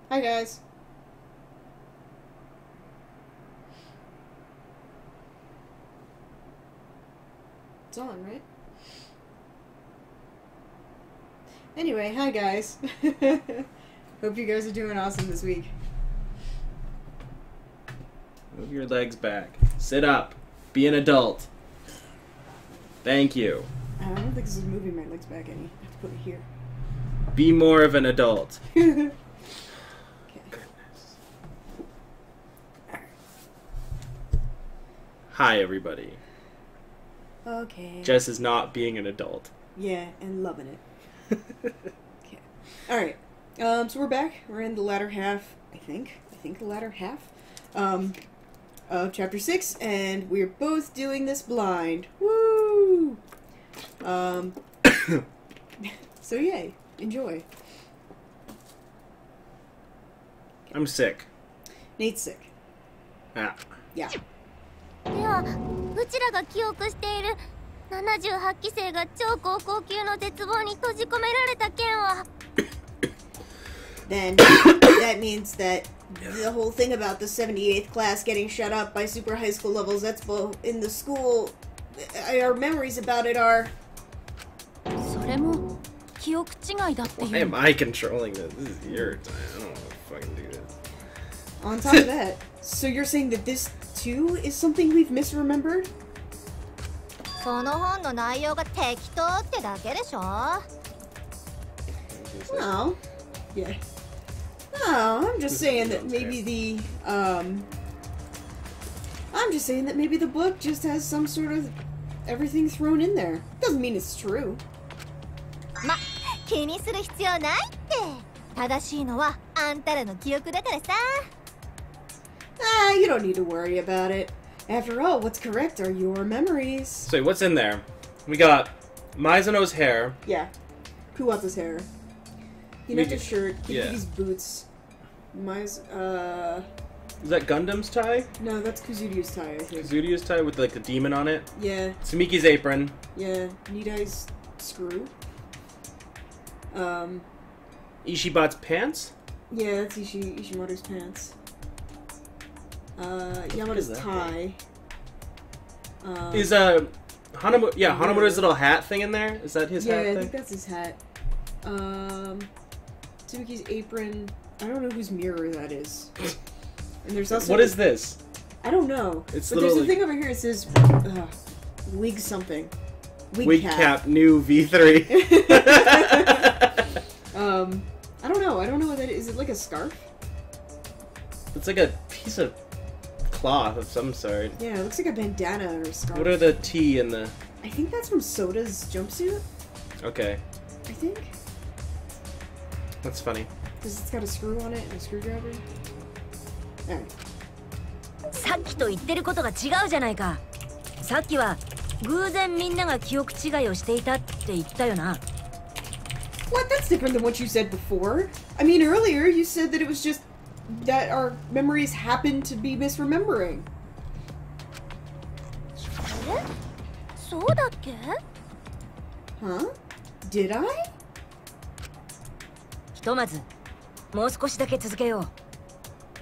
Hi guys. It's on, right? Anyway, hi guys. Hope you guys are doing awesome this week. Move your legs back. Sit up. Be an adult. Thank you. I don't think this is moving my legs back any. I have to put it here. Be more of an adult. Okay. Goodness. Hi, everybody. Okay. Jess is not being an adult. Yeah, and loving it. Okay. Alright. So we're back. We're in the latter half, I think the latter half, of chapter 6, and we're both doing this blind. Woo! So yay. Enjoy. I'm sick. Nate's sick. Ah. Yeah. では、うちらが記憶している78期生が超高校級の絶望に閉じ込められた件は Then that means that the whole thing about the 78th class getting shut up by super high school levels, that's both in the school. Our memories about it are. それも記憶違いだっていう Why am I controlling this? This is your time. I don't want to fucking do this. On top of that, so you're saying that this too is something we've misremembered? その本の内容が適当ってだけでしょ No. Yeah. No, I'm just saying that maybe the, I'm just saying that maybe the book just has some sort of everything thrown in there. Doesn't mean it's true. ま、気にする必要ないって正しいのはあんたらの記憶だからさ Ah, you don't need to worry about it. After all, what's correct are your memories. So, what's in there? We got Mizuno's hair. Yeah. Kuwata's hair. Hinata's shirt. Kiki's boots. Is that Gundam's tie? No, that's Kazudio's tie, I think. Kazudio's tie with, like, the demon on it? Yeah. Sumiki's apron. Yeah. Nidai's screw. Ishibat's pants? Yeah, that's Ishimoto's pants. Yamada's tie. Is, Hanamuto's little hat thing in there? Is that his hat thing? Yeah, I think that's his hat. Tsumiki's apron. I don't know whose mirror that is. And there's also... What is this? I don't know. It's but there's a thing over here that says... wig something. Wig cap new V3. I don't know. I don't know what that is. Is it like a scarf? It's like a piece of cloth of some sort. Yeah, it looks like a bandana or a scarf. What are the T and the... I think that's from Soda's jumpsuit. Okay. I think. That's funny. Because it's got a screw on it and a screwdriver. Alright. さっきと言ってることが違うじゃないか。さっきは偶然みんなが記憶違いをしていたって言ったよな。What? That's different than what you said before. I mean, earlier you said that it was just that our memories happen to be misremembering. えそうだっけ Huh? Did I? ひとまずもう少しだけ続けよう。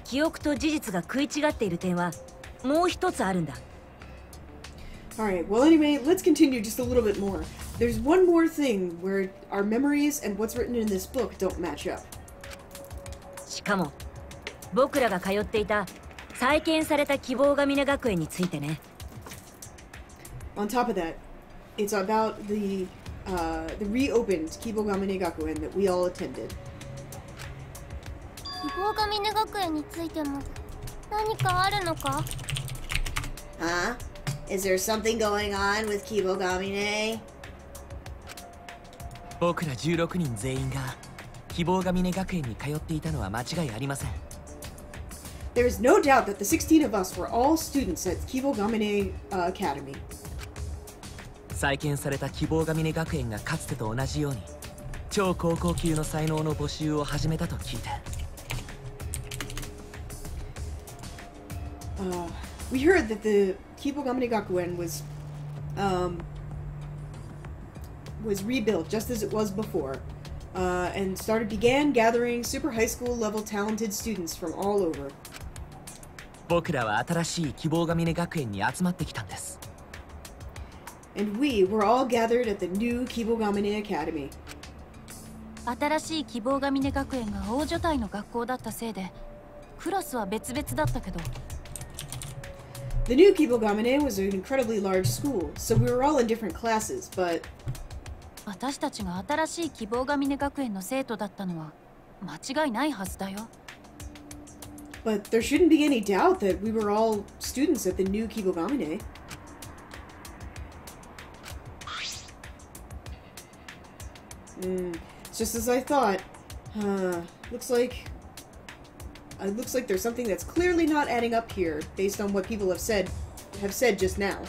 記憶と事実が食い違っている点はもう一つあるんだ。Alright, well anyway, let's continue just a little bit more. There's one more thing where our memories and what's written in this book don't match up. しかも僕らが通っていた再建された希望が峰学園についてね。On top of that, it's about the reopened Kibogamine Gakuen that we all attended. 希望が峰学園についても何かあるのか Huh? Is there something going on with Kibogamine? 僕ら16人全員が希望が峰学園に通っていたのは間違いありません。There is no doubt that the 16 of us were all students at Kibogamine Academy. 再建された希望が峰学園がかつてと同じように超高校級の才能の募集を始めたと聞いて。We heard that the Kibogamine Gakuen was rebuilt just as it was before, and began gathering super high school level talented students from all over. 僕らは新しい希望が峰学園に集まってきたんです。And we were all gathered at the new Kibogamine Academy. 新しい希望が峰学園が大所帯の学校だったせいで、クラスは別々だったけど。The new Kibogamine was an incredibly large school, so we were all in different classes, but 私たちが新しい希望が峰学園の生徒だったのは間違いないはずだよ。But there shouldn't be any doubt that we were all students at the new Kibogamine. It's just as I thought. Looks like there's something that's clearly not adding up here, based on what people have said just now.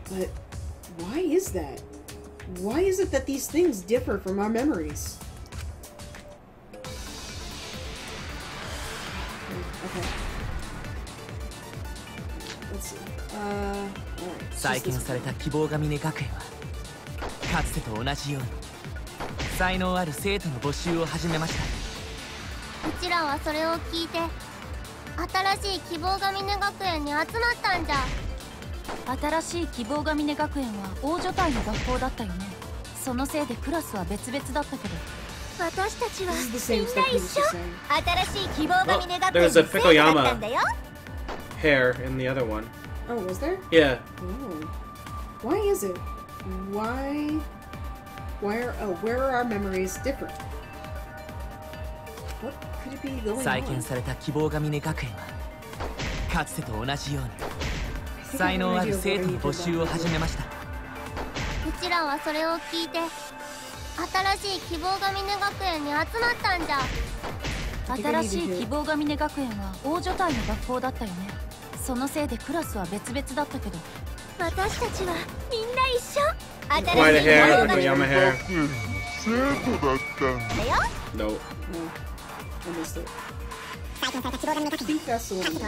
But why is that? Why is it that these things differ from our memories? Okay. Let's see. Alright. 再建された希望が峰学園はかつてと同じように才能ある生徒の募集を始めました。うちらはそれを聞いて新しい希望が峰学園に集まったんじゃ。新しい希望が峰学園は大所帯の学校だったよね。そのせいでクラスは別々だったけど、私たちはみんな一緒。新しい希望が峰学園 There's の a 生徒だったんだよ。 hair in the other one. Oh, was there? Yeah. Oh. Why is it? Where are our memories different? What could it be going 再 on? 建された希望が峰学園はかつてと同じように才能ある生徒の募集を始めました。うちらはそれを聞いて新しい希望が峰学園に集まったんじゃ。新しい希望が峰学園は大所帯の学校だったよね。そのせいでクラスは別々だったけど、私たちはみんな一緒。 White 新しい希望 hair, が峰 Yama hair. だよ。 No. No. I missed it. Speak fast a little bit.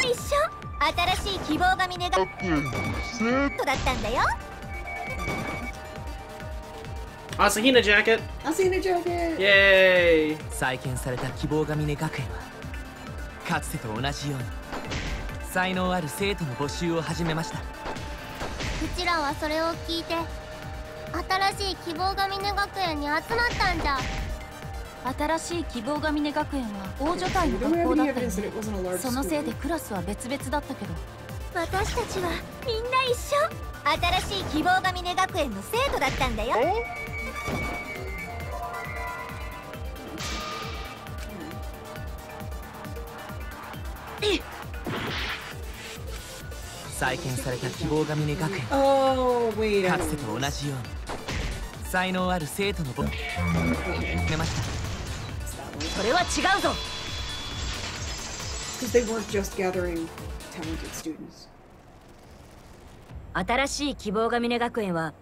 一緒。新しい希望が峰学園の生徒だったんだよ。 Asahina jacket. Asahina jacket. Yay. 再建された希望が峰学園はかつてと同じように才能ある生徒の募集を始めました。うちらはそれを聞いて新しい希望が峰学園に集まったんじゃ。新しい希望が峰学園は大所帯の We don't 学 have 校だ any ったよ evidence that ね。 it wasn't a large そのせい school. でクラスは別々だったけど、私たちはみんな一緒。新しい希望が峰学園の生徒だったんだよ。再建された希望が峰学園 Oh, wait. I か know つてと同 this. じように才能ある生徒の募集を始めました。 それは違うぞ。 Because they weren't just gathering talented students. 新しい希望が峰学園は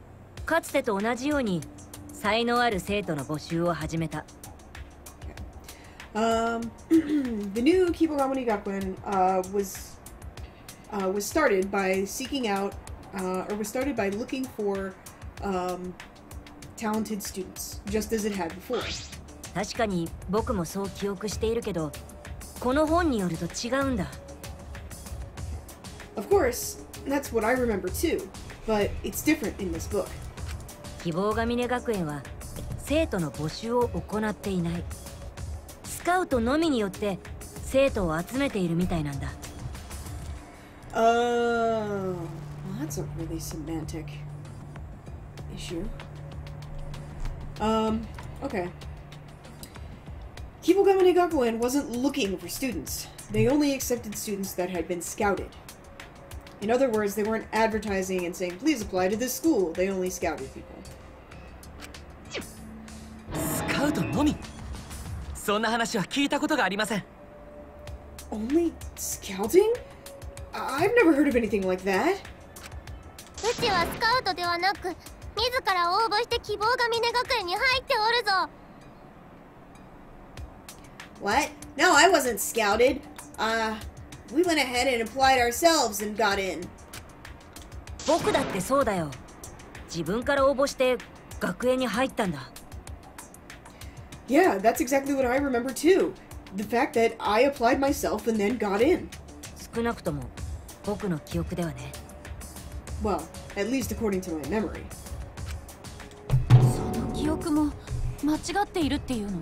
かつてと同じように才能ある生徒の募集を始めた。The new Kibogamine Gakuen was started by seeking out, or was started by looking for talented students, just as it had before. 確かに僕もそう記憶しているけど、この本によると違うんだ。Of course, that's what I remember too, but it's different in this book. 希望が峰学園は生徒の募集を行っていない。スカウトのみによって生徒を集めているみたいなんだ。Well, that's a really semantic issue. Okay. Kibogamine Gakuen wasn't looking for students. They only accepted students that had been scouted. In other words, they weren't advertising and saying, please apply to this school. They only scouted people. スカウトのみ、そんな話は聞いたことがありません。 Only scouting? I've never heard of anything like that. うちはスカウトではなく自ら応募して希望が峰学園に入っておるぞ。What? No, I wasn't scouted. We went ahead and applied ourselves and got in. 僕だってそうだよ。自分から応募して学園に入ったんだ。Yeah, that's exactly what I remember too. The fact that I applied myself and then got in. 少なくとも僕の記憶ではね。Well, at least according to my memory. その記憶も間違っているっていうの？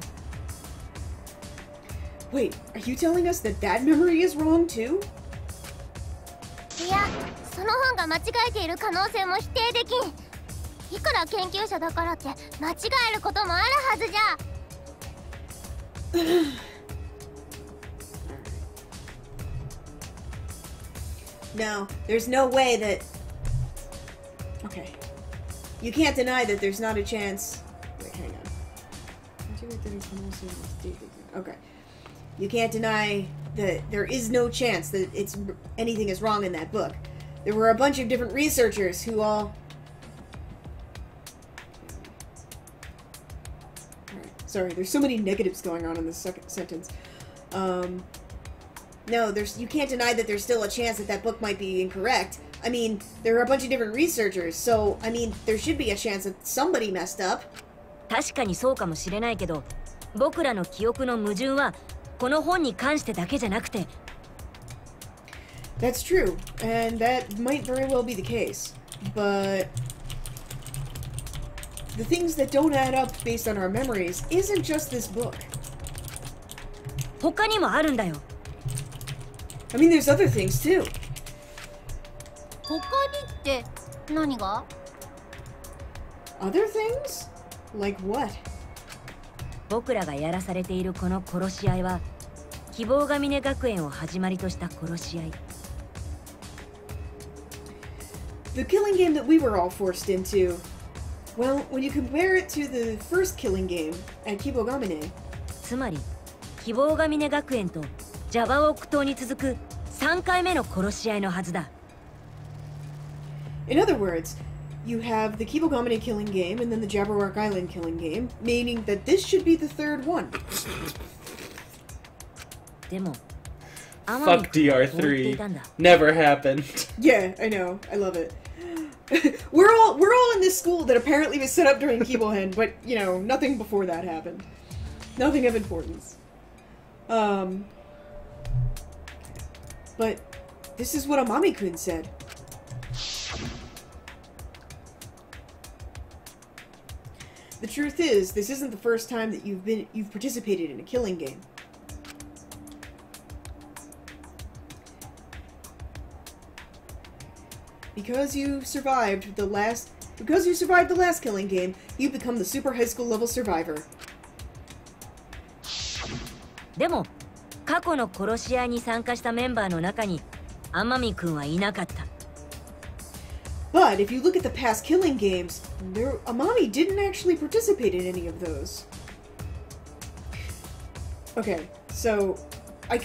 Wait, are you telling us that that memory is wrong too? いや、その本が間違えている可能性も否定できん。いくら研究者だからって間違えることもあるはずじゃ。No, there's no way that... Okay. You can't deny that there's not a chance... Wait, hang on. Okay. You can't deny that there is no chance that anything is wrong in that book. There were a bunch of different researchers who all... Alright, sorry, there's so many negatives going on in this second sentence. No, you can't deny that there's still a chance that that book might be incorrect. I mean, there are a bunch of different researchers, so, I mean, there should be a chance that somebody messed up. 確かにそうかもしれないけど、僕らの記憶の矛盾はこの本に関してだけじゃなくて。That's true, and that might very well be the case. But the things that don't add up based on our memories isn't just this book. 他にもあるんだよ。I mean, there's other things too. 他にって何が？ Other things? Like what? 僕らがやらされているこの殺し合いは希望が峰学園を始まりとした殺し合い。The killing game that we were all forced into. Well, when you compare it to the first killing game at Kibogamine. つまり希望が峰学園とジャバオク島に続く3回目の殺し合いのはずだ。In other words, you have the Kibogamine killing game and then the Jabberwock Island killing game, meaning that this should be the third one. でも Fuck DR3. Never happened. Yeah, I know. I love it. we're all in this school that apparently was set up during Kibohen, but you know, nothing before that happened. Nothing of importance. But this is what Amami-kun said. The truth is, this isn't the first time that you've participated in a killing game. Because you survived the last killing game, you become the super high school level survivor. でも過去の殺し合いに参加したメンバーの中に天海くんはいなかった。But if you look at the past killing games, Amami didn't actually participate in any of those. Okay, so I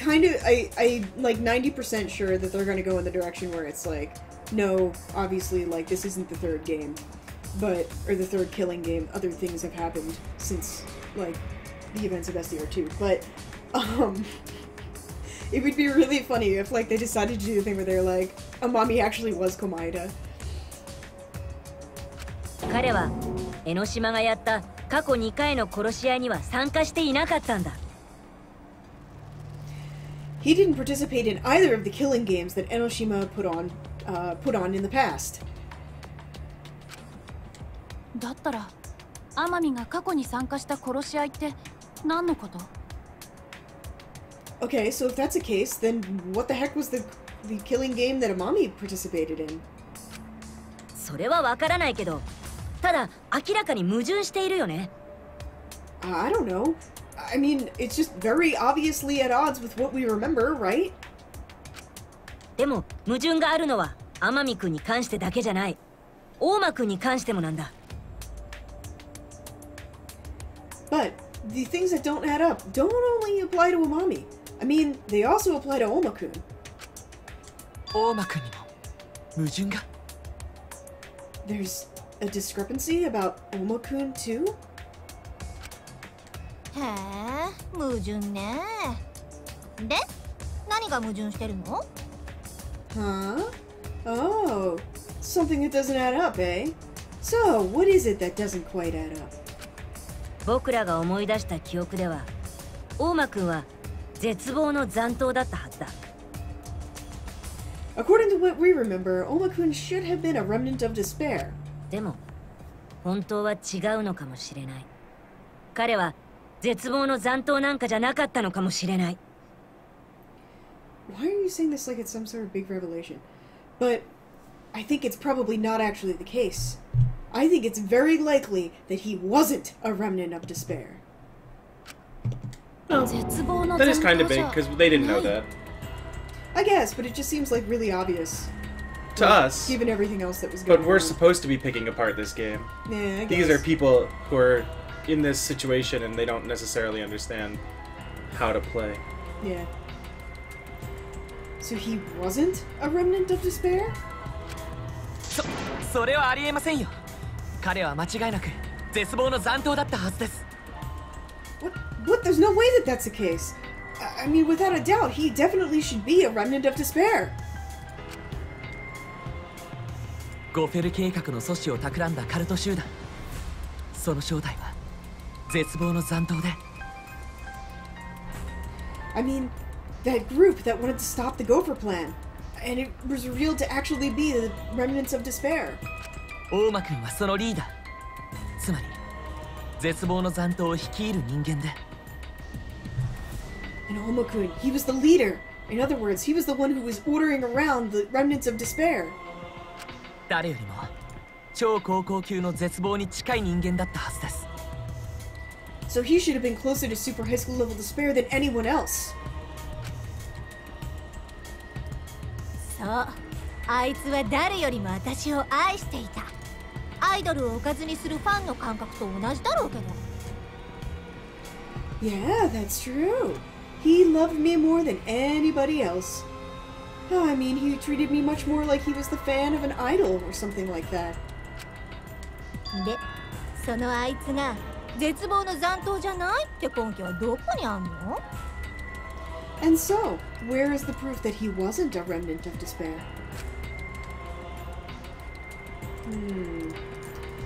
like 90% sure that they're gonna go in the direction where it's like, no, obviously, like, this isn't the third game, or the third killing game. Other things have happened since, like, the events of SDR2, but, it would be really funny if, like, they decided to do the thing where they're like, Amami actually was Komaeda. 彼は江ノ島がやった過去2回の殺し合いには参加していなかったんだ。He didn't participate in either of the killing games that Enoshima put on in the past. だったら天海が過去に参加した殺し合いって何のこと？ Okay, so if that's the case, then what the heck was the killing game that Amami participated in? それはわからないけど、ただ明らかに矛盾しているよね。I don't know. I mean, it's just very obviously at odds with what we remember, right? でも矛盾があるのは天海くんに関してだけじゃない。大間くんに関してもなんだ。But the things that don't add up don't only apply to Amami. I mean, they also apply to Oma-kun. 大間くんにも矛盾が。There's a discrepancy about Oma-kun too? へえ、矛盾ね。で、何が矛盾してるの？ Huh? Oh, something that doesn't add up, eh? So, what is it that doesn't quite add up? 僕らが思い出した記憶では、大間くんは絶望の残党だったはずだ。According to what we remember, Oma-kun should have been a remnant of despair. でも、本当は違うのかもしれない。彼は絶望の残党なんかじゃなかったのかもしれない。Why are you saying this like it's some sort of big revelation? But I think it's probably not actually the case. I think it's very likely that he wasn't a remnant of despair. Oh, that is kind of big, because they didn't know that. I guess, but it just seems like really obvious. To us. Given everything else that was going on. But we're supposed to be picking apart this game. Yeah, I guess. These are people who are in this situation and they don't necessarily understand how to play. Yeah. So he wasn't a remnant of despair? それはありえませんよ。彼は間違いなく絶望の残党だったはずです。What? There's no way that that's the case. I mean, without a doubt, he definitely should be a remnant of despair. ゴフェル計画の阻止を企んだカルト集団。その正体は絶望の残党で。I mean, that group that wanted to stop the Gopher plan, and it was revealed to actually be the remnants of despair. 大間くんはそのリーダー。つまり絶望の残党を率いる人間で。And Oma-kun, he was the leader. In other words, he was the one who was ordering around the remnants of despair. 誰よりも超高校級の絶望に近い人間だったはずです。So he should have been closer to super high school level despair than anyone else. そう、あいつは誰よりも私を愛していた。アイドルをおかずにするファンの感覚と同じだろうけど。Yeah, that's true. He loved me more than anybody else. Oh, I mean, he treated me much more like he was the fan of an idol or something like that. で、そのあいつが絶望の残党じゃないって根拠はどこにあんの？ And so, where is the proof that he wasn't a remnant of despair?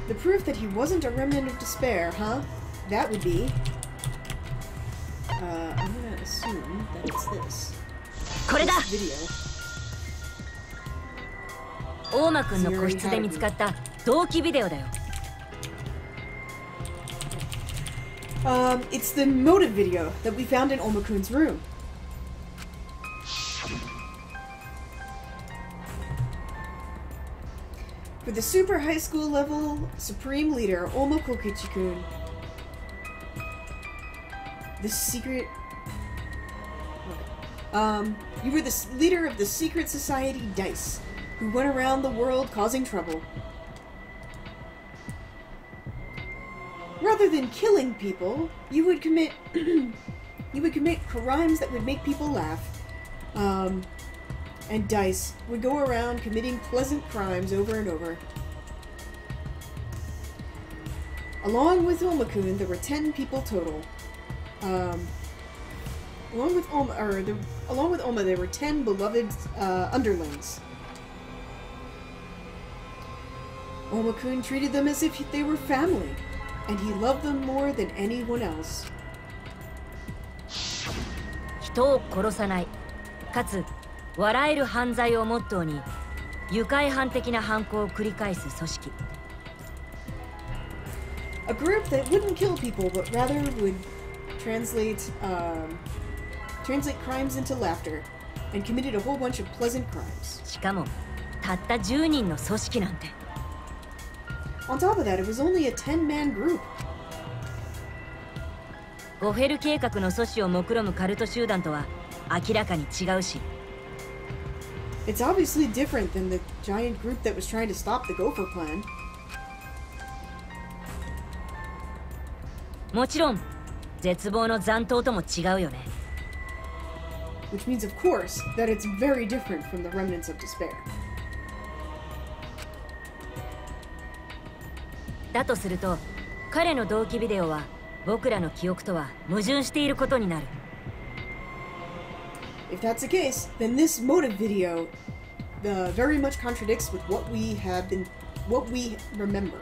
The proof that he wasn't a remnant of despair, huh? That would be... I'm gonna assume that it's this. これだ。 This video. 大間くんの個室で見つかった同期ビデオだよ。It's the motive video that we found in Oma-kun's room. For the super high school level supreme leader, Oma Kokichi-kun, the secret... you were the leader of the secret society Dice, who went around the world causing trouble. Rather than killing people, you would commit crimes that would make people laugh. And Dice would go around committing pleasant crimes over and over. Along with Oma-kun, there were 10 people total. Along with Oma, there were 10 beloved underlings. Oma-kun treated them as if they were family, and he loved them more than anyone else. 人を殺さない、かつ笑える犯罪をモットーに愉快犯的な犯行を繰り返す組織。A group that wouldn't kill people, but rather would translate crimes into laughter, and committed a whole bunch of pleasant crimes. しかもたった10人の組織なんて。On top of that, it was only a 10-man group. ゴフェル計画の阻止を目論むカルト集団とは明らかに違うし。It's obviously different than the giant group that was trying to stop the Gopher plan. もちろん絶望の残党とも違うよね。Which means, of course, that it's very different from the remnants of despair. だとすると彼の同期ビデオは僕らの記憶とは矛盾していることになる。 If that's the case, then this motive video very much contradicts with what we remember.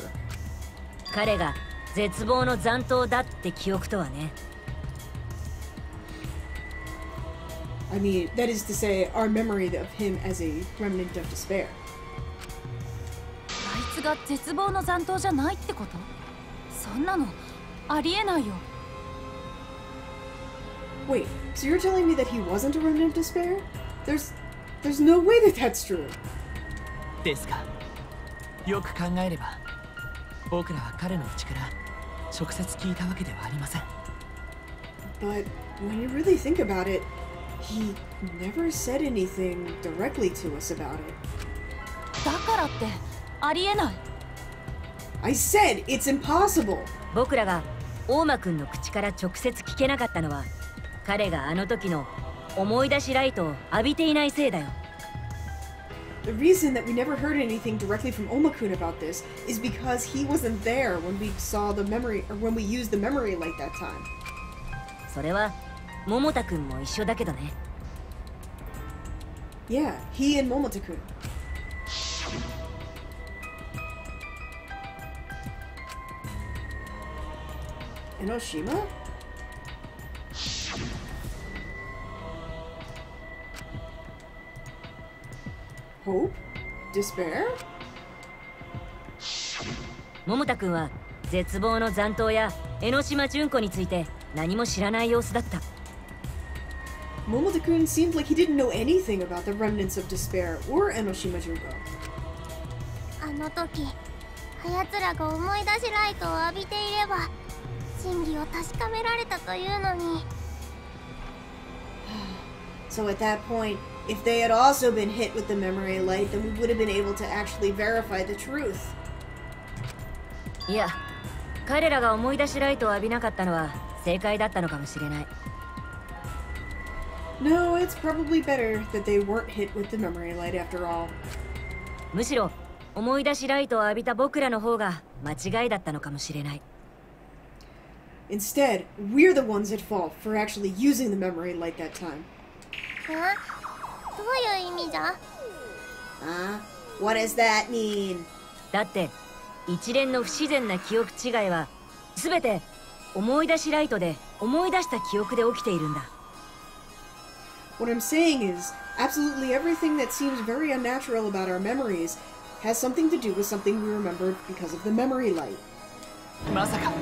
彼が絶望の残党だって記憶とはね。 I mean, that is to say, our memory of him as a remnant of despair. あいつが絶望の残党じゃないってこと？そんなのありえないよ。 Wait, so you're telling me that he wasn't a remnant of despair? There's no way that that's true. ですが、よく考えれば僕らは彼の口から直接聞いたわけではありません。 But when you really think about it, he never said anything directly to us about it. だからってありえない。 I said it's impossible! 僕らが大間くんの口から直接聞けなかったのは、彼があの時の思い出しライトを浴びていないせいだよ。 The reason that we never heard anything directly from Oma-kun about this is because he wasn't there when we saw the memory, or when we used the memory light that time. それは桃田くんも一緒だけどね。 Yeah, he and Momota-kun. Enoshima? Hope? Despair? 桃田くんは絶望の残党や江ノ島純子について何も知らない様子だった。 Momota-kun seemed like he didn't know anything about the remnants of despair or Enoshima Junko. あの時あやつらが思い出しライトを浴びていれば真偽を確かめられたというのに。 So at that point, if they had also been hit with the memory light, then we would have been able to actually verify the truth. いや、彼らが思い出しライトを浴びなかったのは正解だったのかもしれない。 No, it's probably better that they weren't hit with the memory light after all. むしろ思い出しライトを浴びた僕らの方が間違いだったのかもしれない。 Instead, we're the ones at fault for actually using the memory light that time. どういう意味じゃ？ What does that mean? だって一連の不自然な記憶違いは全て思い出しライトで思い出した記憶で起きているんだ。 What I'm saying is, absolutely everything that seems very unnatural about our memories has something to do with something we remembered because of the memory light. まさか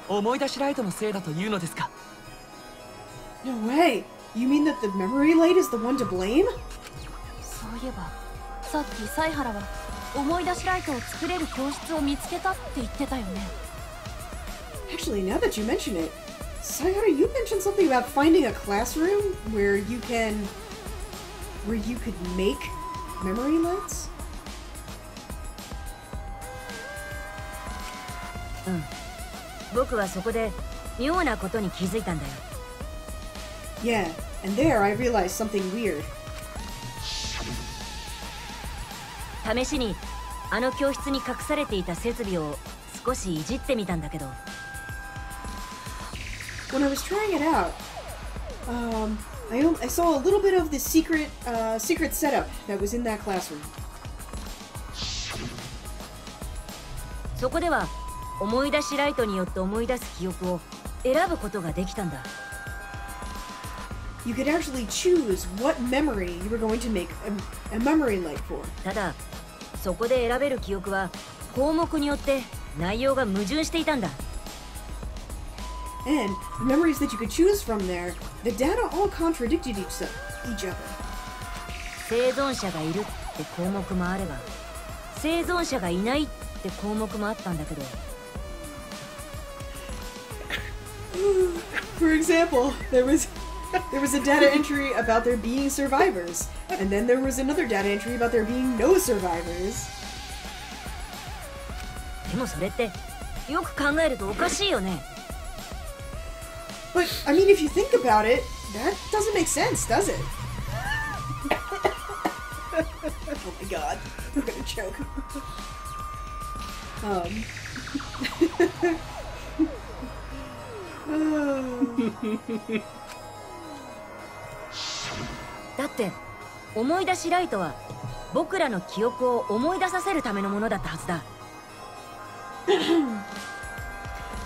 思い出しライトのせいだというのですか？ No way! You mean that the memory light is the one to blame? そういえばさっき犀原は思い出しライトを作れる教室を見つけたって言ってたよね。 Actually, now that you mention it, Sayara, you mentioned something about finding a classroom where you could make memory lights? うん。僕はそこで妙なことに気づいたんだよ。 Yeah, and there I realized something weird. 試しにあの教室に隠されていた設備を少しいじってみたんだけど。 When I was trying it out, I saw a little bit of the secret setup that was in that classroom. そこでは思い出しライトによって思い出す記憶を選ぶことができたんだ。 You could actually choose what memory you were going to make a memory light for. ただそこで選べる記憶は項目によって内容が矛盾していたんだ。 And the memories that you could choose from there, the data all contradicted each other. 生存者がいるって項目もあれば生存者がいないって項目もあったんだけど。 For example, there was a data entry about there being survivors, and then there was another data entry about there being no survivors. でもそれってよく考えるとおかしいよね。 But, I mean, if you think about it, that doesn't make sense, does it? Oh my god, I'm gonna choke. だって思い出しライトは僕らの記憶を思い出させるためのものだったはずだ。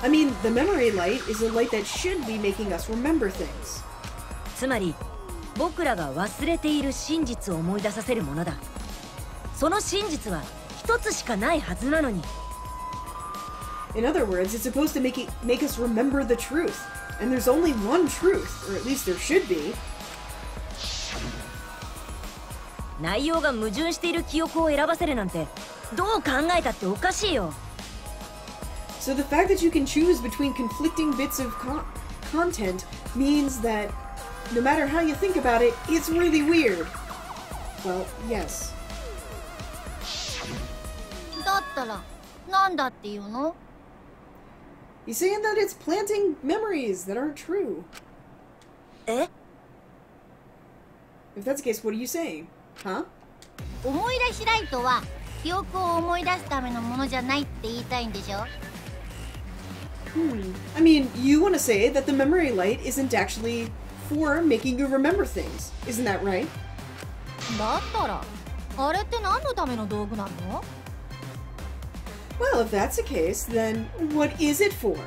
I mean, the memory light is a light that should be making us remember things. つまり僕らが忘れている真実を思い出させるものだ。その真実は一つしかないはずなのに。In other words, it's supposed to make us remember the truth. And there's only one truth, or at least there should be. 内容が矛盾している記憶を選ばせるなんてどう考えたっておかしいよ。So the fact that you can choose between conflicting bits of content means that no matter how you think about it, it's really weird. Well, yes. だったらなんだっていうの？ He's saying that it's planting memories that aren't true. え？ If that's the case, what are you saying? Huh? 思い出しライトは記憶を思い出すためのものじゃないって言いたいんでしょ？ I mean, you want to say that the memory light isn't actually for making you remember things. Isn't that right? だったらあれって何のための道具なの？ Well, if that's the case, then what is it for? ね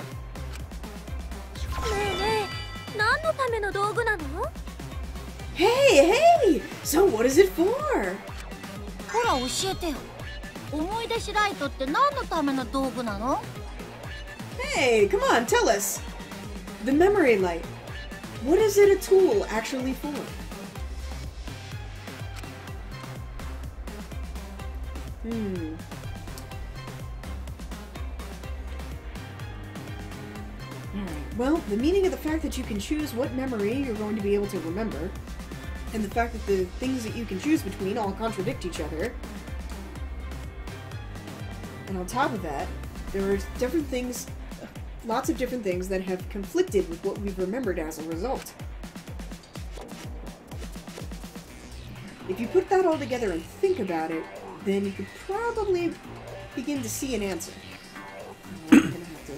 えねえ、何のための道具なの？ Hey, hey! So what is it for? ほら教えてよ。思い出しライトって何のための道具なの？ Hey, come on, tell us! The memory light. What is it a tool actually for? Alright, well, the meaning of the fact that you can choose what memory you're going to be able to remember, and the fact that the things that you can choose between all contradict each other, and on top of that, there are different things, lots of different things that have conflicted with what we've remembered as a result. If you put that all together and think about it, then you could probably begin to see an answer. I'm gonna have to...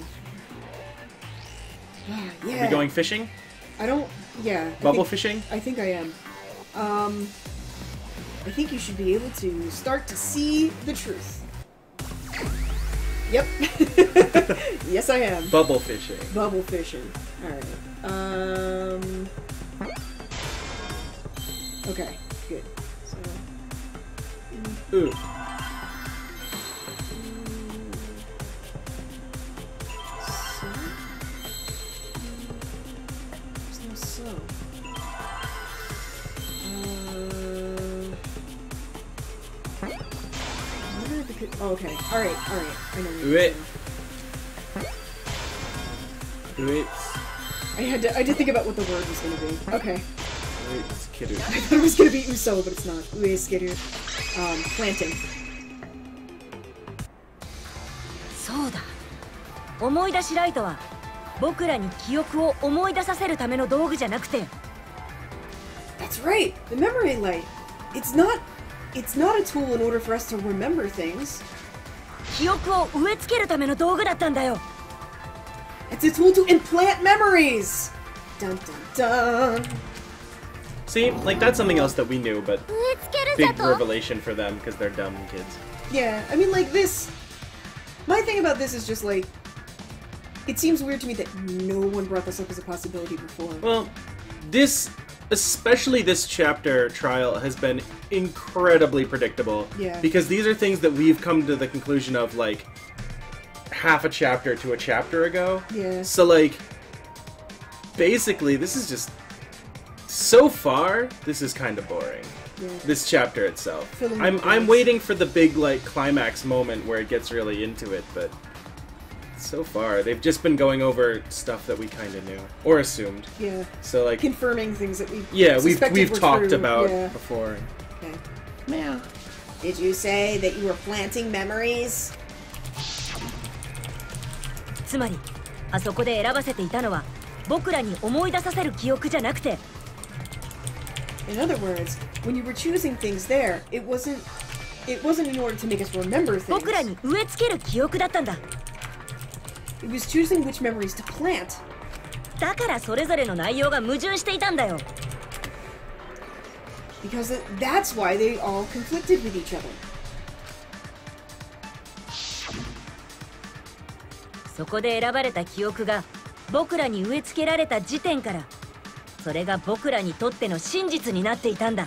yeah. Are we going fishing? I don't... yeah. Bubble fishing? I think I am. I think you should be able to start to see the truth. Yep. Yes, I am. Bubble fishing. Bubble fishing. Alright. Okay, good. So... Ooh. Oh, okay. Alright. I know what Wait. you're doing. Wait. I did think about what the word was gonna be. Okay. Wait, kidding. I thought it was gonna be uso, but it's not. Ueskiru. Planting. そうだ。思い出しライトは僕らに記憶を思い出させるための道具じゃなくて。That's right. The memory light. It's not a tool in order for us to remember things. 記憶を植え付けるための道具だったんだよ。It's a tool to implant memories. Dun dun dun. See, like that's something else that we knew, but 植え付ける big じゃと？ revelation for them because they're dumb kids. Yeah, I mean, like this. My thing about this is just like, it seems weird to me that no one brought this up as a possibility before. Well, especially this chapter trial has been incredibly predictable. Yeah. Because these are things that we've come to the conclusion of like half a chapter to a chapter ago. Yeah. So like, basically, this is just so far. This is kind of boring. Yeah. This chapter itself. Filling the I'm blanks. waiting for the big like climax moment where it gets really into it, but so far they've just been going over stuff that we kind of knew or assumed. Yeah. So like Confirming things that we we've talked true. about Yeah. before. Okay. Meow. Did you say that you were planting memories? つまりあそこで選ばせていたのは僕らに思い出させる記憶じゃなくて。In other words, when you were choosing things there, it wasn't in order to make us remember things. 僕らに植え付ける記憶だったんだ。 It was choosing which memories to plant. だからそれぞれの内容が矛盾していたんだよ。 Because that's why they all conflicted with each other. そこで選ばれた記憶が僕らに植え付けられた時点から、それが僕らにとっての真実になっていたんだ。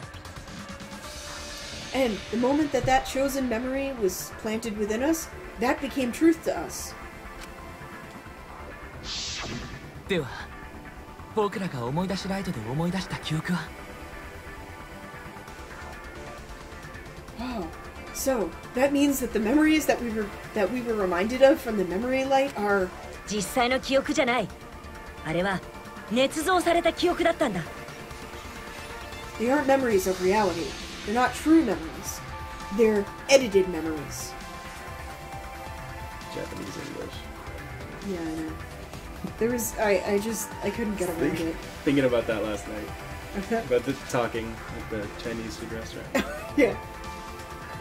And the moment that that chosen memory was planted within us, that became truth to us. では僕らが思い出しライトで思い出した記憶は Oh, so that means that the memories that we were reminded of from the memory light are 実際の記憶じゃない。あれは捏造された記憶だったんだ。 they aren't memories of reality. They're not true memories. They're edited memories. Japanese English. Yeah, I know. There was I couldn't get around it. Thinking about that last night. About the talking at the Chinese food restaurant. Yeah.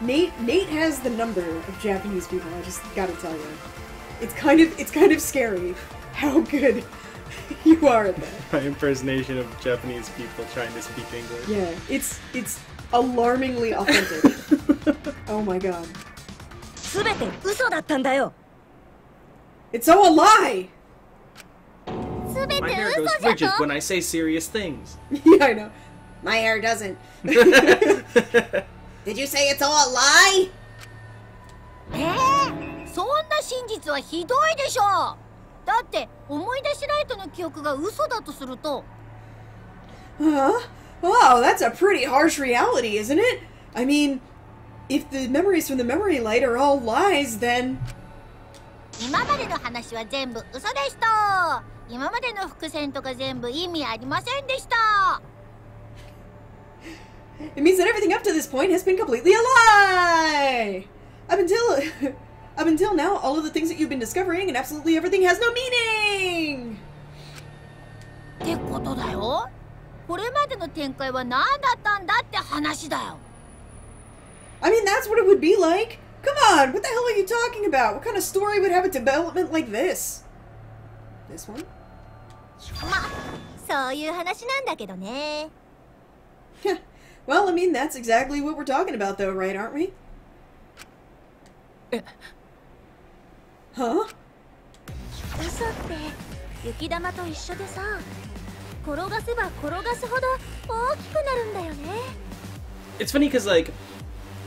Nate has the number of Japanese people, I just gotta tell you. It's kind of scary how good you are at that. My impersonation of Japanese people trying to speak English. Yeah, it's alarmingly authentic. Oh my god. すべて嘘だったんだよ。 It's all a lie! 全て My hair 嘘 goes じゃ rigid と when I say serious things. Yeah, I know. My hair doesn't. Did you say it's all a lie? そんな真実はひどいでしょ。だって思い出しライトの記憶が嘘だとすると Huh? Wow, that's a pretty harsh reality, isn't it? I mean, if the memories from the memory light are all lies, then... 今までの話は全部嘘でした。今までの伏線とか全部意味ありませんでした。 It means that everything up to this point has been completely a lie! Up until now, all of the things that you've been discovering and absolutely everything has no meaning! ってことだよ。これまでの展開は何だったんだって話だよ。 I mean, that's what it would be like! Come on, what the hell are you talking about? What kind of story would have a development like this? This one? ま、そういう話なんだけどね。 Well, I mean, that's exactly what we're talking about though, right, aren't we? Huh? 嘘って雪玉と一緒でさ、転がせば転がすほど大きくなるんだよね。 It's funny because, like,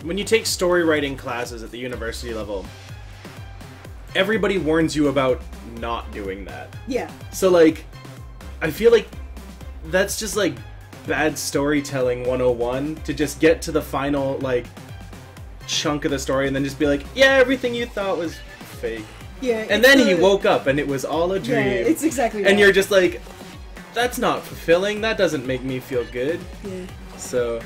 when you take story writing classes at the university level, everybody warns you about not doing that. Yeah. So, like, I feel like that's just, like, bad storytelling 101 to just get to the final, like, chunk of the story and then just be like, yeah, everything you thought was fake. Yeah. And then he woke up and it was all a dream. Yeah, it's exactly And that. you're just like, that's not fulfilling. That doesn't make me feel good. Yeah. So,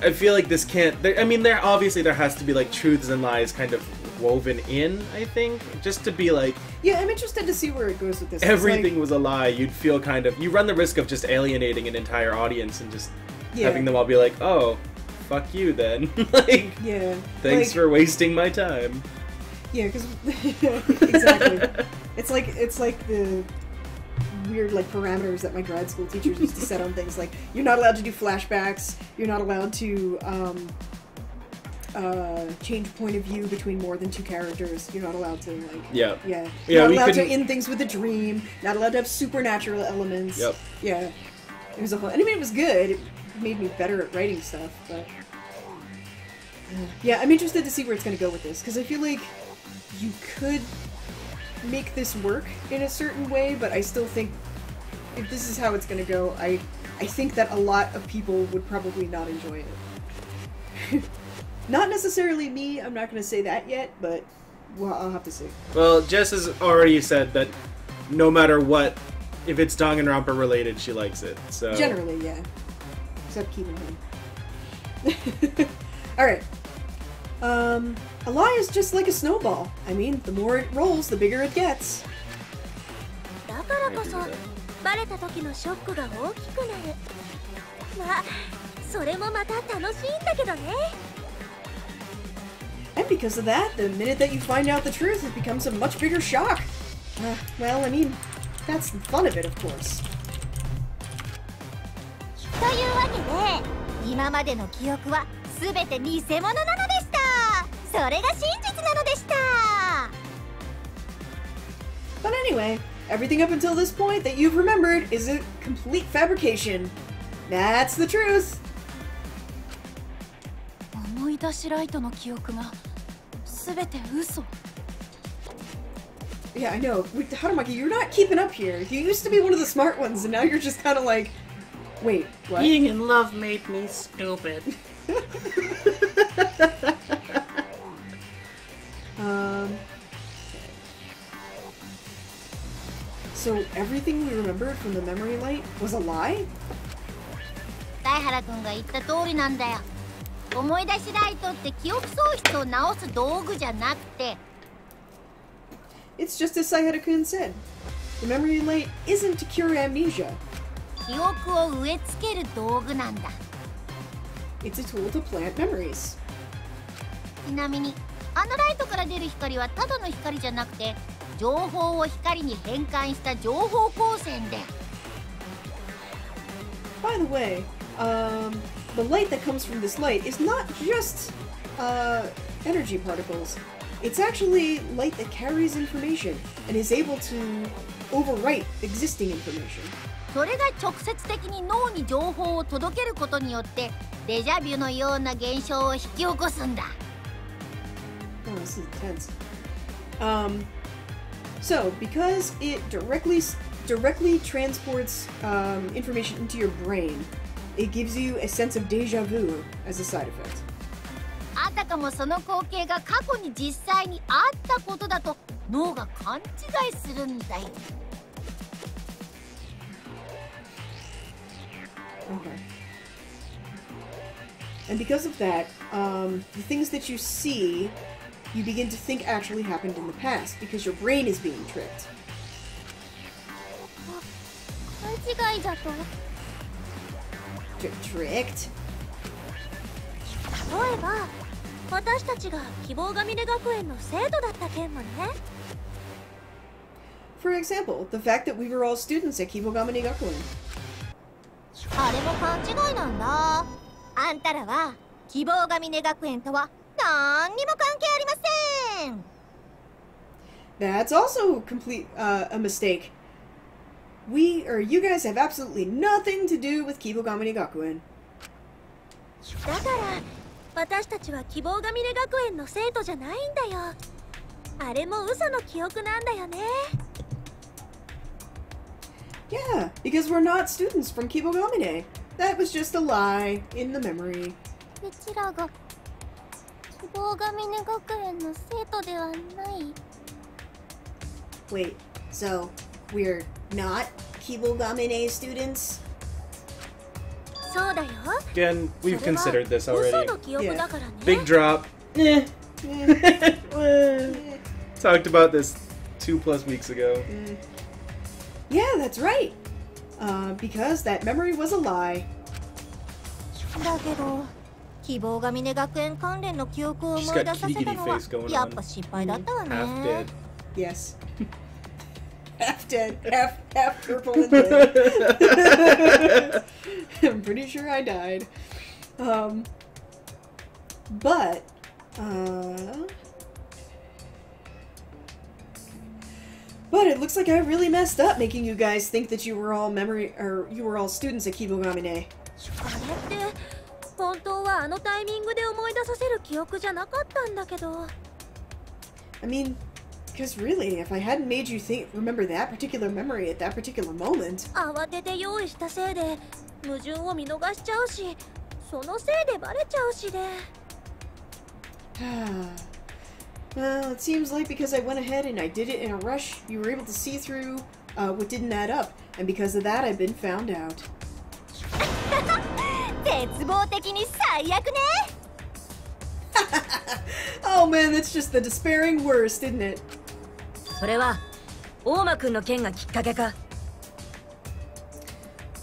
I feel like this can't... I mean, there has to be, like, truths and lies kind of woven in, I think. Just to be like... Yeah, I'm interested to see where it goes with this. It's Everything like, was a lie. You'd feel kind of... You run the risk of just alienating an entire audience and just yeah. having them all be like, oh, fuck you then. Like, Yeah. thanks like, for wasting my time. Yeah, because... exactly. It's like the weird, like, parameters that my grad school teachers used to set on things. Like, you're not allowed to do flashbacks. You're not allowed to, change point of view between more than two characters. You're not allowed to, like... Yeah. Yeah. Yeah, Not we allowed to couldn't- end things with a dream. Not allowed to have supernatural elements. Yep. Yeah. It was a whole... I mean, it was good. It made me better at writing stuff, but... Yeah, I'm interested to see where it's going to go with this, because I feel like you could make this work in a certain way, but I still think if this is how it's going to go, I think that a lot of people would probably not enjoy it. Not necessarily me, I'm not going to say that yet, but well, I'll have to see. Well, Jess has already said that no matter what, if it's Danganronpa related, she likes it. So Generally, yeah. Except Keelan Him. Alright. A lie is just like a snowball. I mean, the more it rolls, the bigger it gets. だからこそバレた時のショックが大きくなる。まあ、それもまた楽しいんだけどね。 And because of that, the minute that you find out the truth, it becomes a much bigger shock. Well, I mean, That's the fun of it, of course. というわけで今までの記憶は全て偽物なのでした。それが真実なのでした。 But anyway, everything up until this point that you've remembered is a complete fabrication. That's the truth. 思い出しライトの記憶が全て嘘。 Yeah, I know. Harumaki, you're not keeping up here. You used to be one of the smart ones, and now you're just kind of like, wait, what? Being in love made me stupid. So everything we remembered from the memory light was a lie? 大原君が言った通りなんだよ。思い出しライトって記憶喪失を直す道具じゃなくて。 It's just as Sayada-kun said. The memory light isn't to cure amnesia. 記憶を植え付ける道具なんだ。 It's a tool to plant memories. ちなみにあのライトから出る光はただの光じゃなくて情報を光に変換した情報光線で。 By the way, the light that comes from this light is not just energy particles. It's actually light that carries information and is able to overwrite existing information. それが直接的に脳に情報を届けることによってデジャビュのような現象を引き起こすんだ。 Oh, this is intense. So because it directly transports information into your brain, it gives you a sense of déjà vu as a side effect. あたかもその光景が過去に実際にあったことだと脳が勘違いするんだよ。 Okay. And because of that, the things that you see, you begin to think actually happened in the past because your brain is being tricked. 勘違いだと。 Tricked? 例えば私たちが希望ヶ峰学園の生徒だった件もね。 For example, the fact that we were all students at Kibogamine Gakuen. あれも勘違いなんだ。あんたらは希望ヶ峰学園とは何にも関係ありません。 That's also a mistake. You guys have absolutely nothing to do with Kibogamine Gakuen. だから私たちは希望ヶ峰学園の生徒じゃないんだよ。あれも嘘の記憶なんだよね。 Yeah, because we're not students from Kibogamine. That was just a lie in the memory. うちらが希望ヶ峰学園の生徒ではない。 Wait, so we're not Kibogamine students? そうだよ。 Again, we've considered this 嘘 already. の記憶だからね。 Big drop. Talked about this 2+ weeks ago. Yeah, that's right. Because that memory was a lie. だけど希望ヶ峰学園関連の記憶を思い出させたのはやっぱ失敗だったわね。 Half dead. Yes. Half dead, half purple and dead. I'm pretty sure I died. But it looks like I really messed up making you guys think that you were all students at Kibogamine. あれって本当はあのタイミングで思い出させる記憶じゃなかったんだけど。 I mean, because really, if I hadn't made you remember that particular memory at that particular moment. 慌てて用意したせいで矛盾を見逃しちゃうし、そのせいでバレちゃうしで。Well, it seems like because I went ahead and I did it in a rush, you were able to see through what didn't add up, and because of that, I've been found out. 絶望的に最悪ね。Oh man, that's just the despairing worst, isn't it? それは大間くんの件がきっかけか。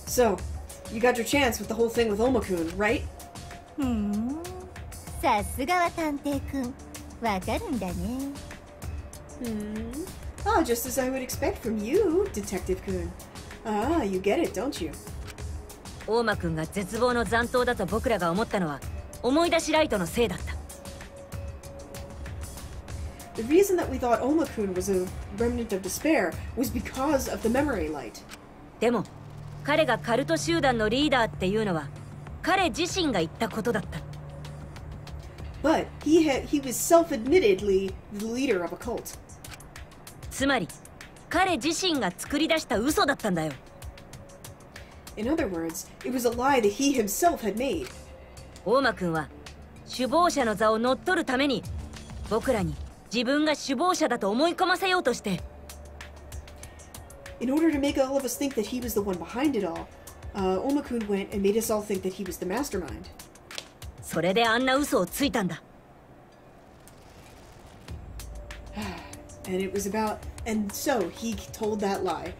So, you got your chance with the whole thing with Oma-kun, right? さすがは探偵くん。わかるんだね。Ah, just as I would expect from you, Detective Kun. Ah, you get it, don't you? 大間くんが絶望の残党だと僕らが思ったのは思い出しライトのせいだった。 The reason that we thought Oma-kun was a remnant of despair was because of the memory light. でも彼がカルト集団のリーダーっていうのは彼自身が言ったことだった。 But he was self-admittedly the leader of a cult. つまり彼自身が作り出した嘘だったんだよ。 In other words, it was a lie that he himself had made. 大間くんは首謀者の座を乗っ取るために僕らに自分が首謀者だと思い込ませようとして。 In order to make all of us think that he was the one behind it all, Oma-kun went and made us all think that he was the mastermind. それであんな嘘をついたんだ。 And it was about... And so, he told that lie.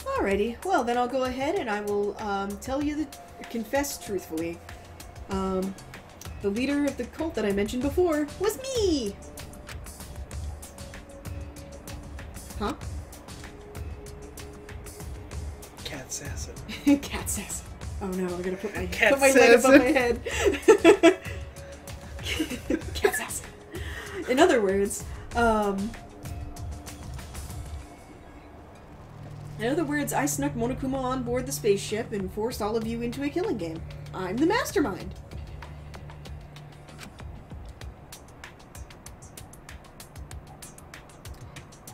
Alrighty. Well, then I'll go ahead and I will, confess truthfully. The leader of the cult that I mentioned before was me! Huh? Cat assassin. Cat assassin. Oh no, I'm gonna put my Cat leg above my assassin. head. Cat assassin. In other words, I snuck Monokuma on board the spaceship and forced all of you into a killing game. I'm the mastermind.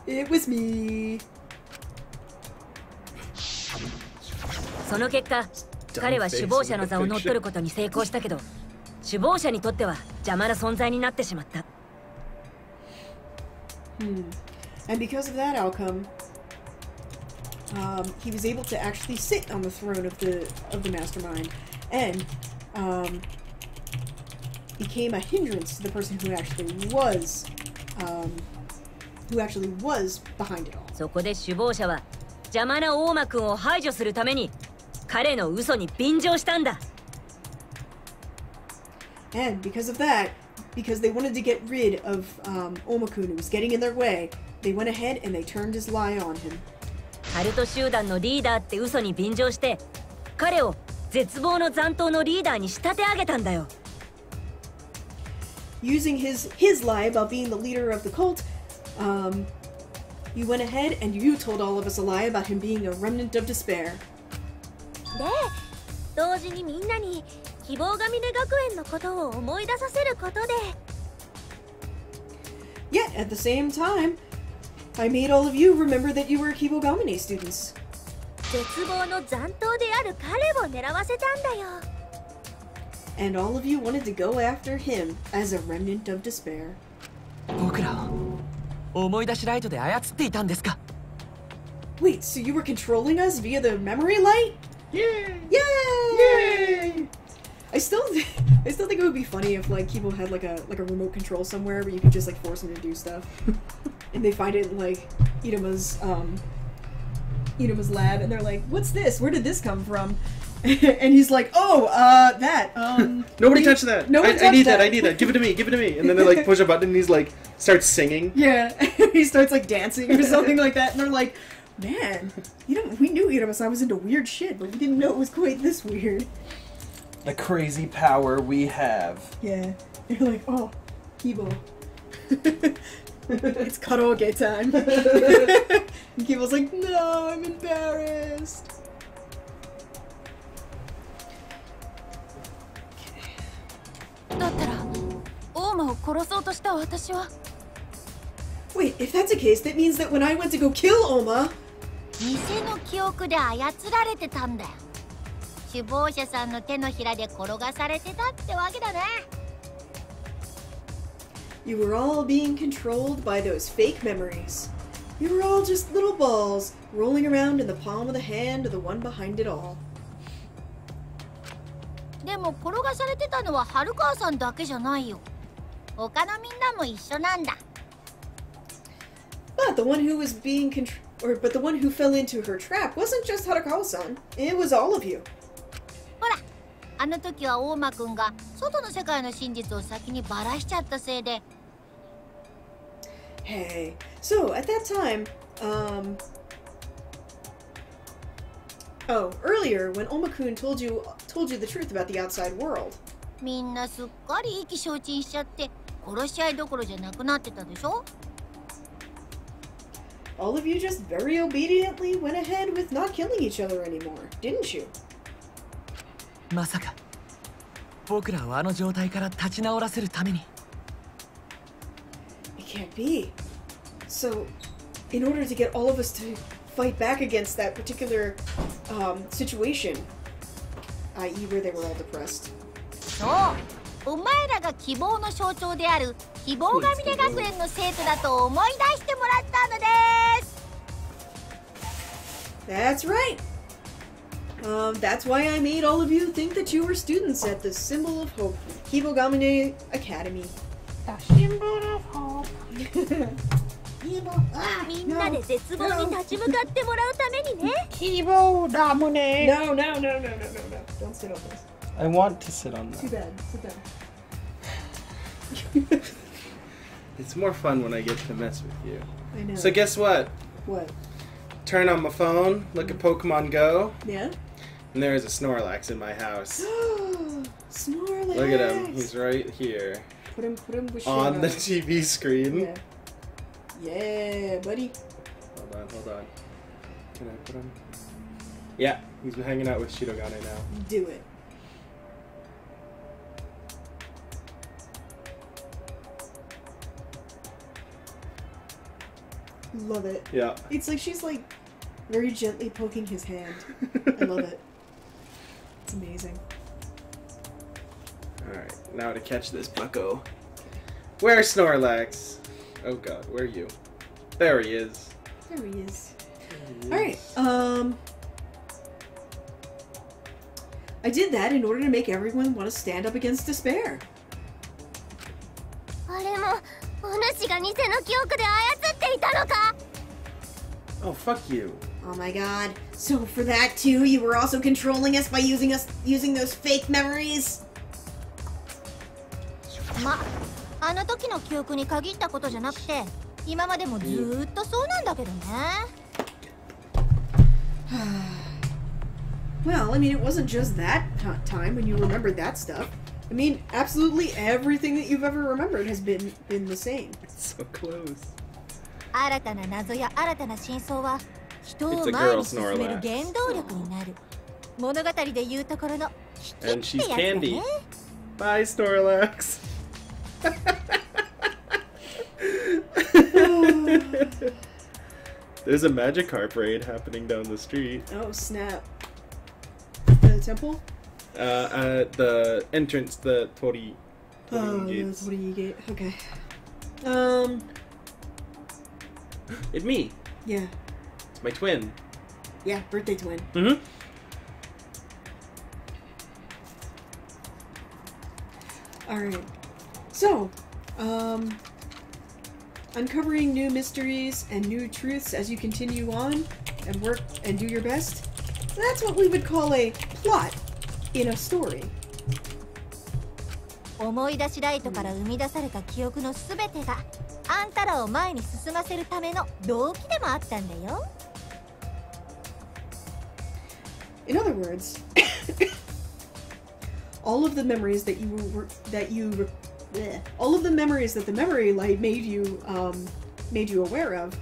It was me. その結果彼は首謀者の座を乗っ取ることに成功したけど首謀者にとっては邪魔な存在になってしまった。 And because of that outcome, he was able to actually sit on the throne of the mastermind, and became a hindrance to the person who actually was behind it all. そこで首謀者は邪魔な大間くんを排除するために彼の嘘に便乗したんだ。 And because of that, because they wanted to get rid of Oma-kun, who was getting in their way, they went ahead and they turned his lie on him. カルト集団のリーダーって嘘に便乗して彼を絶望の残党のリーダーに仕立て上げたんだよ。 Using his lie about being the leader of the cult, you went ahead and you told all of us a lie about him being a remnant of despair. で同時にみんなに希望が峰学園のことを思い出させることで Yet, at the same time, I made all of you remember that you were Kibogamine students. 絶望の残党である彼を狙わせたんだよ。 And all of you wanted to go after him as a remnant of despair. 僕らを思い出しライトで操っていたんですか？ Wait, so you were controlling us via the memory light? Yay! Yay! I still think it would be funny if like Kibo had like a remote control somewhere where you could just like force him to do stuff, and they find it in like Inuma's lab, and they're like, "What's this? Where did this come from?" And he's like, "Oh, that. Nobody touch that. No one I touch need that. I need that. Give it to me. Give it to me. And then they like push a button and he's like starts singing. Yeah, he starts like dancing or something like that, and they're like, "Man, we knew Inuma-san was into weird shit, but we didn't know it was quite this weird." The crazy power we have. Yeah, you're like, "Oh, Kibo." It's karaoke time. And Kibo's like, "No, I'm embarrassed." だったら大間を殺そうとした私は Wait, if that's the case, that means that when I went to go kill Oma, 偽の記憶で操られてたんだよ。首謀者さんの手のひらで転がされてたってわけだね。 you were all being controlled by those fake memories. You were all just little balls rolling around in the palm of the hand of the one behind it all. でも転がされてたのは春川さんだけじゃないよ。他のみんなも一緒なんだ。 But the one who was being but the one who fell into her trap wasn't just Harukawa-san. It was all of you. ほら、あの時は大間くんが外の世界の真実を先にバラしちゃったせいで。Hey, so at that time, earlier when Oma-kun told you the truth about the outside world. みんなすっかり意気消沈しちゃって殺し合いどころじゃなくなってたでしょ。All of you just very obediently went ahead with not killing each other anymore, didn't you? まさか僕らをあの状態から立ち直らせるために。 It can't be. So, in order to get all of us to fight back against that particular situation, i.e. where they were all depressed. そう、お前らが希望の象徴である希望が峰学園の生徒だと思い出してもらったのです。 That's right. That's why I made all of you think that you were students at the Symbol of Hope, Hibogamine Academy. The symbol of hope. みんなで絶望に立ち向かってもらうためにね。Hibogamine. No. Don't sit on this. I want to sit on that. Too bad. Sit down. It's more fun when I get to mess with you. I know. So guess what? What? Turn on my phone, look at Pokemon Go, Yeah? and there is a Snorlax in my house. Snorlax! Look at him. He's right here. Put him with On the Shadow. TV screen. Yeah. Yeah, buddy. Hold on. Can I put him? Yeah, he's been hanging out with Shirogane now. Do it. Love it. Yeah. It's like she's like very gently poking his hand. I love it. It's amazing. Alright, now to catch this bucko. Where's Snorlax? Oh god, where are you? There he is. There he is. There he is. Alright, I did that in order to make everyone want to stand up against despair. あれもお主が偽の記憶で操っていたのか。 Oh, fuck you. Oh my god. So for that too, you were also controlling us by using those fake memories? あの時の記憶に限ったことじゃなくて、今までもずーっとそうなんだけどね。Well, I mean, it wasn't just that time when you remembered that stuff. I mean, absolutely everything that you've ever remembered has been the same. It's so close. 新たな謎や新たな真相は人を前に進める原動力になる。物語でいうところの引 And きって she's やつだ candy. ね。 Bye, Snorlax. There's a Magikarp raid happening down the street. Oh, snap. The temple? The entrance, the Tori gates. What do you get? Okay. It's me. Yeah. It's my twin. Yeah, birthday twin. Mm-hmm. Alright. So, uncovering new mysteries and new truths as you continue on and work and do your best. That's what we would call a plot in a story. 思い出しライトから生み出された記憶のすべてがあんたらを前に進ませるための動機でもあったんだよ。In other words, all of the memories that all of the memories that the memory light made you aware of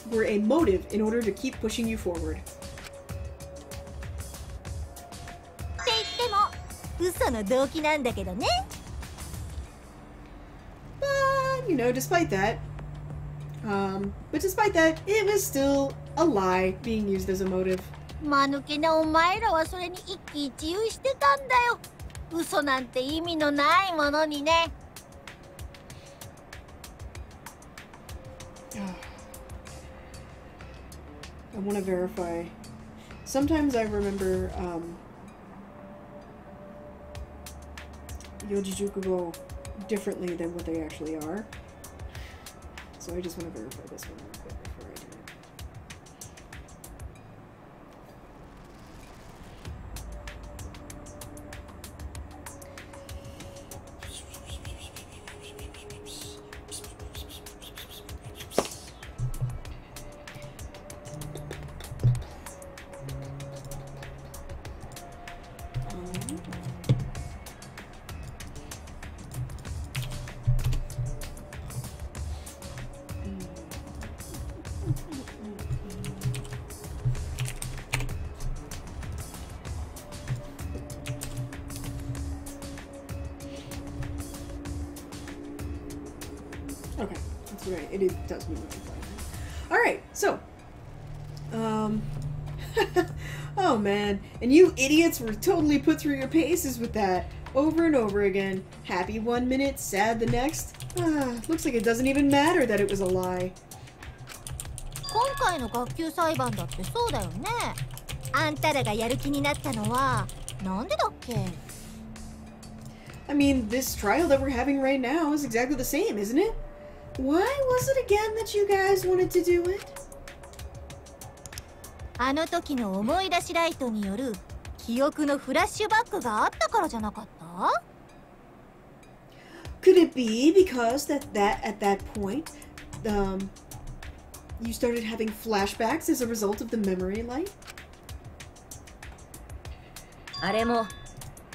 were a motive in order to keep pushing you forward. って言っても嘘の動機なんだけどね。But despite that, it was still a lie being used as a motive. 間抜けなお前らはそれに一喜一憂してたんだよ。嘘なんて意味のないものにね。I want to verify. Sometimes I remember Yojijukugo differently than what they actually are. So I just want to verify this one real quick before I do it. Right, it does mean what I thought. Alright, so. Oh man. And you idiots were totally put through your paces with that. Over and over again. Happy 1 minute, sad the next. Looks like it doesn't even matter that it was a lie. 今回の学級裁判だってそうだよね。あんたらがやる気になったのはなんでだっけ？ I mean, this trial that we're having right now is exactly the same, isn't it? Why was it again that you guys wanted to do it? あの時の思い出しライトによる記憶のフラッシュバックがあったからじゃなかった？ Could it be because at that point, you started having flashbacks as a result of the memory light? あれも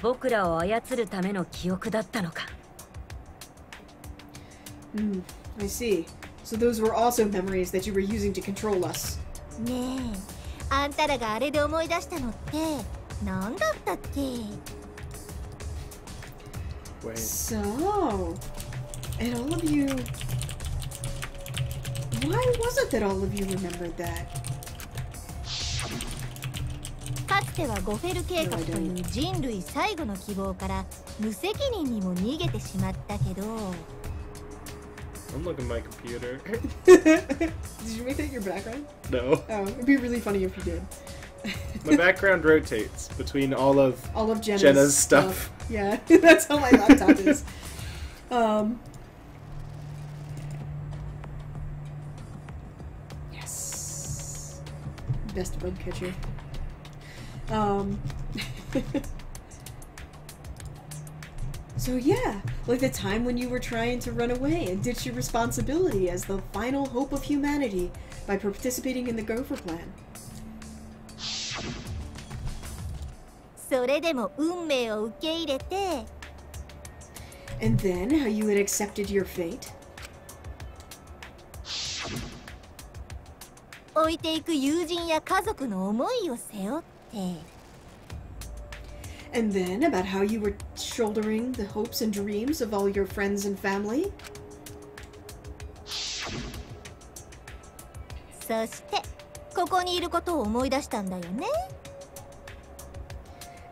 僕らを操るための記憶だったのか。I see. So those were also memories that you were using to control us. ねえ、あんたらがあれで思い出したのって何だったっけ？ Wait. So, and all of you... Why was it that all of you remembered that? かつてはゴフェル計画という人類最後の希望から無責任にも逃げてしまったけど。 I'm looking at my computer. Did you make that your background? No. Oh, it'd be really funny if you did. My background rotates between all of Jenna's stuff. Yeah, that's how my laptop is. Yes. Best bug catcher. So yeah, like the time when you were trying to run away and ditch your responsibility as the final hope of humanity by participating in the Gopher Plan. それでも運命を受け入れて And then how you had accepted your fate. 置いていく友人や家族の思いを背負って And then about how you were shouldering the hopes and dreams of all your friends and family. そしてここにいることを思い出したんだよね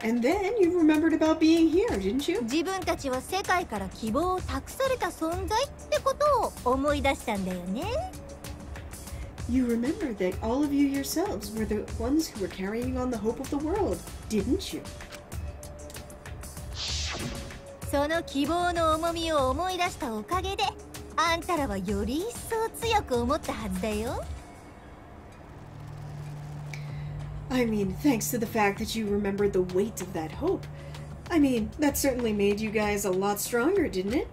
And then you remembered about being here, didn't you? 自分たちは世界から希望を託された存在ってことを思い出したんだよね You remembered that all of you yourselves were the ones who were carrying on the hope of the world, didn't you? その希望の重みを思い出したおかげであんたらはより一層強く思ったはずだよ I mean, thanks to the fact that you remembered the weight of that hope. I mean, that certainly made you guys a lot stronger, didn't it?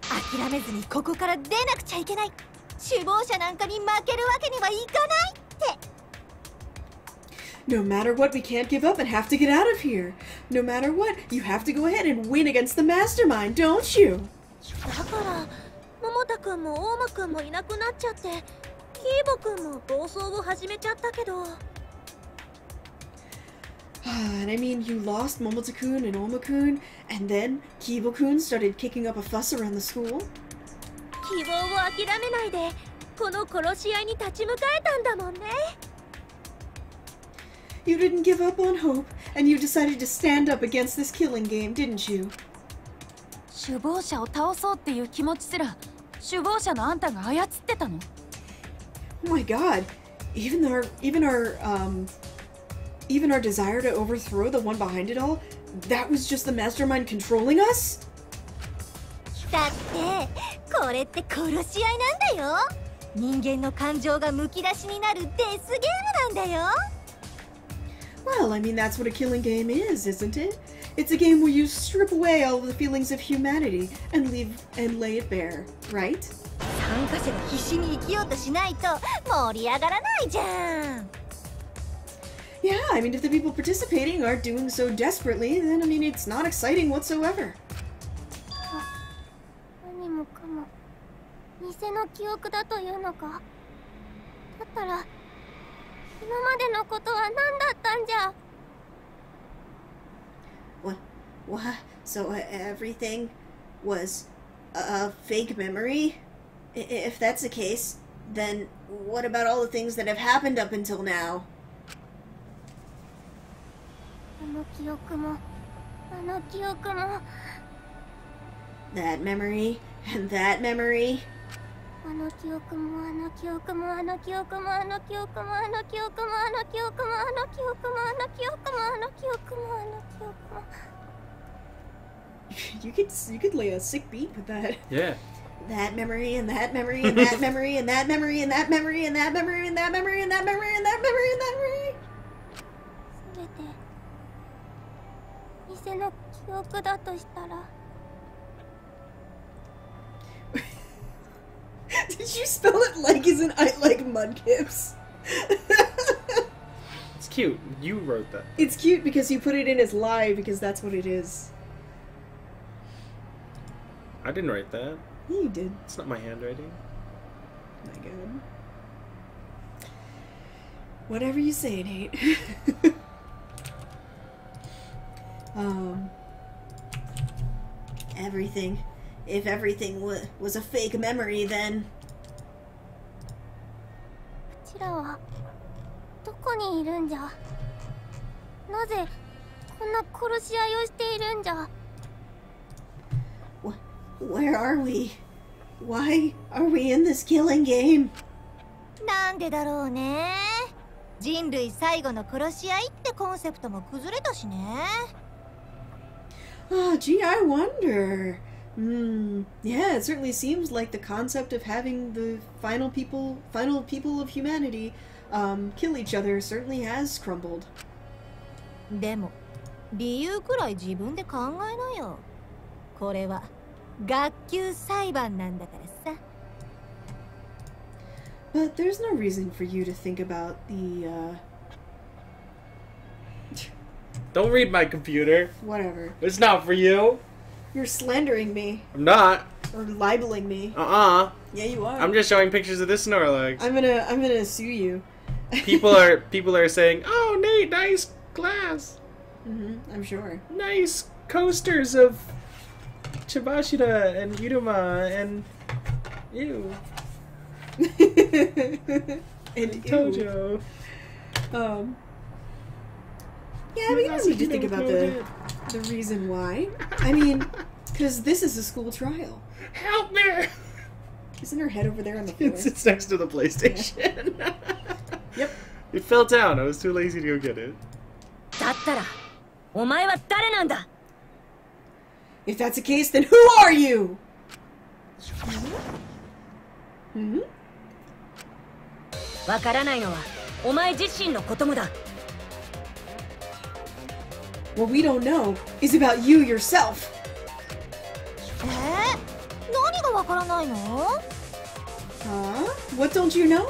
諦めずにここから出なくちゃいけない首謀者なんかに負けるわけにはいかないって No matter what, we can't give up and have to get out of here. No matter what, you have to go ahead and win against the mastermind, don't you? だから桃田くんも大間くんもいなくなっちゃってキーボくんも暴走を始めちゃったけど And I mean, you lost Momota-kun and Oma-kun, and then Kibo-kun started kicking up a fuss around the school. 希望を諦めないでこの殺し合いに立ち向かえたんだもんね You didn't give up on hope, and you decided to stand up against this killing game, didn't you? 首謀者を倒そうっていう気持ちすら首謀者のあんたが操ってたの Oh my god. Even our desire to overthrow the one behind it all, that was just the mastermind controlling us? だってこれって殺し合いなんだよ人間の感情がむき出しになるデスゲームなんだよ Well, I mean, that's what a killing game is, isn't it? It's a game where you strip away all the feelings of humanity and lay it bare, right? 参加者が必死に生きようとしないと盛り上がらないじゃん Yeah, I mean, if the people participating aren't doing so desperately, then, I mean, it's not exciting whatsoever. 何もかも偽の記憶だというのかだったら今までのことは何だったんじゃ What? So everything was a fake memory? If that's the case, then what about all the things that have happened up until now? あの記憶もあの記憶も That memory, and that memory. あの記憶もあの記憶もあの記憶もあの記憶もあの記憶もあの記憶もあの記憶もあの記憶もあの記憶もあの記憶も You could lay a sick beat with that. Yeah. That memory, and that memory, and that memory, and that memory, and that memory, and that memory, and that memory, and that memory, and that memory, and that memory. すべて偽の記憶だとしたら Did you spell it like isn't I like Mudkips? It's cute. You wrote that. It's cute because you put it in as lie because that's what it is. I didn't write that. Yeah, you did. It's not my handwriting. My God. Whatever you say, Nate. Everything. If everything was a fake memory, then... こちらはどこにいるんじゃなぜこんな殺し合いをしているんじゃ Where are we? Why are we in this killing game? なんでだろうね。人類最後の殺し合いってコンセプトも崩れたしね。Ah, gee, I wonder. Yeah, it certainly seems like the concept of having the final people of humanity kill each other certainly has crumbled. でも理由くらい自分で考えなよ。これは学級裁判なんだからさ。But there's no reason for you to think about the Don't read my computer. whatever. It's not for you. You're slandering me I'm not. or libeling me. Yeah, you are. I'm just showing pictures of this Snorlax. I'm gonna sue you. People are saying, "Oh, Nate, nice glass. I'm sure. Nice coasters of Chibashira and Iruma and ew and Tojo." Yeah, we don't need to think about the reason why. I mean, because this is a school trial. Help me! Isn't her head over there on the floor? It's next to the PlayStation. Yep. It fell down. I was too lazy to go get it. だったらお前は誰なんだ If that's the case, then who are you? Hmm? わからないのはお前自身のこともだ What we don't know is about you yourself. 何がわからないの？ Huh? What don't you know?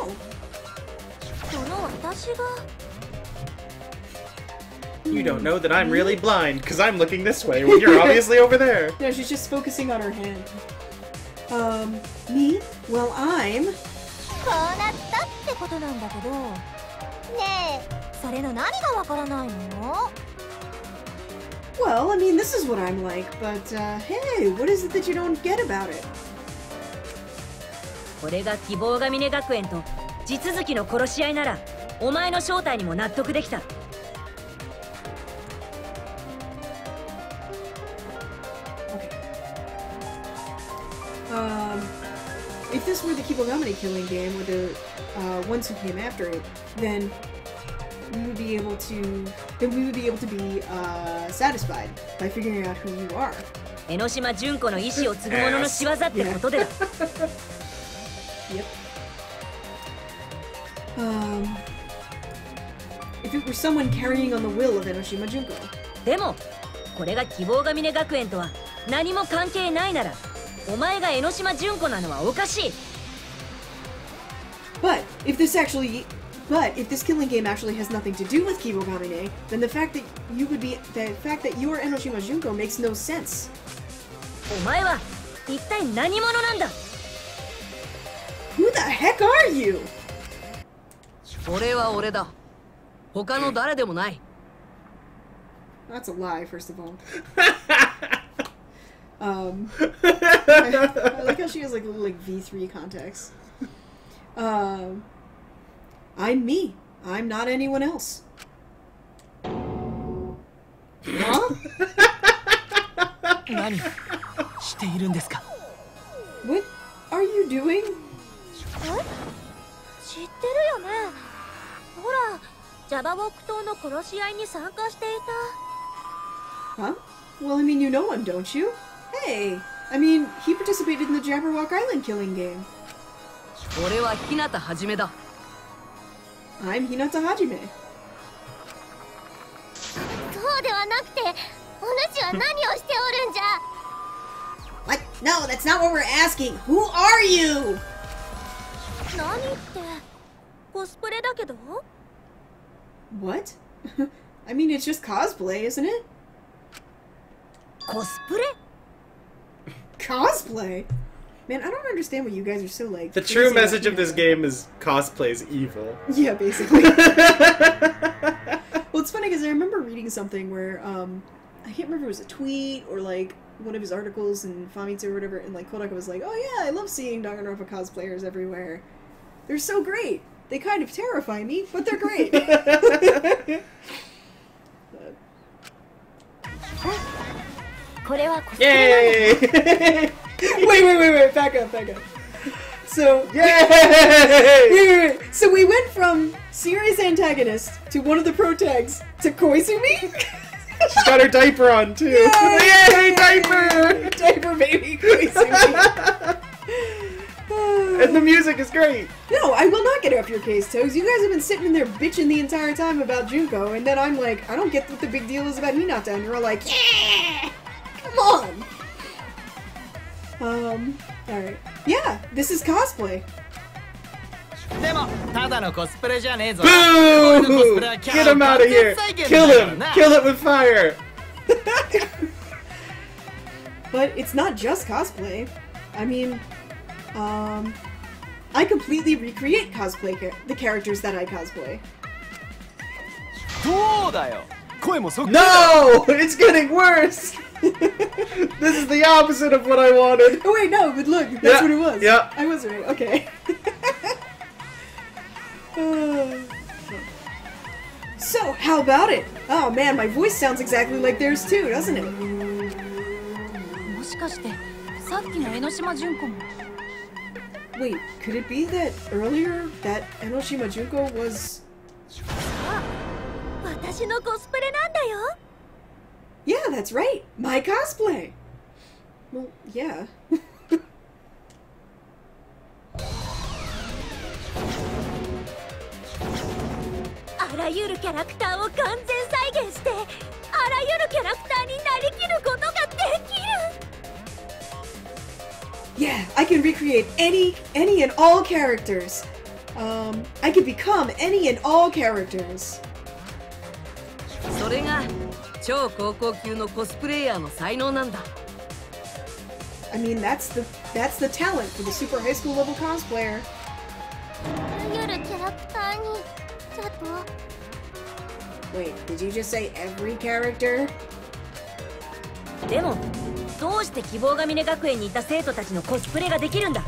その私が You don't know that I'm really blind because I'm looking this way when you're obviously over there. No, she's just focusing on her hand. Me? Well, I'm... こうなったってことなんだけど。ねえ、それの何がわからないの？ Well, I mean, this is what I'm like, but, hey, what is it that you don't get about it? これが希望が峰学園と地続きの殺し合いならお前の正体にも納得できた If this were the Kibogami killing game, or the ones who came after it, then we would be able to be satisfied by figuring out who you are. 江ノ島純子の意志を継ぐ者の仕業ってことでだ Yep. If it were someone carrying on the will of Enoshima Junko. でもこれが希望が峰学園とは何も関係ないならお前が江ノ島純子なのはおかしい But if this killing game actually has nothing to do with Kibogamine, then the fact that you're Enoshima Junko makes no sense. お前は一体何者なんだ Who the heck are you? 俺は俺だ。他の誰でもない。 That's a lie, first of all. I like how she has like little like V3 contacts. I'm me. I'm not anyone else. Huh? 何しているんですか What are you doing? え？知ってるよね。ほら、ジャバボック島の殺し合いに参加していた。 Huh? Well, I mean, you know him, don't you? Hey! I mean, he participated in the Jabberwock Island killing game. 俺は日向はじめだ I'm Hinata Hajime. そうではなくて、お主は何をしておるんじゃ。 What? No, that's not what we're asking. Who are you? 何って、コスプレだけど？ What? I mean, it's just cosplay, isn't it? コスプレ Cosplay? Man, I don't understand what you guys are so like. The true crazy message about of this Hinata. game is cosplay is evil. Yeah, basically. Well, it's funny because I remember reading something where, I can't remember if it was a tweet or like one of his articles in Famitsu or whatever, and like Kodaka was like, oh yeah, I love seeing Danganronpa cosplayers everywhere. They're so great. They kind of terrify me, but they're great. Yay! Wait, back up. So, Yay! wait. So we went from serious antagonist to one of the protags to Koizumi? She's got her diaper on too. Yay! Yay, diaper! Diaper baby Koizumi. And the music is great. No, I will not get off your case, Toes. You guys have been sitting in there bitching the entire time about Junko, and then I'm like, I don't get what the big deal is about Hinata, and you're all like, yeah! Come on! Alright. Yeah, this is cosplay. でもただのコスプレじゃねえぞ Boo! Get him out of here! Kill him! Kill it with fire! But it's not just cosplay. I mean, I completely recreate the characters that I cosplay. どうだよ声もそっくり No! It's getting worse! This is the opposite of what I wanted. Oh wait, no, but look, that's what it was. Yeah. I was right, okay. So, how about it? Oh man, my voice sounds exactly like theirs too, doesn't it? もしかしてさっきの江ノ島純子も Wait, could it be that earlier that Enoshima Junko was... 私のコスプレなんだよ。 Yeah, that's right! My cosplay! Well, yeah. あらゆるキャラクターを完全再現して、あらゆるキャラクターになりきることができる。 Yeah, I can recreate any and all characters. I can become any and all characters. それが超高校級のコスプレイヤーの才能なんだ I mean, that's the talent for the super high school level cosplayer. あらゆるキャラクターにちょっと Wait, did you just say every character? でもどうして希望が峰学園にいた生徒たちのコスプレができるんだ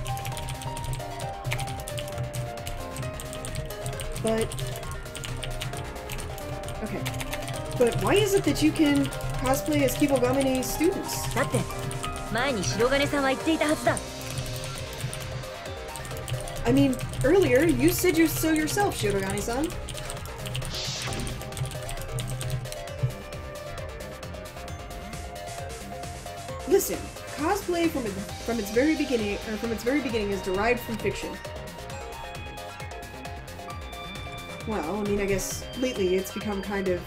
But... Okay. But why is it that you can cosplay as Kibogamine students? だって前に白金さんは言っていたはずだ I mean, earlier you said so yourself, Shirogane-san. Listen, cosplay from its very beginning is derived from fiction. Well, I mean, I guess lately it's become kind of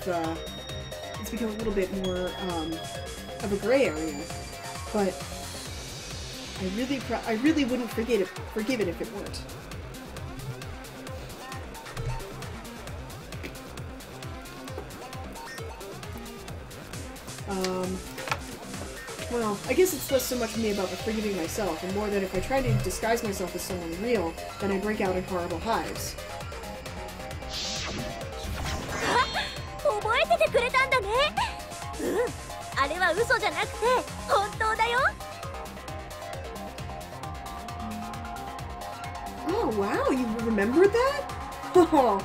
it's become a little bit more of a gray area, but I really wouldn't forgive it if it weren't. Well, I guess it's less so much me about forgiving myself, and more that if I try to disguise myself as someone real, then I break out in horrible hives. 覚えててくれたんだね。うん、あれは嘘じゃなくて本当だよ。 Oh, wow, you remembered that? Oh,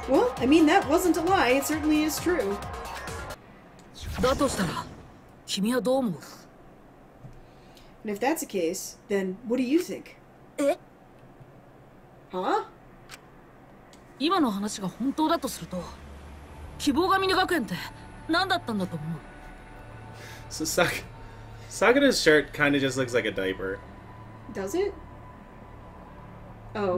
well, I mean, that wasn't a lie. It certainly is true. だとしたら君はどう思う？ And if that's the case, then what do you think? え？ Huh? 今の話が本当だとすると、希望が峰学園って何だったんだと思う？ So Sagura's shirt kind of just looks like a diaper. Does it? Oh.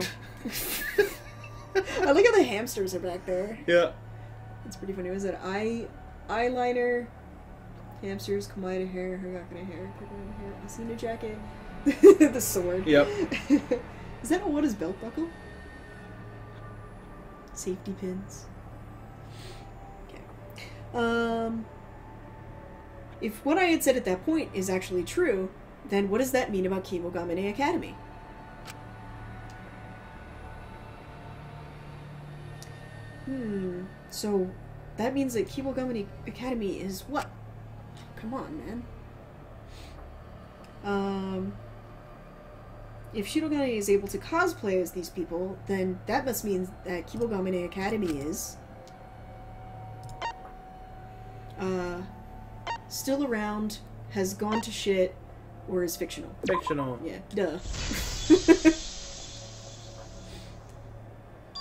I like how the hamsters are back there. Yeah. It's pretty funny. Was it eyeliner, hamsters, Komaida hair, Hagakane hair, Kakane hair, Asuna jacket, the sword. Yep. Is that Owada's belt buckle? Safety pins. Okay. If what I had said at that point is actually true, then what does that mean about Kimogamine Academy? So that means that Kimogamine Academy is what? Come on, man. If Shirogane is able to cosplay as these people, then that must mean that Kimogamine Academy is still around, has gone to shit, or is fictional. Fictional. Yeah, duh.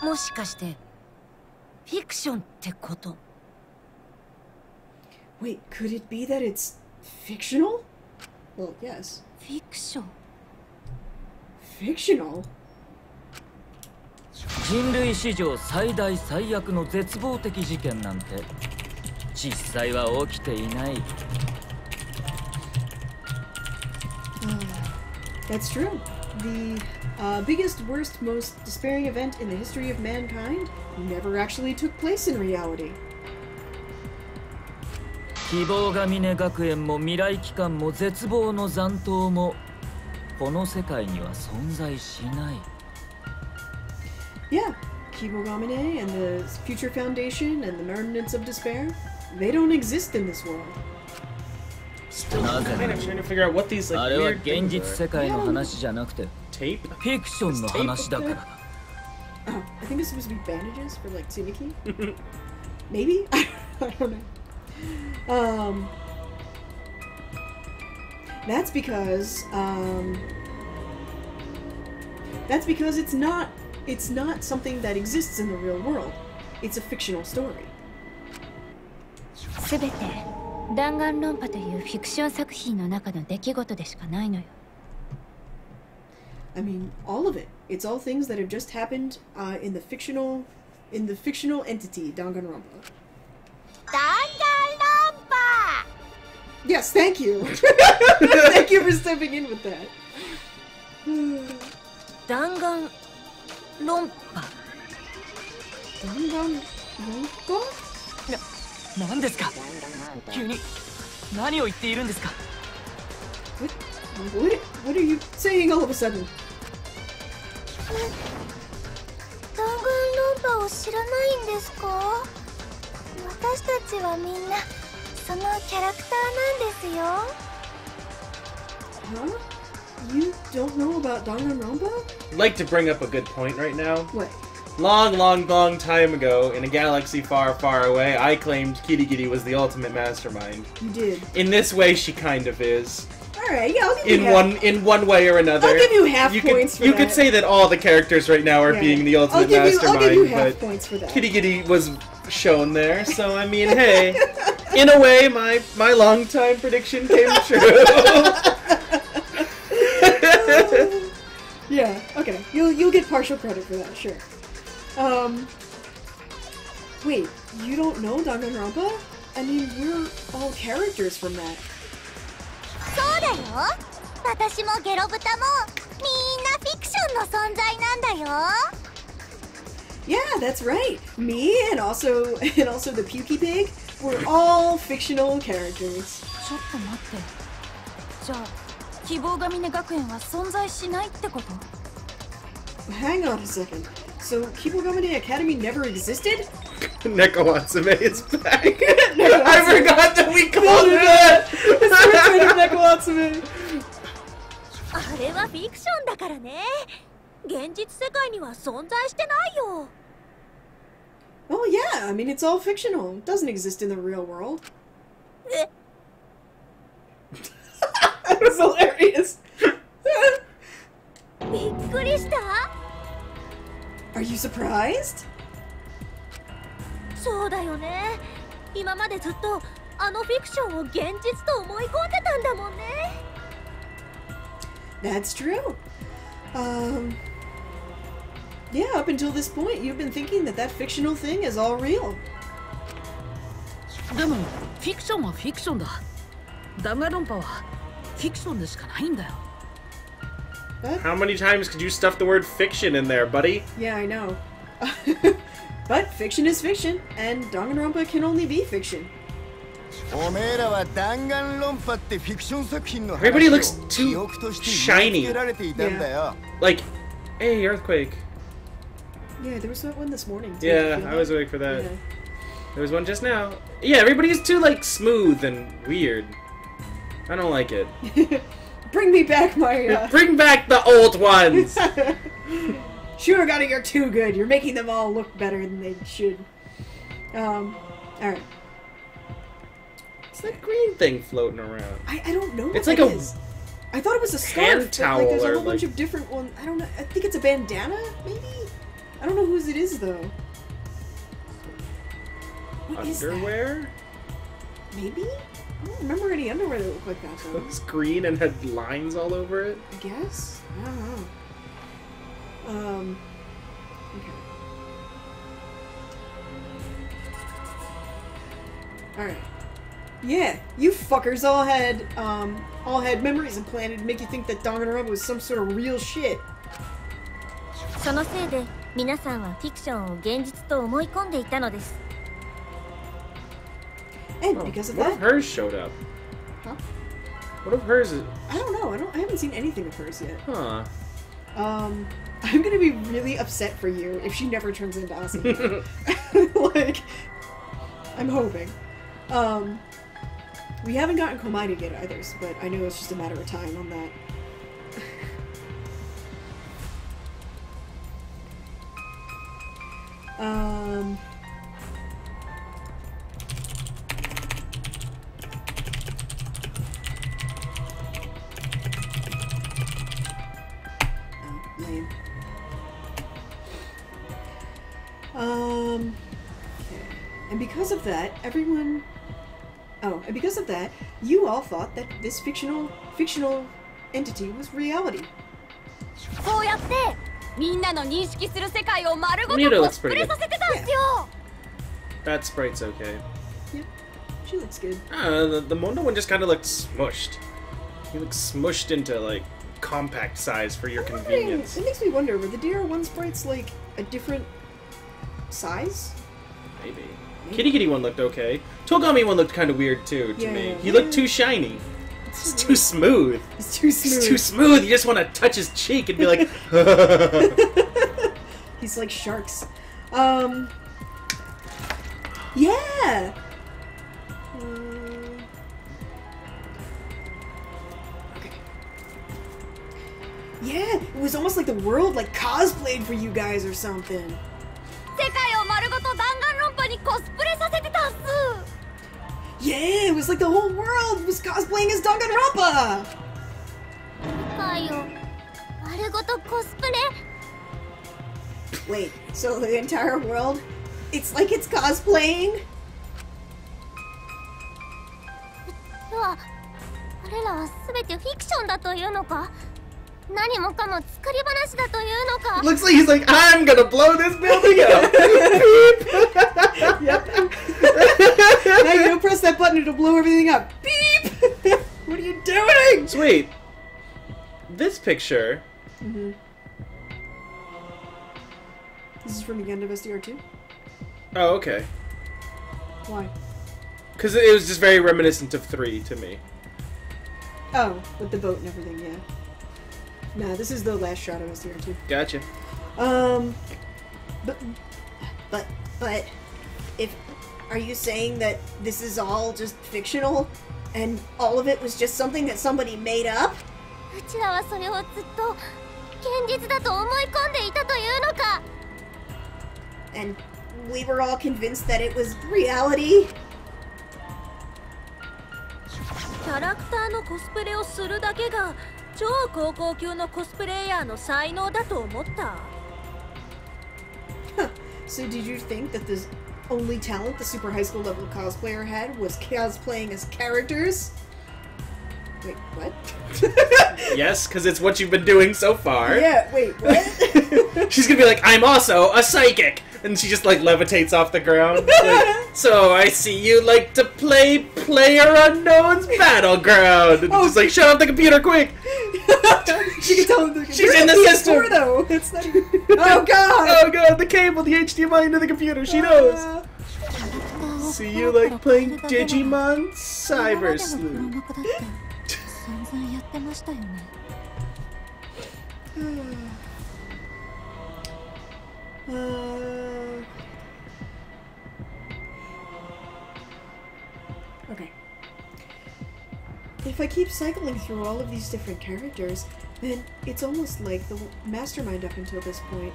もしかしてフィクションってこと？ Wait, could it be that it's fictional? Well, yes. フィクション。 Fictional? 人類史上最大最悪の絶望的事件なんて実際は起きていない。 That's true. The biggest, worst, most despairing event in the history of mankind never actually took place in reality. 希望が峰学園も未来機関も絶望の残党もこの世界には存在しない。 Yeah, Kibogamine and the Future Foundation and the Remnants of Despair, they don't exist in this world. Still kind of trying to figure out what these あ like れは weird 現 things 実 are. 世界の話じゃなくて Tape? フィクションの話だから。 Oh, I think it's supposed to be bandages for like Tsubuki. Maybe? I don't know. That's because it's not something that exists in the real world. It's a fictional story. すべて弾丸論破というフィクション作品の中の出来事でしかないのよ。 I mean, all of it. It's all things that have just happened in the fictional entity, Danganronpa. Danganronpa! Yes, thank you. Thank you for stepping in with that. 弾丸論破。 Danganronpa? 何ですか？急に何を言っているんですか？ What are you saying all of a sudden? 弾丸論破を知らないんですか？私たちはみんなそのキャラクターなんですよ。 Huh? You don't know about Danganronpa? I'd like to bring up a good point right now. What? Long time ago, in a galaxy far, far away, I claimed Kirigiri was the ultimate mastermind. You did. In this way, she kind of is. Alright, yeah, I'll give you In one way or another. I'll give you half you points could, for you that. could say that all the characters right now are being the ultimate mastermind, I'll give you half but points for that. Kirigiri was shown there, so I mean, hey, in a way, my long-time prediction came true. Yeah, okay. You'll get partial credit for that, sure. Wait, you don't know Danganronpa? I mean, we're all characters from that. そうだよ。私もゲロブタもみんなフィクションの存在なんだよ。 Yeah, that's right. Me and also the Pukey Pig, we're all fictional characters. ちょっと待って。じゃあ希望が峰学園は存在しないってこと？ Hang on a second. So Kibogamine Academy never existed? Neko Watsume is back. No, I forgot that we called it that! Nekawatsume! あれはフィクションだからね。現実世界には存在してないよ。Oh yeah, I mean it's all fictional. It doesn't exist in the real world. That was hilarious. びっくりした。 Are you surprised? そうだよね。今までずっとあのフィクションを現実と思い込んでたんだもんね。That's true. Yeah, up until this point, you've been thinking that that fictional thing is all real. でもフィクションはフィクションだ。弾丸論破はフィクションでしかないんだよ。 How many times could you stuff the word fiction in there, buddy? Yeah, I know. But fiction is fiction, and Danganronpa can only be fiction. Everybody looks too shiny. Yeah. Like, hey, earthquake. Yeah, there was that one this morning. Too. Yeah, I was waiting for that. Yeah. There was one just now. Yeah, everybody's too, like, smooth and weird. I don't like it. Bring me back my, Bring back the old ones! Shurigata, you're too good. You're making them all look better than they should. Alright. It's that green thing floating around. I don't know what It's like that a is. I thought it was a scarf. hand Like, towel there's a or, whole bunch like- of different ones. I don't know. I think it's a bandana, maybe? I don't know whose it is, though. What is that? Underwear? Maybe? I don't remember any underwear that looked like that, though. It was green and had lines all over it. I guess? I don't know. Okay. Alright. Yeah, you fuckers all had memories implanted to make you think that Danganronpa was some sort of real shit. そのせいで皆さんはフィクションを現実と思い込んでいたのです。 And because of What if that, hers showed up? Huh? What if hers is... I don't know. I haven't seen anything of hers yet. Huh. I'm gonna be really upset for you if she never turns into Asuna. Like, I'm hoping. We haven't gotten Komai to get either, but I know it's just a matter of time on that. Oh, lame. Okay. And because of that, everyone... Oh, and because of that, you all thought that this fictional entity was reality. そうやってみんなの認識する世界を丸ごと Mira コ looks スプ pretty レ good. させてたんすよ。 That sprite's okay. Yeah, she looks good. The Mondo one just kind of looked smushed. He looks smushed into, like, compact size for your convenience. It makes me wonder, were the DR1 sprites like a different size? Maybe. Kitty Kitty one looked okay. Togami one looked kind of weird too to me. Yeah. He looked too shiny. It's too smooth. It's too smooth. It's too smooth. You just want to touch his cheek and be like, He's like sharks. Yeah! Okay. Yeah, it was almost like the world like cosplayed for you guys or something. 世界を丸ごと弾丸論破にコスプレさせてたっす。 Yeah, it was like the whole world was cosplaying as Danganronpa! 世界を丸ごとコスプレ Wait, so the entire world, it's like it's cosplaying? ではこれらは全てフィクションだというのか、何もかも作り話だというのか。 looks like he's like, I'm gonna blow this building up. Yep. Now you don't press that button, it'll blow everything up. Beep! What are you doing? So wait, this picture. This is from the end of SDR2? Oh, okay. Why? Because it was just very reminiscent of 3 to me. Oh, with the boat and everything, yeah. Nah, this is the last shot of SDR2. Gotcha. But if are you saying that this is all just fictional? And all of it was just something that somebody made up? うちらはそれをずっと現実だと思い込んでいたというのか。 And we were all convinced that it was reality? キャラクターのコスプレをするだけが超高校級のコスプレイヤーの才能だと思った。 So did you think that the only talent the super high school level cosplayer had was cosplaying as characters? Wait, what? Yes, because it's what you've been doing so far. Yeah, wait, what? She's gonna be like, I'm also a psychic! And she just, like, levitates off the ground. Like, so I see you like to play PlayerUnknown's Battleground! And just like, shut off the computer, quick! She can tell them She's in the system! Though. It's not even... Oh god! Oh god, the cable, the HDMI into the computer, she knows! See you like playing Digimon Cyber Sleuth. 散々やってましたよね。 Okay. If I keep cycling through all of these different characters, then it's almost like the mastermind up until this point.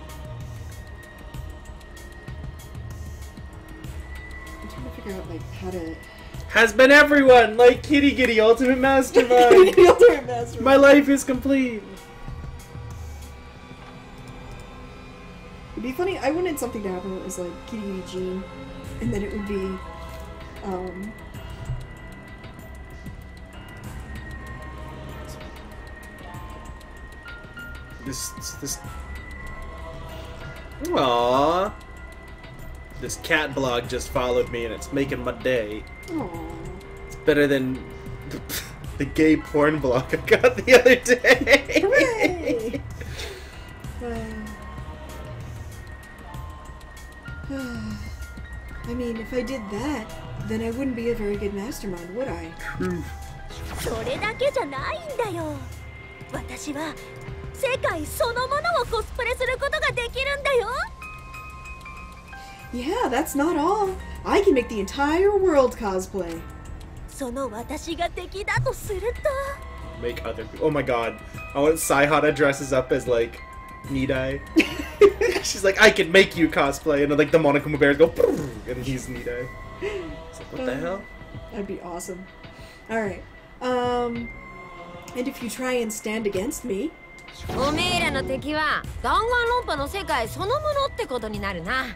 I'm trying to figure out, like, how to... Has been everyone, like Kitty Giddy Ultimate Mastermind! The ultimate mastermind. My life is complete! It'd be funny, I wanted something to happen that was like Kitty Kitty Jean, and then it would be, This... Aww. This cat blog just followed me and it's making my day. Aww. It's better than the gay porn blog I got the other day. Hooray! I mean, if I did that, then I wouldn't be a very good mastermind, would I? True. それだけじゃないんだよ。私は世界そのものをコスプレすることができるんだよ。 Yeah, that's not all. I can make the entire world cosplay. その私が敵だとすると。 Make other people. Oh my god. I want Saihara dresses up as like Nidai. She's like, I can make you cosplay. And then, like the Monokuma bears go, and he's Nidai. It's like, what the hell? That'd be awesome. Alright. And if you try and stand against me... おめえらの敵は弾丸論破の世界そのものってことになるな。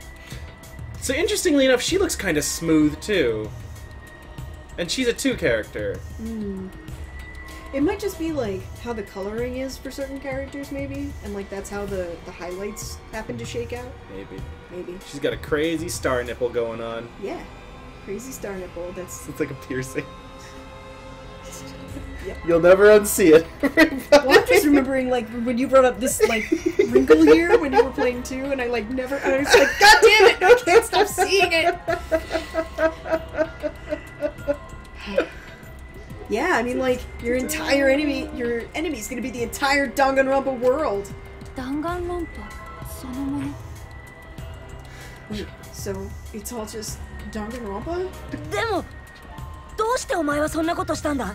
So interestingly enough, she looks kind of smooth too. And she's a 2 character. It might just be like how the coloring is for certain characters, maybe, and like that's how the highlights happen to shake out. Maybe. She's got a crazy star nipple going on. Yeah, crazy star nipple. That's It's like a piercing. Yep. You'll never unsee it. Well, I'm just remembering like when you brought up this like wrinkle here when you were playing 2, and I like never. I was like, God damn it! I can't stop seeing it. Yeah, I mean, like your enemy's gonna be the entire Danganronpa world. 弾丸論破そのもの。 Wait, so it's all just Danganronpa? でもどうしてお前はそんなことしたんだ？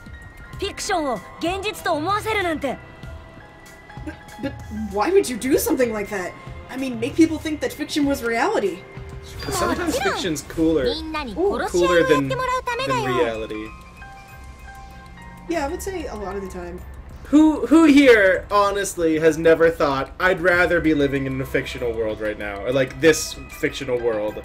フィクションを現実と思わせるなんて。 But why would you do something like that? I mean, make people think that fiction was reality. Sometimes fiction's cooler. みんなに殺し合い Cooler をやっ than てもらうためだよ。 reality. Yeah, I would say a lot of the time. Who here, honestly, has never thought, I'd rather be living in a fictional world right now? Or like this fictional world?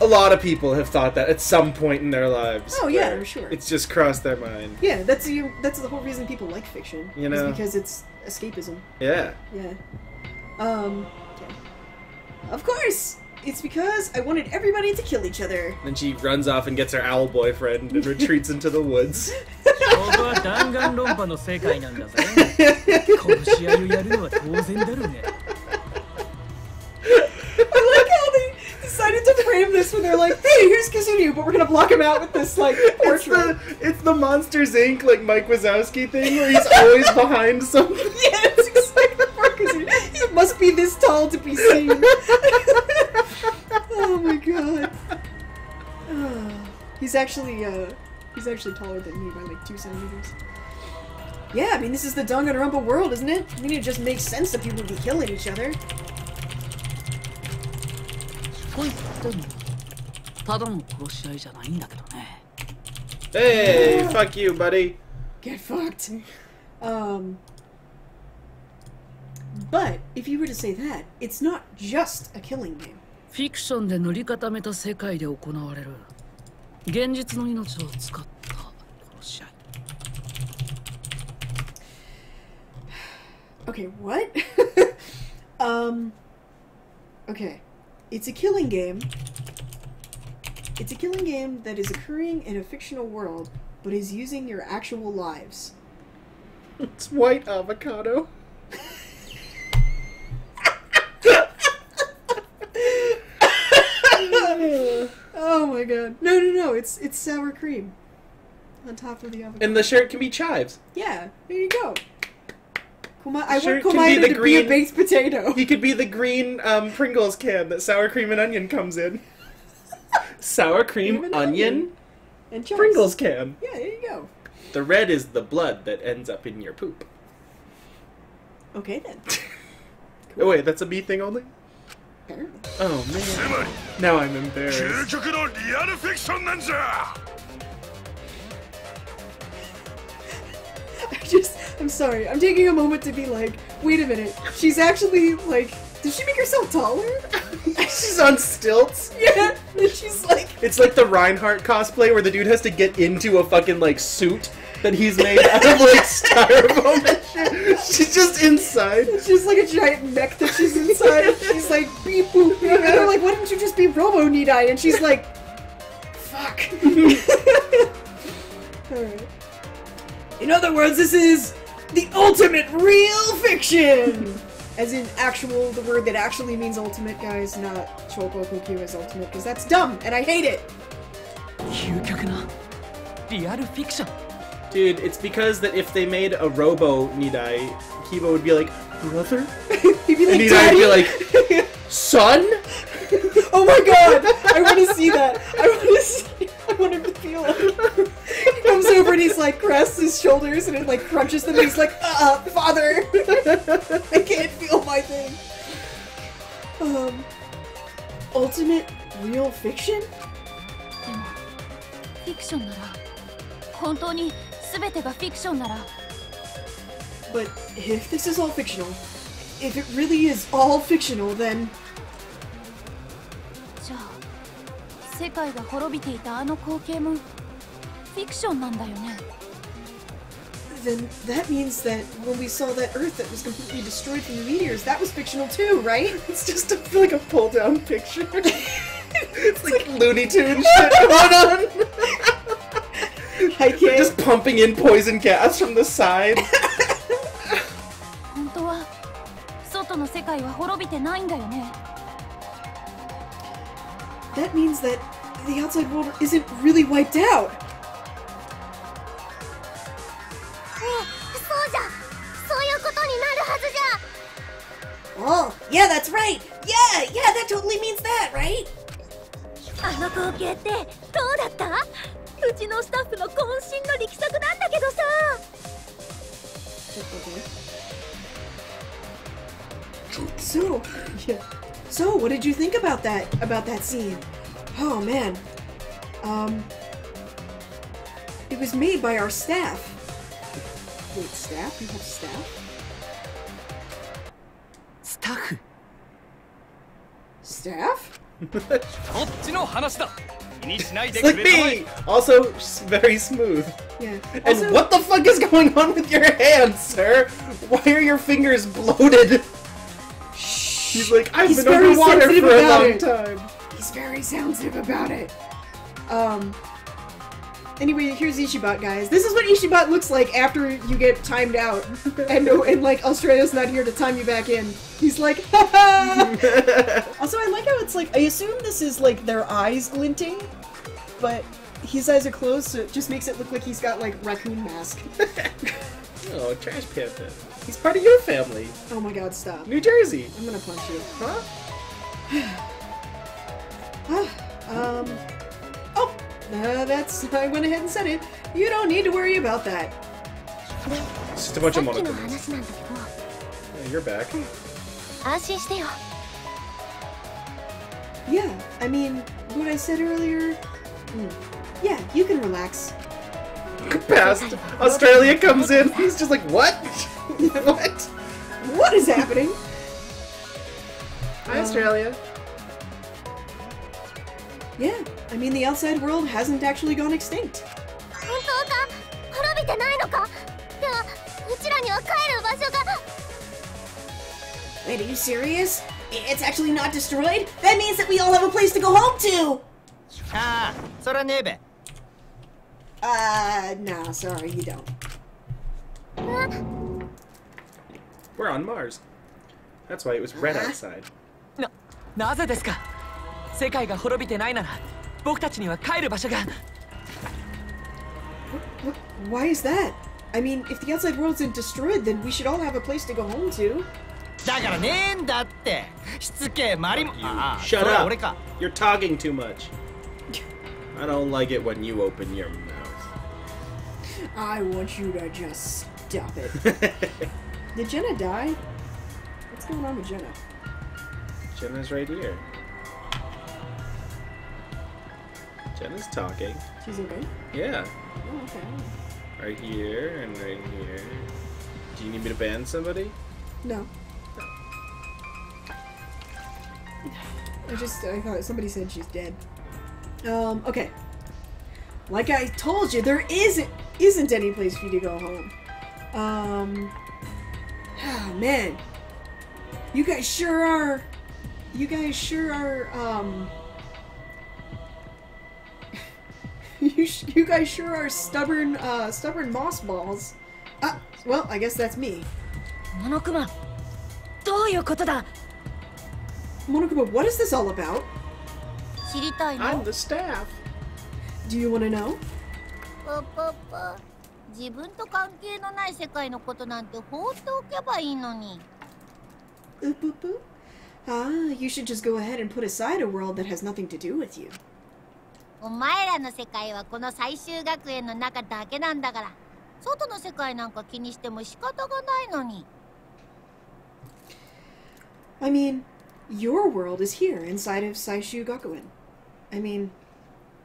A lot of people have thought that at some point in their lives. Oh yeah, where I'm sure. It's just crossed their mind. Yeah, that's the whole reason people like fiction. You know? Is because it's escapism. Yeah. Yeah. Of course! It's because I wanted everybody to kill each other. Then she runs off and gets her owl boyfriend and retreats into the woods. ここは弾丸論破の世界なんだぜ。殺し合いをやるのは当然だろうね。 I like how they decided to frame this when they're like, hey, here's Kazunyu, but we're gonna block him out with this, like, portrait. It's the Monsters Inc. like Mike Wazowski thing where he's always behind something. Yes, it's like the poor Kazunyu. He must be this tall to be seen. Oh my god. He's actually taller than me by like 2 centimeters. Yeah, I mean, this is the Danganronpa world, isn't it? I mean, it just makes sense that people would be killing each other. Hey, fuck you, buddy. Get fucked. But if you were to say that, it's not just a killing game. フィクションで塗り固めた世界で行われる現実の命を使った殺し合い。 Okay, what? Okay. It's a killing game. It's a killing game that is occurring in a fictional world, but is using your actual lives. It's white avocado. Oh my god. No, it's sour cream. On top of the avocado. And the shirt can be chives. Yeah, there you go. I Shirt want can be Komai the to be a green- baked potato. He could be the green Pringles can that sour cream and onion comes in. Sour cream, Cream and onion, And chives. Pringles can. Yeah, there you go. The red is the blood that ends up in your poop. Okay then. Oh wait, that's a me thing only? Apparently. Oh man. Now I'm embarrassed. I'm sorry. I'm taking a moment to be like, wait a minute. She's actually like, did she make herself taller? She's on stilts. Yeah. And she's like, It's like the Reinhardt cosplay where the dude has to get into a fucking like suit that he's made out of like styrofoam and shit. She's just inside. it's just like a giant mech that she's inside. She's like, beep boop beep. And they're like, why didn't you just be Robo Need-Eye? And she's like, fuck. Alright. In other words, this is the ultimate real fiction! As in the word that actually means ultimate, guys, not Chokoku as ultimate, because that's dumb, and I hate it! 究極のリアルフィクション Dude, it's because that if they made a Robo Nidai, Kiba would be like, brother? He'd be like, And Nidai Daddy? would be like, son? Oh my god! I want to see that! I want him to feel like... He comes over and he's like, crosses his shoulders and it like crunches them and he's like, father! I can't feel my thing. Ultimate real fiction? でもフィクションなら本当に全てがフィクションなら But if this is all fictional, if it really is all fictional, then... じゃあ世界が滅びていたあの光景もフィクションなんだよね Then that means that when we saw that Earth that was completely destroyed from the meteors, that was fictional too, right? It's just like a pull-down picture. It's like Looney Tunes shit going on. I can't... Just pumping in poison gas from the side. 本当は外の世界は滅びてないんだよね That means that the outside world isn't really wiped out. そうじゃそういうことになるはずじゃ Oh, yeah, that's right. Yeah, that totally means that, right? あの光景ってどうだったうちのスタッフの渾身の力作なんだけどさ So, yeah. So, what did you think about that scene? Oh man. It was made by our staff. Wait, staff? You have staff? スタッフ Staff? こっちの話だ気にしないで It's く like れたまえ me! Also, very smooth. Yeah. And Also, what the fuck is going on with your hands, sir? Why are your fingers bloated? He's like, I've He's been very underwater sensitive for a about long it. time. He's very sensitive about it. Anyway, here's Ishibat, guys. This is what Ishibat looks like after you get timed out. and like, Australia's not here to time you back in. He's like, haha! Also, I like how it's like, I assume this is like their eyes glinting, but his eyes are closed, so it just makes it look like he's got like raccoon mask. Oh, Trash Panda. He's part of your family. Oh my god, stop. New Jersey. I'm gonna punch you. Huh? Oh, I went ahead and said it. You don't need to worry about that. It's just a bunch of さっきの monochrome. 話なんだけど Yeah, you're back. 安心してよ Yeah, I mean, what I said earlier... Yeah, you can relax. Past Australia comes in. He's just like, what? What? What is happening? Hi, Australia. Yeah, I mean, the outside world hasn't actually gone extinct. 本当か滅びてないのかではうちらには帰る場所が Wait, are you serious? It's actually not destroyed? That means that we all have a place to go home to! ああ、そらねえべ。Nah, sorry, you don't. We're on Mars. That's why it was red outside. なぜですか。世界が滅びてないなら僕たちには帰る場所が。Why is that? I mean, if the outside world isn't destroyed, then we should all have a place to go home to. だからねえんだって。しつけえマリモ。ああ、 Shut それは up. 俺か。 You're talking too much. I don't like it when you open your mouth. I want you to just stop it. Did Jenna die? What's going on with Jenna? Jenna's right here. Jenna's talking. She's okay? Yeah. Oh, okay. Right here and right here. Do you need me to ban somebody? No. I thought somebody said she's dead. Okay. Like I told you, there isn't any place for you to go home. Oh, man. You guys sure are, you guys sure are stubborn moss balls. Well, I guess that's me. モノクマ、どういうことだ。 Monokuma, what is this all about? 知りたいの I'm the staff. Do you want to know? パパパ自分と関係のない世界のことなんて放っておけばいいのに Oop, oop, oop. Ah, you should just go ahead and put aside a world that has nothing to do with you. お前らの世界はこの最終学園の中だけなんだから外の世界なんか気にしても仕方がないのに I mean, your world is here inside of Saishu Gakuen. I mean,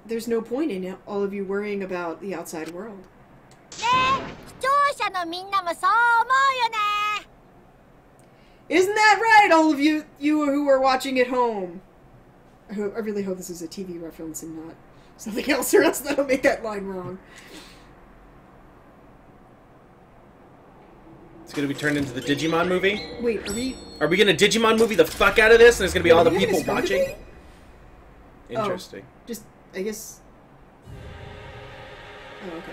there's no point in all of you worrying about the outside world. ねえ視聴者のみんなもそう思うよね Isn't that right, all of you who are watching at home? I really hope this is a TV reference and not something else, or else that'll make that line wrong. It's gonna be turned into the Digimon movie. Wait, Are we gonna Digimon movie the fuck out of this? And there's gonna be all the people watching. Interesting. Just, I guess. Oh, okay.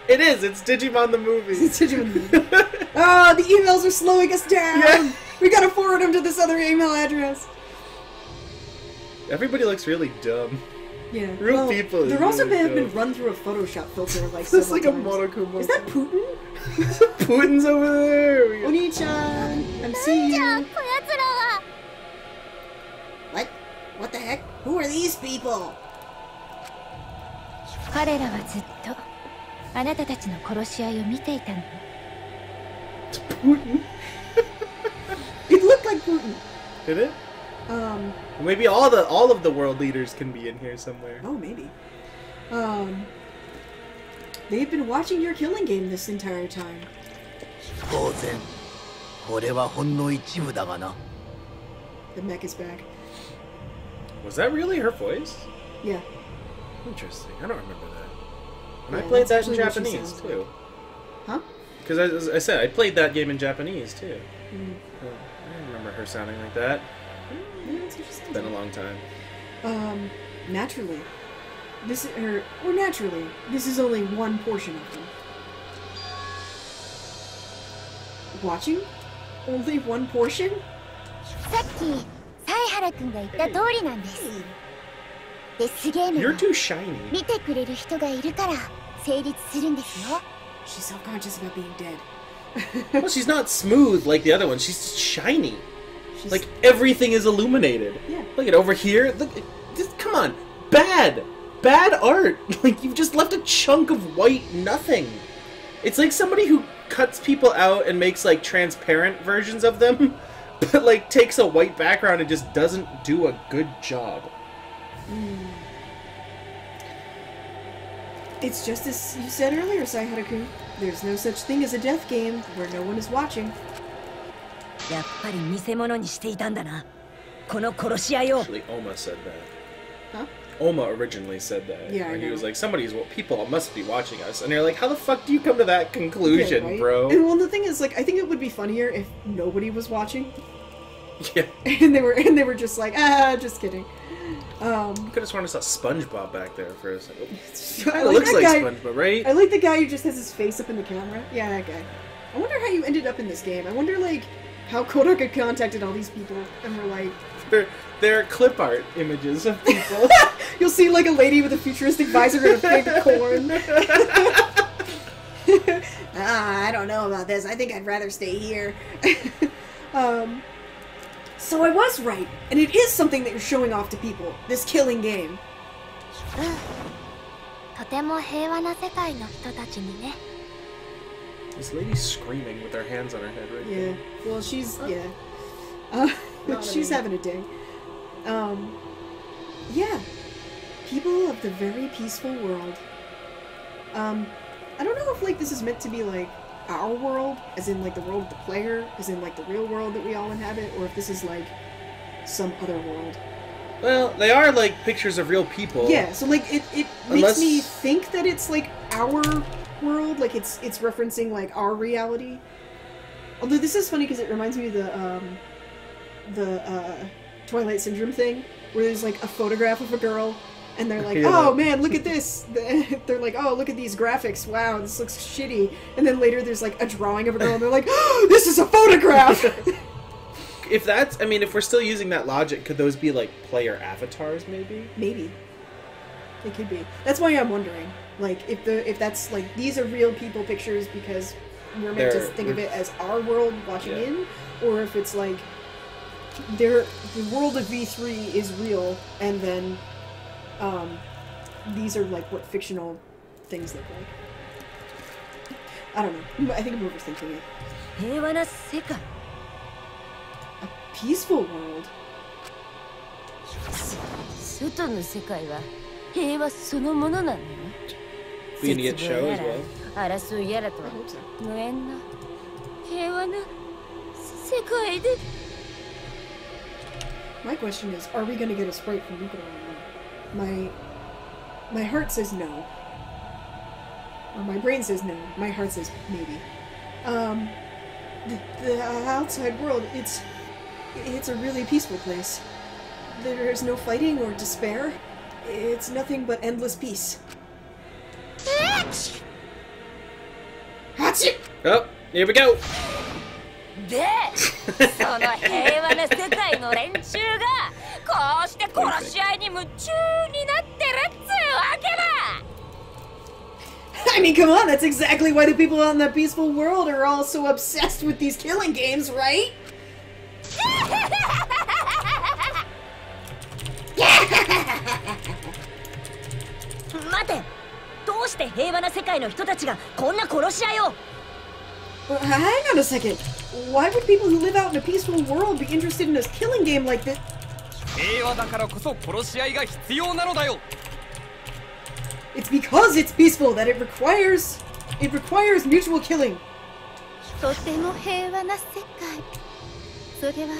It is. It's Digimon the movie. It's Digimon the movie. Oh, the emails are slowing us down. Yeah. We gotta forward them to this other email address. Everybody looks really dumb. Yeah. Real people. They're also really have been dumb. run through a Photoshop filter like It's several like a times. Monokuma. Is that Putin? Putin's over there. Oni-chan, I'm seeing じゃあ you. こやつらは What the heck? Who are these people? 彼らはずっとあなたたちの殺し合いを見ていたの Putin? It looked like Putin. Did it? Maybe all of the world leaders can be in here somewhere. Oh, maybe. They've been watching your killing game this entire time. 当然これはほんの一部だがな The mech is back. Was that really her voice? Yeah. Interesting. I don't remember that. And Yeah, I played that's that in actually what she Japanese sounds too. Huh? Because as I said, I played that game in Japanese too. Mm. So I remember her sounding like that. Yeah, that's what she sounds It's been a like. long time. Naturally. Naturally, this is only one portion of them. Watching? Only one portion? さっき犀原くんが言った通りなんですデスゲーム You're は too shiny. 見てくれる人がいるから成立するんですよ She's self-conscious about being dead. Well, she's not smooth like the other one. She's shiny. She's, Like everything is illuminated. Yeah. Look at over here. Look, just come on. Bad. bad art. Like, you've just left a chunk of white nothing. It's like somebody who cuts people out and makes, like, transparent versions of them, but, like, takes a white background and just doesn't do a good job. It's just as you said earlier, Saiharaku. There's no such thing as a death game where no one is watching. やっぱり見せ物にしていたんだな。この殺し合いを。 Actually, Oma said that. Huh? Oma originally said that. Yeah, I He was know. like, people must be watching us. And you're like, how the fuck do you come to that conclusion, Yeah, right? bro? And well, the thing is, like, I think it would be funnier if nobody was watching. Yeah. And they were just like, just kidding. You could have sworn I saw SpongeBob back there for a second. I It like looks that like guy. SpongeBob, right? I like the guy who just has his face up in the camera. Yeah, that guy. I wonder how you ended up in this game. I wonder, like, how Kodaka contacted all these people and were like... They're clip art images of people. You'll see, like, a lady with a futuristic visor and a big corn. I don't know about this. I think I'd rather stay here. So I was right, and it is something that you're showing off to people. This killing game. とても平和な世界の人たちにね。 This lady's screaming with her hands on her head right Yeah. Well, she's she's having a day. Yeah. People of the very peaceful world. I don't know if like this is meant to be like our world, as in like the world of the player, as in like the real world that we all inhabit, or if this is like some other world. Well, they are like pictures of real people. Yeah, so like it makes me think that it's like our world, like it's referencing like our reality. Although this is funny because it reminds me of the Twilight Syndrome thing, where there's like a photograph of a girl, and they're like, "Oh man, look at this!" They're like, "Oh, look at these graphics! Wow, this looks shitty." And then later there's like a drawing of a girl, and they're like, "Oh, this is a photograph!" If that's, I mean, if we're still using that logic, could those be like player avatars, maybe? Maybe. It could be. That's why I'm wondering, like, if that's like these are real people pictures because we're meant to think of it as our world watching in, or if it's like the world of V3 is real, and then these are like what fictional things look like. I don't know. I think I'm overthinking it. 平和な世界。 A peaceful world. 外の世界は平和そのものなのよ。 We need to get show as well. 争いやらと無縁な平和な世界で。 My question is, are we gonna get a sprite from Yukino or no? My heart says no. Or my brain says no. My heart says maybe. The outside world, it's a really peaceful place. There's no fighting or despair. It's nothing but endless peace. Hatchet! Oh, here we go. で、その平和な世界の連中がこうして殺し合いに夢中になってるっつうわけだ。 I mean, come on, that's exactly why the people out in that peaceful world are all so obsessed with these killing games, right? 待て、どうして平和な世界の人たちがこんな殺し合いを？ Well, hang on a second. Why would people who live out in a peaceful world be interested in a killing game like this? 平和だからこそ殺し合いが必要なのだよ。 It's because it's peaceful that it requires mutual killing. とても平和な世界。それは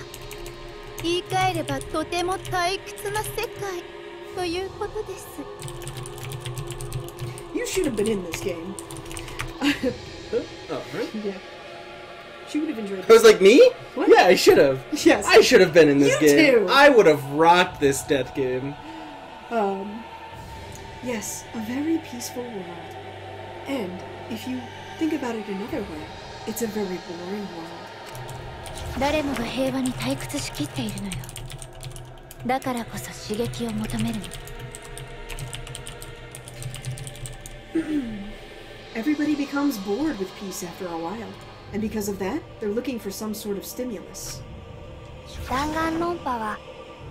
言い換えればとても退屈な世界ということです。 You should have been in this game. Oh, right? Yeah. She would have enjoyed it. I was like, me? What? Yeah, I should have. Yes. I should have been in this You game. too. I would have rocked this death game. Yes, a very peaceful world. And if you think about it another way, it's a very boring world. 誰もが平和に退屈しきっているのよ。だからこそ刺激を求めるの。 Everybody becomes bored with peace after a while, and because of that, they're looking for some sort of stimulus. 弾丸論破は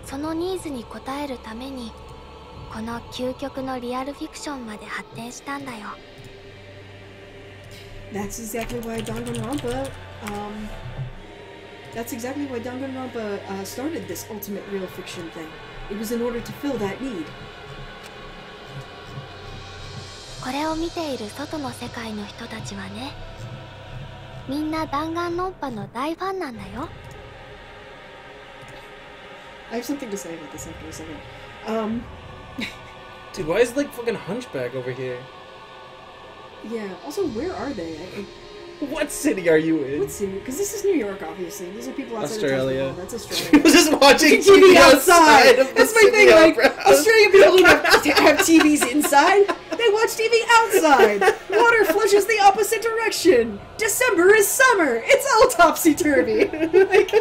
そのニーズに応えるためにこの究極のリアルフィクションまで発展したんだよ。 That's exactly why Danganronpa, started this ultimate real fiction thing. It was in order to fill that need. これを見ている外の世界の人たちはね、みんな弾丸論破の大ファンなんだよ。 I have something to say about this after a second. Dude, why is like fucking Hunchback over here? Yeah, also, where are they? What city are you in? What city? Because this is New York, obviously. These are people outside Australia. of That's Australia. We're just watching TV outside. That's my thing, like, Australian people don't have TVs inside. They watch TV outside. Water flushes the opposite direction. December is summer. It's all topsy-turvy. Like,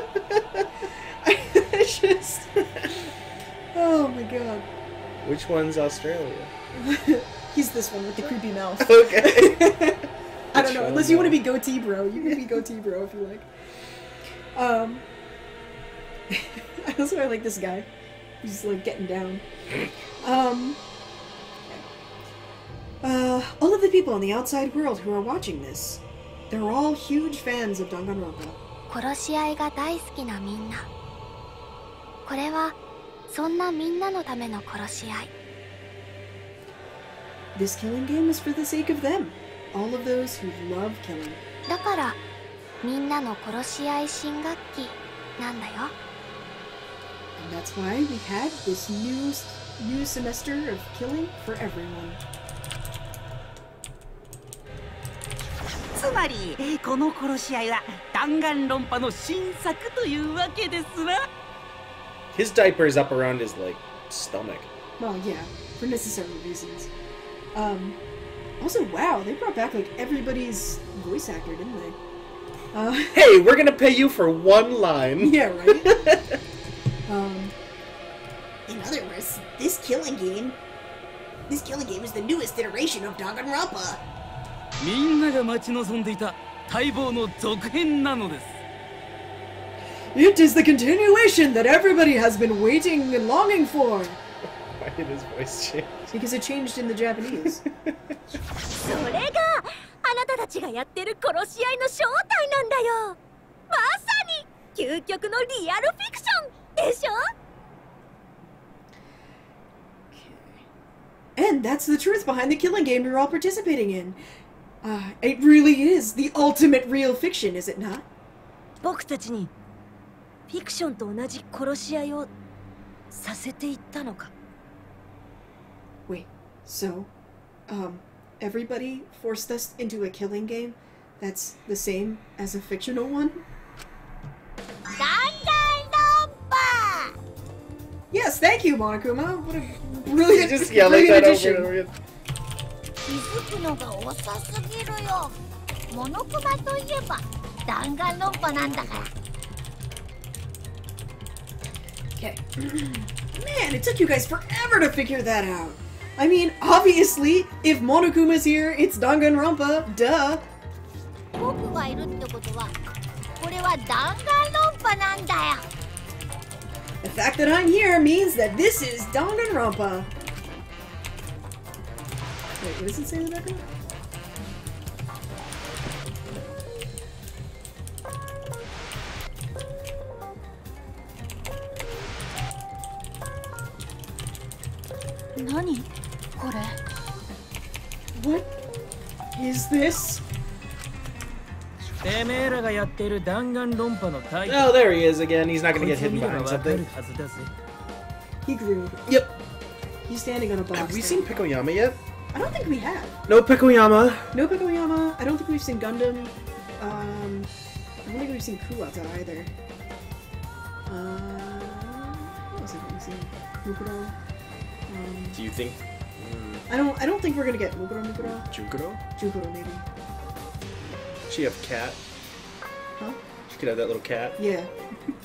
it's just... Oh my god. Which one's Australia? He's this one with the creepy mouth. Okay. I don't know, unless you want to be goatee bro. You can be goatee bro if you like. That's why I like this guy. He's like getting down. All of the people in the outside world who are watching this, they're all huge fans of Danganronpa. 殺し合いが大好きなみんな。これはそんなみんなのための殺し合い。 This killing game is for the sake of them. All of those who love killing. だからみんなの殺し合い新学期なんだよ。 And that's why we had this new semester of killing for everyone. つまりこの殺し合いは弾丸論破の新作というわけですな。 His diaper is up around his like stomach. Well, yeah, for necessary reasons. Also, wow, they brought back like everybody's voice actor, didn't they? Hey, we're gonna pay you for one line. Yeah, right. In other words, this killing game is the newest iteration of Danganronpa. みんなが待ち望んでいた待望の続編なのです。 It is the continuation that everybody has been waiting and longing for. Why did his voice change? Because it changed in the Japanese. それがあなたたちがやってる殺し合いの正体なんだよ。まさに究極のリアルフィクションでしょ。 And that's the truth behind the killing game you're all participating in. It really is the ultimate real fiction, is it not? 僕たちにフィクションと同じ殺し合いをさせていったのか。 Wait, so, everybody forced us into a killing game that's the same as a fictional one? Danganronpa! Yes, thank you, Monokuma. What a brilliant, Just yelling that addition. over and over. 気づくのが遅すぎるよ。モノクマといえば弾丸論破なんだから。 Okay. Man, it took you guys forever to figure that out. I mean, obviously, if Monokuma's here, it's Danganronpa, duh. 僕がいるってことは、これは弾丸論破なんだよ。 The fact that I'm here means that this is Danganronpa. Wait, what does it say in the background? Nani? What is this? Oh, there he is again. He's not gonna get hidden behind something. He grew. Yep. He's standing on a box. Have we there. seen Pikoyama yet? I don't think we have. No Pikoyama. No Pikoyama. I don't think we've seen Gundam. I don't think we've seen Kuwata either. What else have we seen? Mukuro. Do you think? I don't think we're gonna get Mukuro. Jukuro? Jukuro maybe. She have cat. Huh? She could have that little cat. Yeah.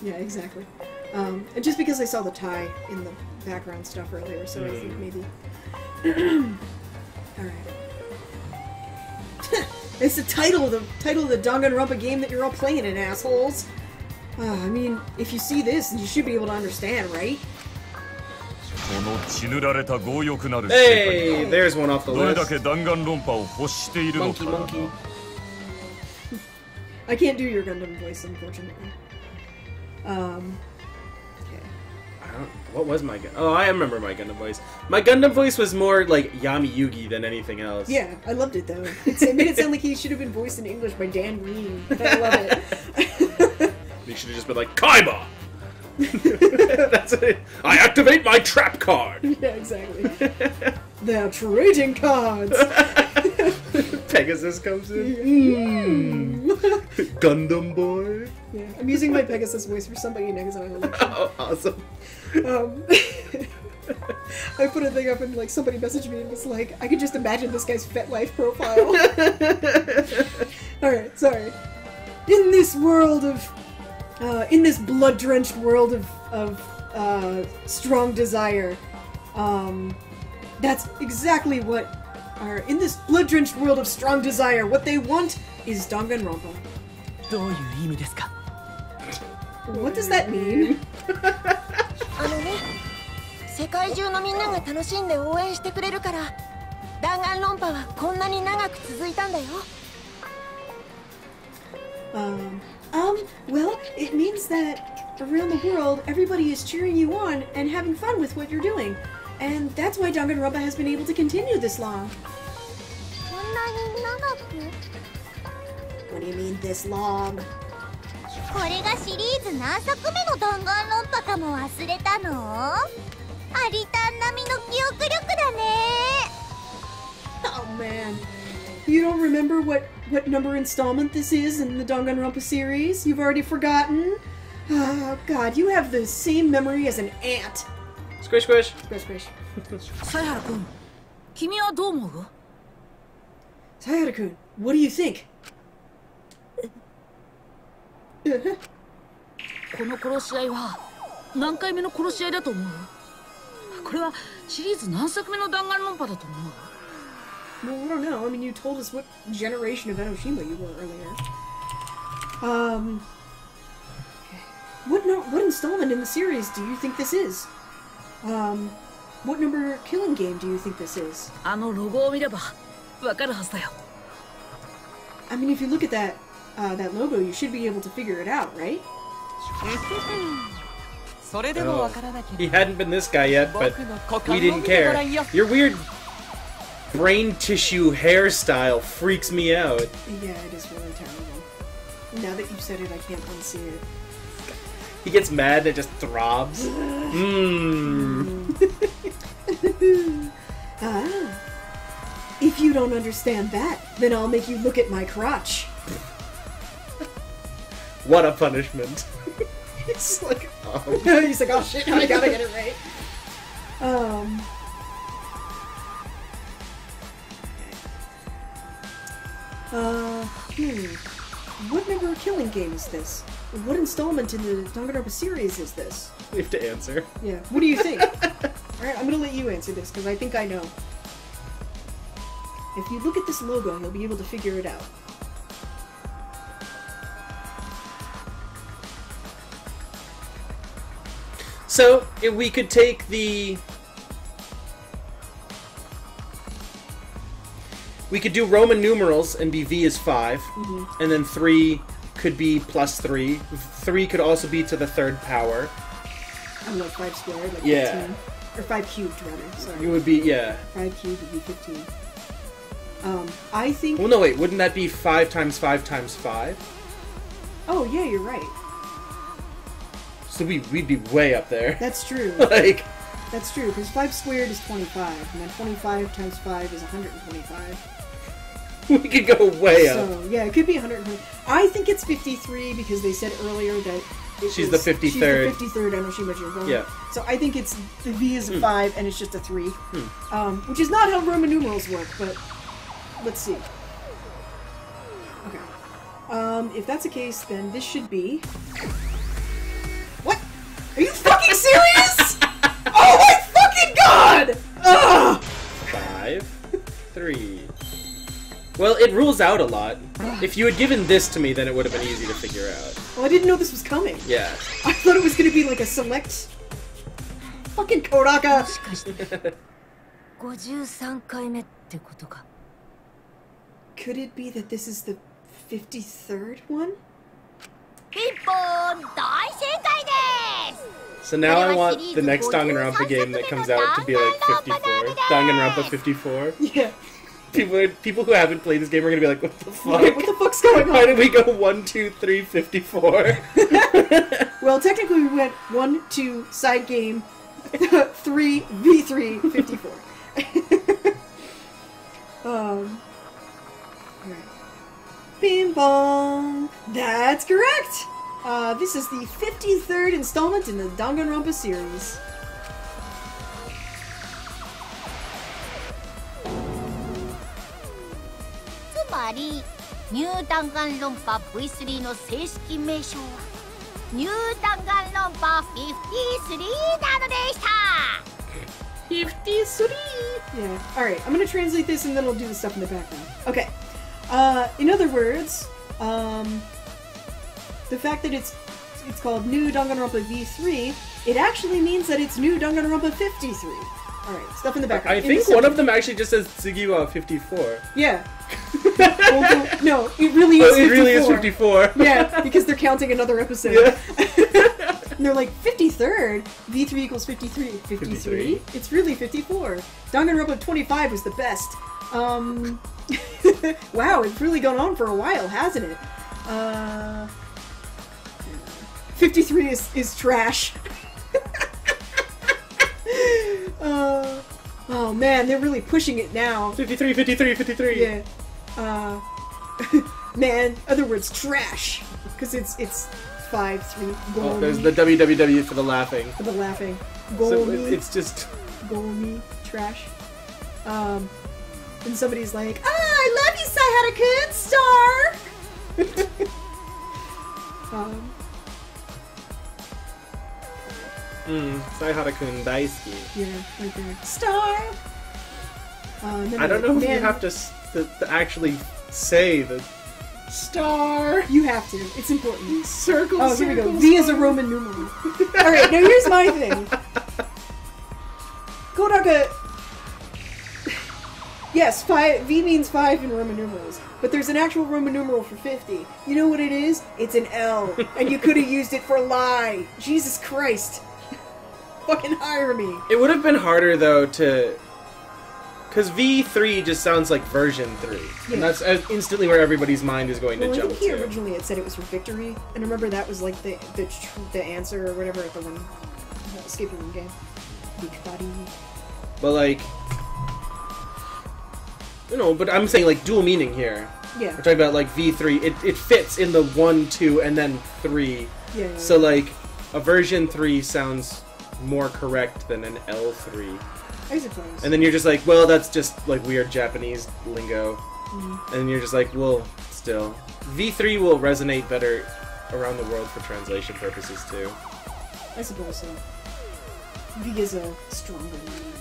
Yeah, exactly. And just because I saw the tie in the background stuff earlier, so I think maybe. Alright. It's the title of the Danganronpa game that you're all playing in, assholes. I mean, if you see this, you should be able to understand, right? この Hey, there's one off the list. Monkey, monkey. I can't do your Gundam voice, unfortunately. What was my Gundam? Oh, I remember my Gundam voice. My Gundam voice was more like Yami Yugi than anything else. Yeah, I loved it though. It made it sound like he should have been voiced in English by Dan Green. I love it. You should have just been like, Kaiba! That's it. I activate my trap card! Yeah, exactly. They're trading cards! Pegasus comes in. Gundam boy. Yeah, I'm using my Pegasus voice for somebody in Exile. Oh, awesome. I put a thing up and like somebody messaged me and was like, I could just imagine this guy's FetLife profile. Alright, sorry. In this world of in this blood-drenched world of strong desire, that's exactly what in this blood-drenched world of strong desire, what they want is Danganronpa. What does that mean? 世界中のみんなが楽しんで応援してくれるから弾丸論破はこんなに長く続いたんだよ。Well, it means that around the world, everybody is cheering you on and having fun with what you're doing. And that's why Danganronpa has been able to continue this long. こんなに長く? What do you mean, this long? これがシリーズ何作目の弾丸論破かも忘れたの？アリタン並みの記憶力だね。 Oh man. You don't remember what number installment this is in the Danganronpa series? You've already forgotten? Oh god, you have the same memory as an ant. Squish, squish. Squish, squish. Sayara-kun, 君はどう思う? Sayara-kun, what do you think? この殺し合いは何回目の殺し合いだと思う? これはシリーズ何作目の弾丸論破だと思う? Well, I don't know. I mean, you told us what generation of Enoshima you were earlier. What installment in the series do you think this is? What number killing game do you think this is? あのロゴを見ればわかるはずだよ。 I mean, if you look at that logo, you should be able to figure it out, right? Oh, he hadn't been this guy yet, but we didn't care. Your weird brain tissue hairstyle freaks me out. Yeah, it is really terrible. Now that you've said it, I can't unsee it. He gets mad and it just throbs. If you don't understand that, then I'll make you look at my crotch. What a punishment. It's like, he's like, oh shit, I gotta get it right. What number killing game is this? What installment in the Danganronpa series is this? We have to answer. Yeah. What do you think? Alright, I'm gonna let you answer this, because I think I know. If you look at this logo, you'll be able to figure it out. So, if we could take the... We could do Roman numerals and be V is 5, and then 3 could be plus 3. 3 could also be to the third power. I don't know, 5 squared, like 15. Or 5 cubed, rather, sorry. It would be, yeah. 5 cubed would be 15. I think... Well, no, wait, wouldn't that be 5 times 5 times 5? Oh, yeah, you're right. So we'd be way up there. That's true. Like... That's true, because 5 squared is 25, and then 25 times 5 is 125. We could go way up. So, yeah, it could be 120. I think it's 53 because they said earlier that she's the 53rd. She's the 53rd Enoshima Jinro. Yeah. So I think it's the V is a 5 and it's just a 3. Which is not how Roman numerals work, but let's see. Okay. If that's the case, then this should be... What? Are you fucking serious? Oh my fucking god! Ugh! 5, 3... Well, it rules out a lot. If you had given this to me, then it would have been easy to figure out. Well, I didn't know this was coming. Yeah. I thought it was going to be like a select Fucking Kodaka! もしかして53回目ってことか。 Could it be that this is the 53rd one? ピンポーン大正解です So now I want the next Danganronpa game that comes out to be like 54. Danganronpa 54. Yeah. People who haven't played this game are gonna be like, what the fuck? What the fuck's going on? Why did we go 1, 2, 3, 54? Well, technically we went 1, 2, side game, 3, V3, 54. Alright. Bing bong! That's correct! This is the 53rd installment in the Danganronpa series. New Danganronpa V3 の正式名称は New Danganronpa 53なのでした 53! Yeah. Alright, I'm gonna translate this and then I'll do the stuff in the background. Okay. In other words, the fact that it's called New Danganronpa V3, it actually means that it's New Danganronpa 53. Alright, stuff in the background. I think one of them actually just says Tsugiwa 54. Yeah. No, it really is 54. It really is 54. Yeah, because they're counting another episode. Yeah. And they're like, 53rd? V3 equals 53. 53? It's really 54. Danganronpa 25 was the best. Wow, it's really gone on for a while, hasn't it? 53 is trash. Oh man, they're really pushing it now. 53, 53, 53. Yeah. Man, other words, trash. Because it's 5, 3. Oh, there's the www for the laughing. For the laughing. So it's just... Gomi, trash. And somebody's like, I love you, Sayhara-kun, star! Sayhara-kun daisuki. Yeah, right there. Star! I don't know if you have to actually say the star. You have to. It's important. Circle, oh, here we go. V is a Roman numeral. Alright, now here's my thing. Kodaka... Yes, V means 5 in Roman numerals. But there's an actual Roman numeral for 50. You know what it is? It's an L. And you could have used it for lie. Jesus Christ. Fucking hire me. It would have been harder, though, to... Because V3 just sounds like version 3. Yeah. And that's instantly where everybody's mind is going to jump to. I think to. Originally it said it was for victory. And remember that was like the answer or whatever at the one escape room game. Big body. But like... You know, but I'm saying like dual meaning here. Yeah. We're talking about like V3. It fits in the 1, 2, and then 3. Yeah. So like a version 3 sounds more correct than an L3. I suppose. And then you're just like, well, that's just like weird Japanese lingo. Mm-hmm. And then you're just like, well, still. V3 will resonate better around the world for translation purposes too. I suppose so. V is a stronger meaning.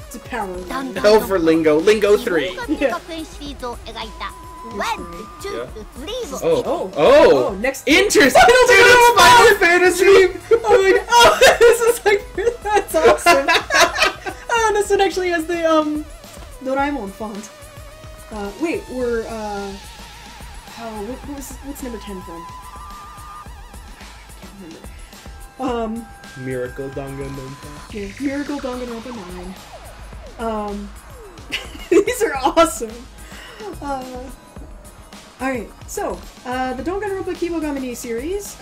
It's a power line. L for lingo. Lingo 3. Yeah. 1, 2, 3. Oh! Next. Interesting! Dude, Final Fantasy! Oh my god! Oh, this is like, that's awesome! Oh, this one actually has the, Doraemon font. Wait, we're, what's number 10 from? I can't remember. Miracle Danganronpa. Yeah, Miracle Danganronpa 9. These are awesome! Alright, so, the Danganronpa Kibogamine series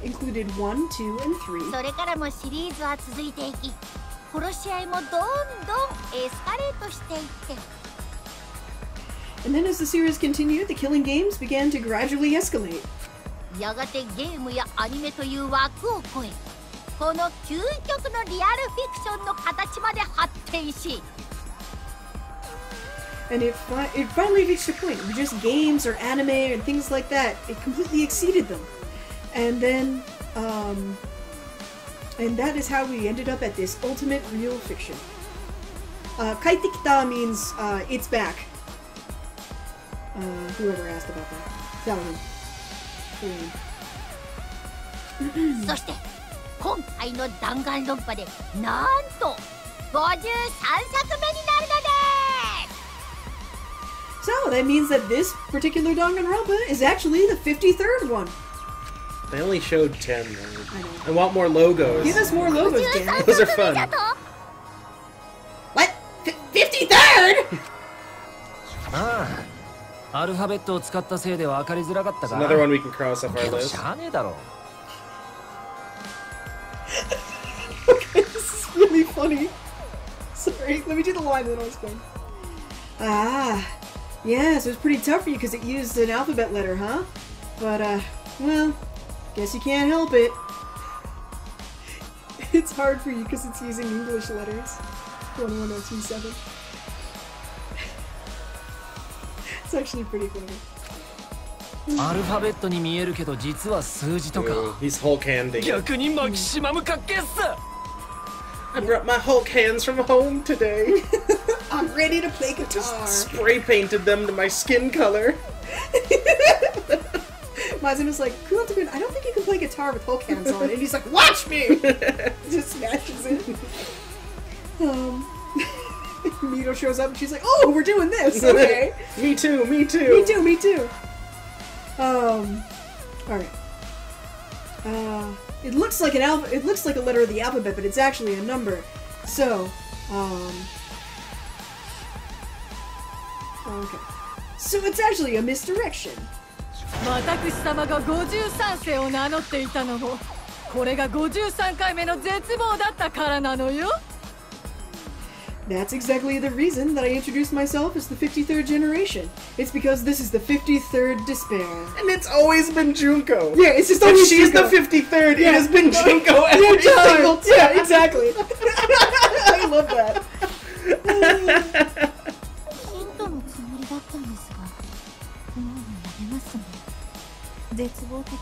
included 1, 2, and 3. それからもシリーズは続いていき、殺し合いもどんどんエスカレートしていって。And then as the series continued, the killing games began to gradually escalate. やがてゲームやアニメという枠を超え、この究極のリアルフィクションの形まで発展し、 And it finally reached a point where just games or anime and things like that, it completely exceeded them. And then, and that is how we ended up at this ultimate real fiction. Kaitekita means, it's back. Whoever asked about that. That one. そして、こ今回の弾丸論破でなんと53作目になるのです。 So that means that this particular Danganronpa is actually the 53rd one. They only showed 10, though. I want more logos. Give us more logos, Dan. Those are fun. What? 53rd? It's another one we can cross off our list. Okay, this is really funny. Sorry, let me do the line that I was going. Yeah, so it's pretty tough for you because it used an alphabet letter, huh? But, well, guess you can't help it. It's hard for you because it's using English letters. 11027. It's actually pretty funny. Ooh, he's Hulk handing. I brought my Hulk hands from home today. I'm ready to play guitar. Just spray painted them to my skin color. Mazin was like, Kurotakun, I don't think you can play guitar with Hulk hands on. And he's like, watch me! Just smashes it. Mito shows up and she's like, oh, we're doing this! Okay. Me too, me too. Me too, me too. Alright. It looks like it looks like a letter of the alphabet, but it's actually a number. So, okay. So it's actually a misdirection. 私様が53世を名乗っていたのもこれが53回目の絶望だったからなのよ。 That's exactly the reason that I introduced myself as the 53rd generation. It's because this is the 53rd despair. And it's always been Junko. Yeah, it's just always she's Junko. the 53rd, yeah. It has been Junko every single time. Yeah, exactly. I love that.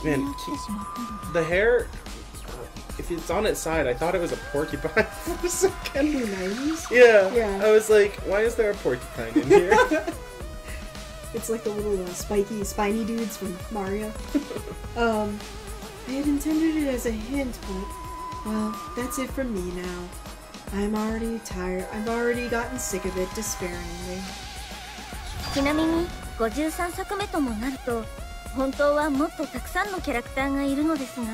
Man, the hair, if it's on its side, I thought it was a porcupine for a second. Yeah. I was like, why is there a porcupine in here? It's like the little spiny dudes from Mario. I had intended it as a hint, but, well, that's it from me now. I'm already tired. I've already gotten sick of it despairingly. ちなみに53作目ともなると本当はもっとたくさんのキャラクターがいるのですが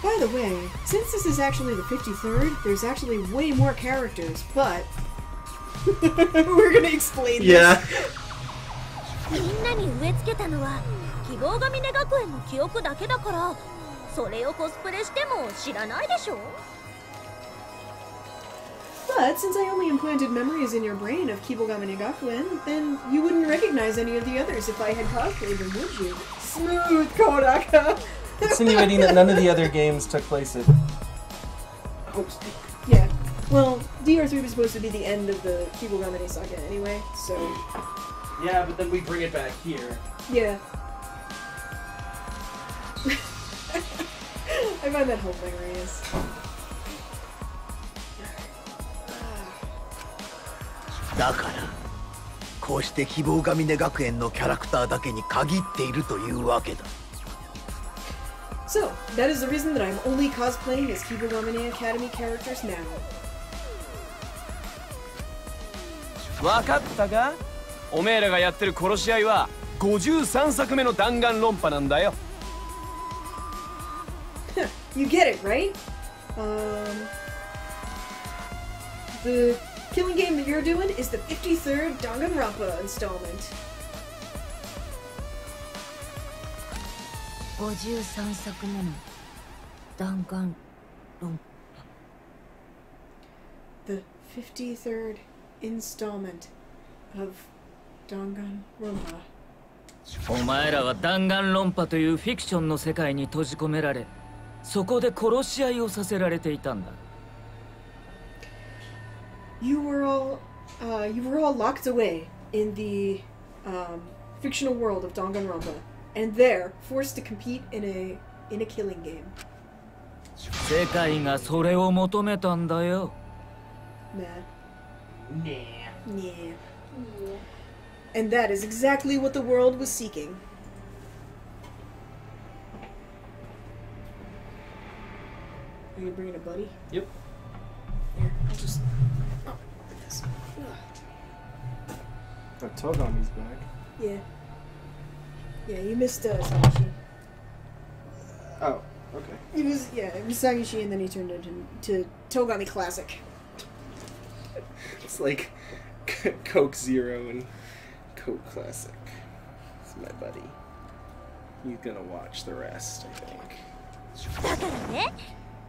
By the way, since this is actually the 53rd, there's actually way more characters, but we're gonna explain this. Yeah. みんなに植え付けたのは希望が峰学園の記憶だけだからそれをコスプレしても知らないでしょ But since I only implanted memories in your brain of Kibogamine Gakuen, then you wouldn't recognize any of the others if I had cosplayed them, would you? Smooth, Kodaka! Insinuating that none of the other games took place at... Yeah. Well, DR3 was supposed to be the end of the Kibogamine saga anyway, so... Yeah, but then we bring it back here. Yeah. I find that hilarious. だからこうして希望が峰学園のキャラクターだけに限っているというわけだ。 So, that is the reason that I'm only cosplaying as Kibogamine Academy characters now. わかったか？おめえらがやってる殺し合いは53作目の弾丸論破なんだよ。You get it, right? The killing game that you're doing is the 53rd Danganronpa installment. 53作目の弾丸論破 The 53rd installment of Danganronpa. お前らは弾丸論破というフィクションの世界に閉じ込められそこで殺し合いをさせられていたんだ You were all locked away in the fictional world of Danganronpa, and there forced to compete in a killing game. 世界がそれを求めたんだよ Yeah. And that is exactly what the world was seeking. you bringing a buddy? Yep. Here, I'll just... Oh, like this. Oh, Togami's back. Yeah. Yeah, you missed Sangishi. Oh, okay. It was Sangishi, and then he turned into Togami Classic. It's like Coke Zero and Coke Classic. It's my buddy. He's gonna watch the rest, I think. だからね、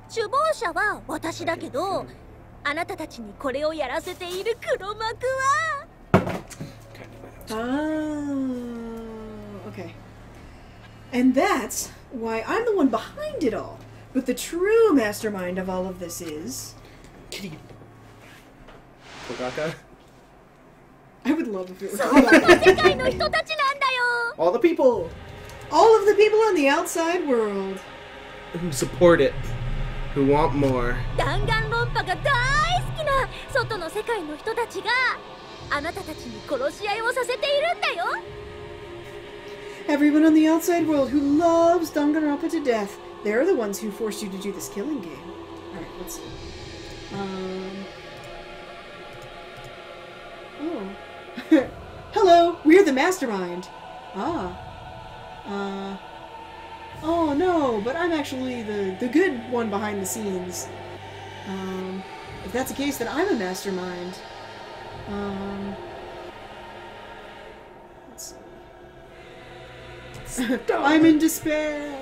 首謀者は私だけど、あなたたちにこれをやらせている黒幕は。Okay. And that's why I'm the one behind it all. But the true mastermind of all of this is... Kitty. Kogaka? I would love if it was Kogaka. All the people! All of the people in the outside world. Who support it. Who want more. 弾丸論破が大好きな外の世界の人たちがあなたたちに殺し合いをさせているんだよ。Everyone on the outside world who loves Danganronpa to death. They're the ones who forced you to do this killing game. Alright, let's see. Oh. Hello, we're the mastermind. Ah. Oh no, but I'm actually the good one behind the scenes. If that's the case, then I'm a mastermind. Let's see. I'm in despair.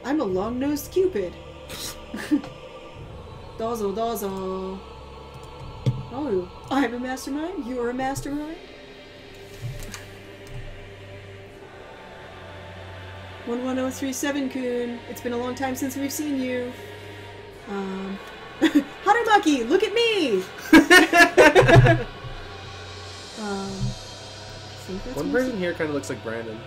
I'm a long-nosed Cupid. Dozo, dozo. Oh, I'm a mastermind? You're a mastermind? 11037-kun. It's been a long time since we've seen you. Harumaki, look at me! One person here kind of looks like Brandon.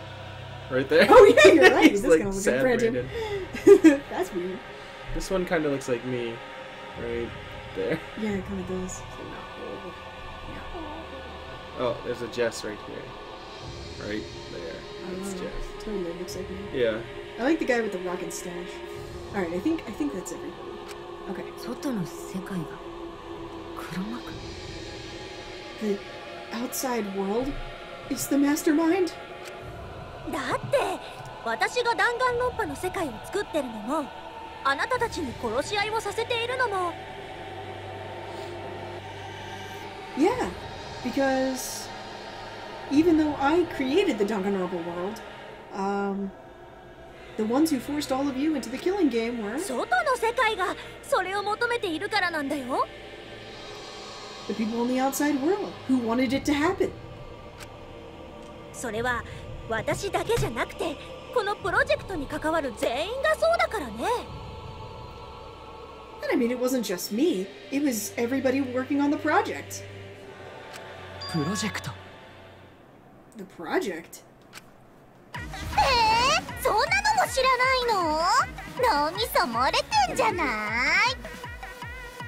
Right there. Oh yeah, you're right. He's This like kind of looks sad like Brandon. That's weird. This one kind of looks like me. Right there. Yeah, it kind of does. Oh, there's a Jess right here. Right there. That's Jess. Totally looks like me. Yeah. I like the guy with the rocket stash. Alright, I think that's everybody. Okay. 外の世界が黒幕? The outside world is the mastermind? だって私が弾丸論破の世界を作ってるのもあなたたちに殺し合いをさせているのも Yeah, because even though I created the Danganronpa world, the ones who forced all of you into the killing game were 外の世界がそれを求めているからなんだよ the people in the outside world who wanted it to happen. それは私だけじゃなくてこのプロジェクトに関わる全員がそうだからね And I mean, it wasn't just me. It was everybody working on the project. プロジェクト The project? そんなのも知らないの脳みそ漏れてんじゃない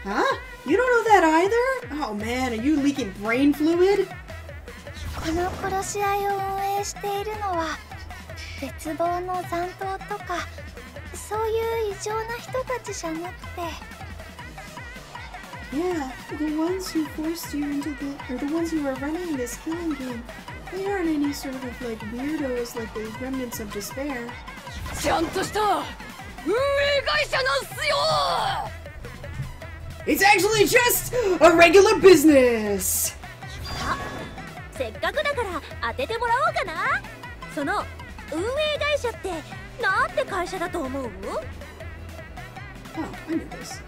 Huh? You don't know that either? Oh man, are you leaking brain fluid? この殺し合いを運営しているのは絶望の残党とかそういう異常な人たちじゃなくて Yeah, the ones who forced you into or the ones who are running this killing game. They aren't any sort of like weirdos like the remnants of despair. ちゃんとした運営会社なんすよ It's actually just a regular business! せっかくだから当ててもらおうかなその運営会社ってなんて会社だと思う Oh, I know this.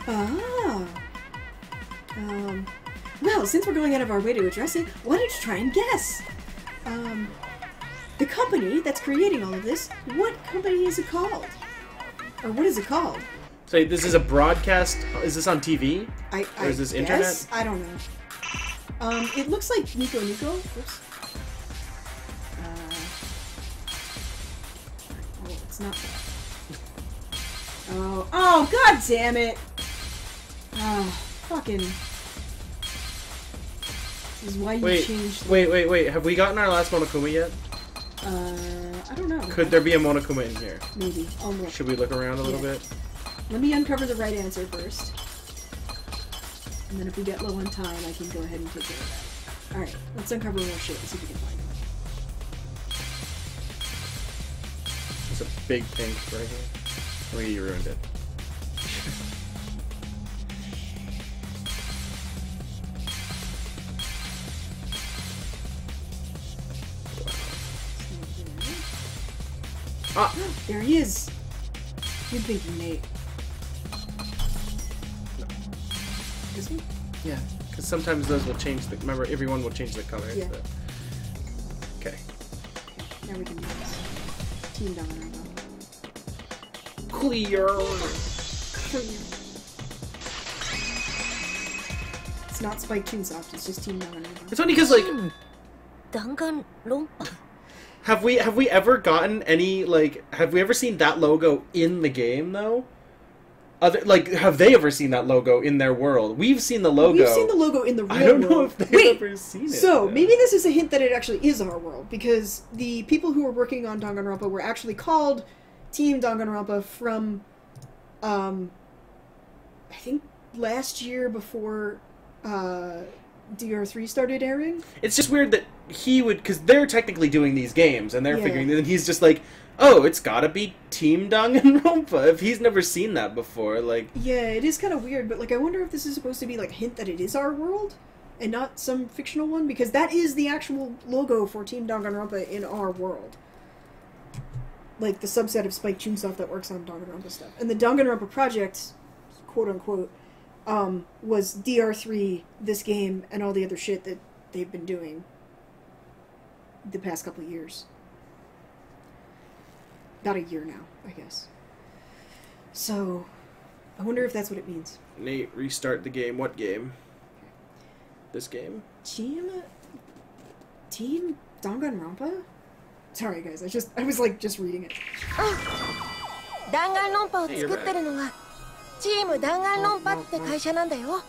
Ah. Well, since we're going out of our way to address it, why don't you try and guess? The company that's creating all of this, what company is it called? Or what is it called? So this is a broadcast. Is this on TV? Or is this internet? Guess? I don't know. It looks like Nico Nico. Oops. Oh, it's not that. Oh, god damn it! Oh, fucking. This is why you Wait, changed... wait. Have we gotten our last Monokuma yet? I don't know. Could there be a Monokuma in here? Maybe. I'll look. Should we look around a little bit? Let me uncover the right answer first. And then if we get low on time, I can go ahead and take care of that. Alright, let's uncover more shit and see if we can find it. It's a big pink right here. Oh, you ruined it. Ah! There he is! Good thinking, Nate. No. This one? Yeah, because sometimes those will change the... Remember, everyone will change the color. Yeah. So. Okay. Now we can use Team Danganronpa. Clear! It's not Spike Chunsoft, it's just Team Danganronpa. It's only because, like... Danganronpa? Have we ever gotten any, like... Have we ever seen that logo in the game, though? Have they ever seen that logo in their world? We've seen the logo. We've seen the logo in the real world. I don't know if they've ever seen it. So, maybe this is a hint that it actually is our world, because the people who were working on Danganronpa were actually called Team Danganronpa from, I think last year before, NDRV3 started airing. It's just weird that he would, because they're technically doing these games, and they're Yeah. figuring, and he's just like, oh, it's gotta be Team Danganronpa, if he's never seen that before, like... Yeah, it is kind of weird, but, like, I wonder if this is supposed to be, like, a hint that it is our world, and not some fictional one, because that is the actual logo for Team Danganronpa in our world. Like, the subset of Spike Chunsoft that works on Danganronpa stuff. And the Danganronpa project, quote-unquote, was DR3, this game, and all the other shit that they've been doing the past couple of years. About a year now, I guess. So, I wonder if that's what it means. Nate, restart the game. What game? This game? Team Danganronpa? Sorry guys, I was like just reading it. 弾丸論破を作ってるのはチーム弾丸論破って会社なんだよ。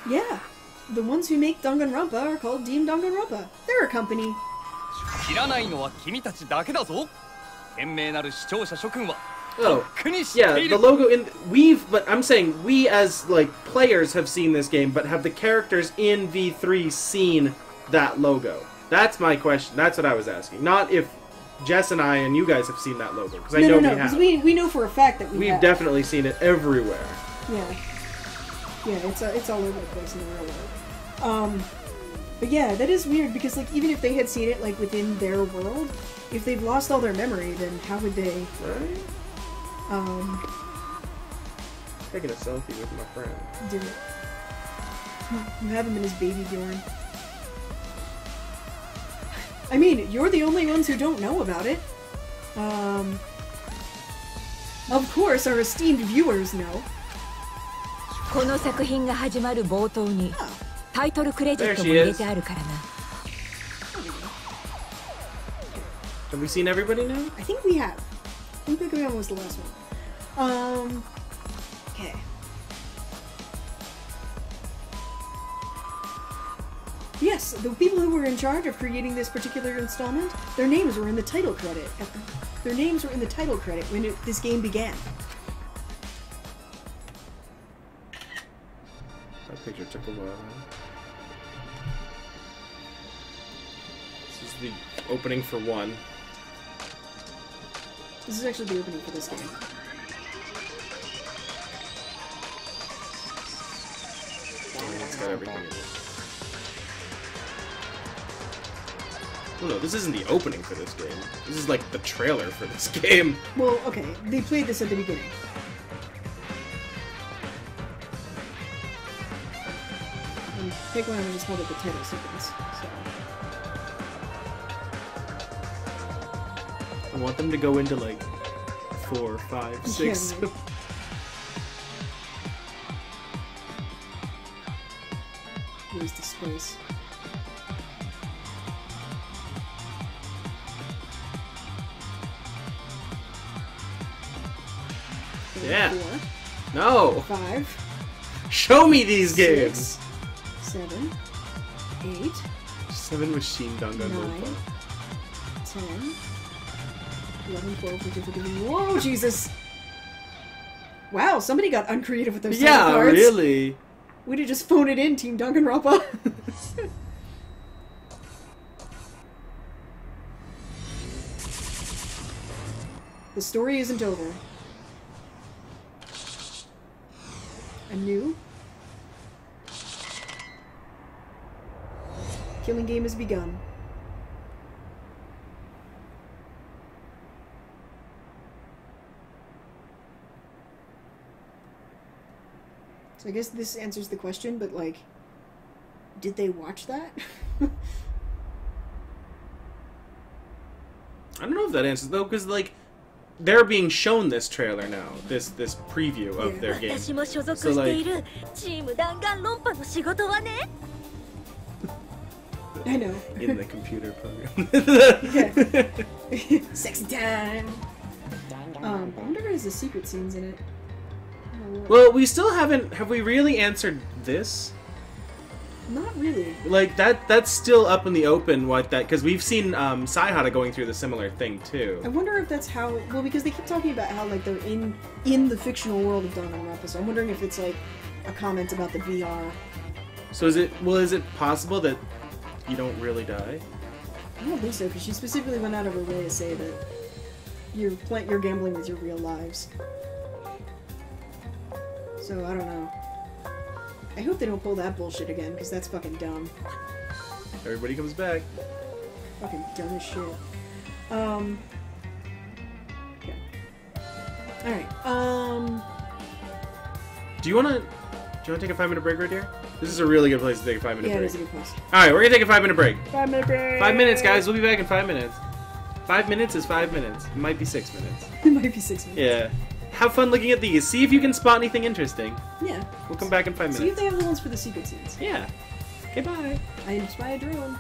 Yeah, the ones who make Danganronpa are called Team Danganronpa. They're a company. 知らないのは君たちだけだぞ。賢明なる視聴者諸君は Oh, yeah, the logo in... But I'm saying, we as, like, players have seen this game, but have the characters in V3 seen that logo? That's my question. That's what I was asking. Not if Jess and I and you guys have seen that logo, because I know we have. We know for a fact that We've definitely seen it everywhere. Yeah. Yeah, it's all over the place in the real world. But yeah, that is weird, because, like, even if they had seen it, like, within their world, if they've lost all their memory, then how would they... Right? Taking a selfie with my friend. Do it. You have him in his baby Bjorn. I mean, you're the only ones who don't know about it. Of course, our esteemed viewers know. この作品が始まる冒頭にタイトルクレジットも入れてあるからな。Have we seen everybody now? I think we have. I think Pokemon was the last one. Okay. Yes, the people who were in charge of creating this particular installment, their names were in the title credit. Their names were in the title credit when this game began. That picture took a while. This is the opening for 1. This is actually the opening for this game. It's got everything in it. Oh no, this isn't the opening for this game. This is like the trailer for this game. Well, okay, they played this at the beginning. And Pokemon just called it the title sequence, so... I want them to go into like 4, 5, 6. Yeah, right. Where's the space? Yeah. 4, No. 5. Show me these games. 6, 7, 8. 7 was Shin Danganronpa. 9. 10. 11, 12, 13, 14. Whoa, Jesus! Wow, somebody got uncreative with those Yeah, cards. really. We'd have just phoned it in, Team Danganronpa. The story isn't over. A new killing game has begun. So I guess this answers the question, but like, did they watch that? I don't know if that answers though, because like they're being shown this trailer now, this preview of their game. So like, I know. in the computer program. Yeah. Sexy time. I wonder if there's the secret scenes in it. Well, we still haven't. Have we really answered this? Not really. Like that's still up in the open. What that? Because we've seen Saihara going through the similar thing too. I wonder if that's how. Well, because they keep talking about how like they're in the fictional world of Danganronpa. So I'm wondering if it's like a comment about the VR. So is it? Well, is it possible that you don't really die? I don't think so, because she specifically went out of her way to say that you're gambling with your real lives. So I don't know. I hope they don't pull that bullshit again, because that's fucking dumb. Everybody comes back. Fucking dumb as shit. Okay. Alright, Do you wanna take a 5-minute break right here? This is a really good place to take a 5-minute break. Yeah, it is a good place. Alright, we're gonna take a 5-minute break. 5-minute break! 5 minutes, guys. We'll be back in 5 minutes. 5 minutes is 5 minutes. It might be 6 minutes. It might be 6 minutes. Yeah. Have fun looking at these. See if you can spot anything interesting. Yeah. We'll come back in 5 minutes. See if they have the ones for the secret scenes. Yeah. Okay, bye. I spy a drone.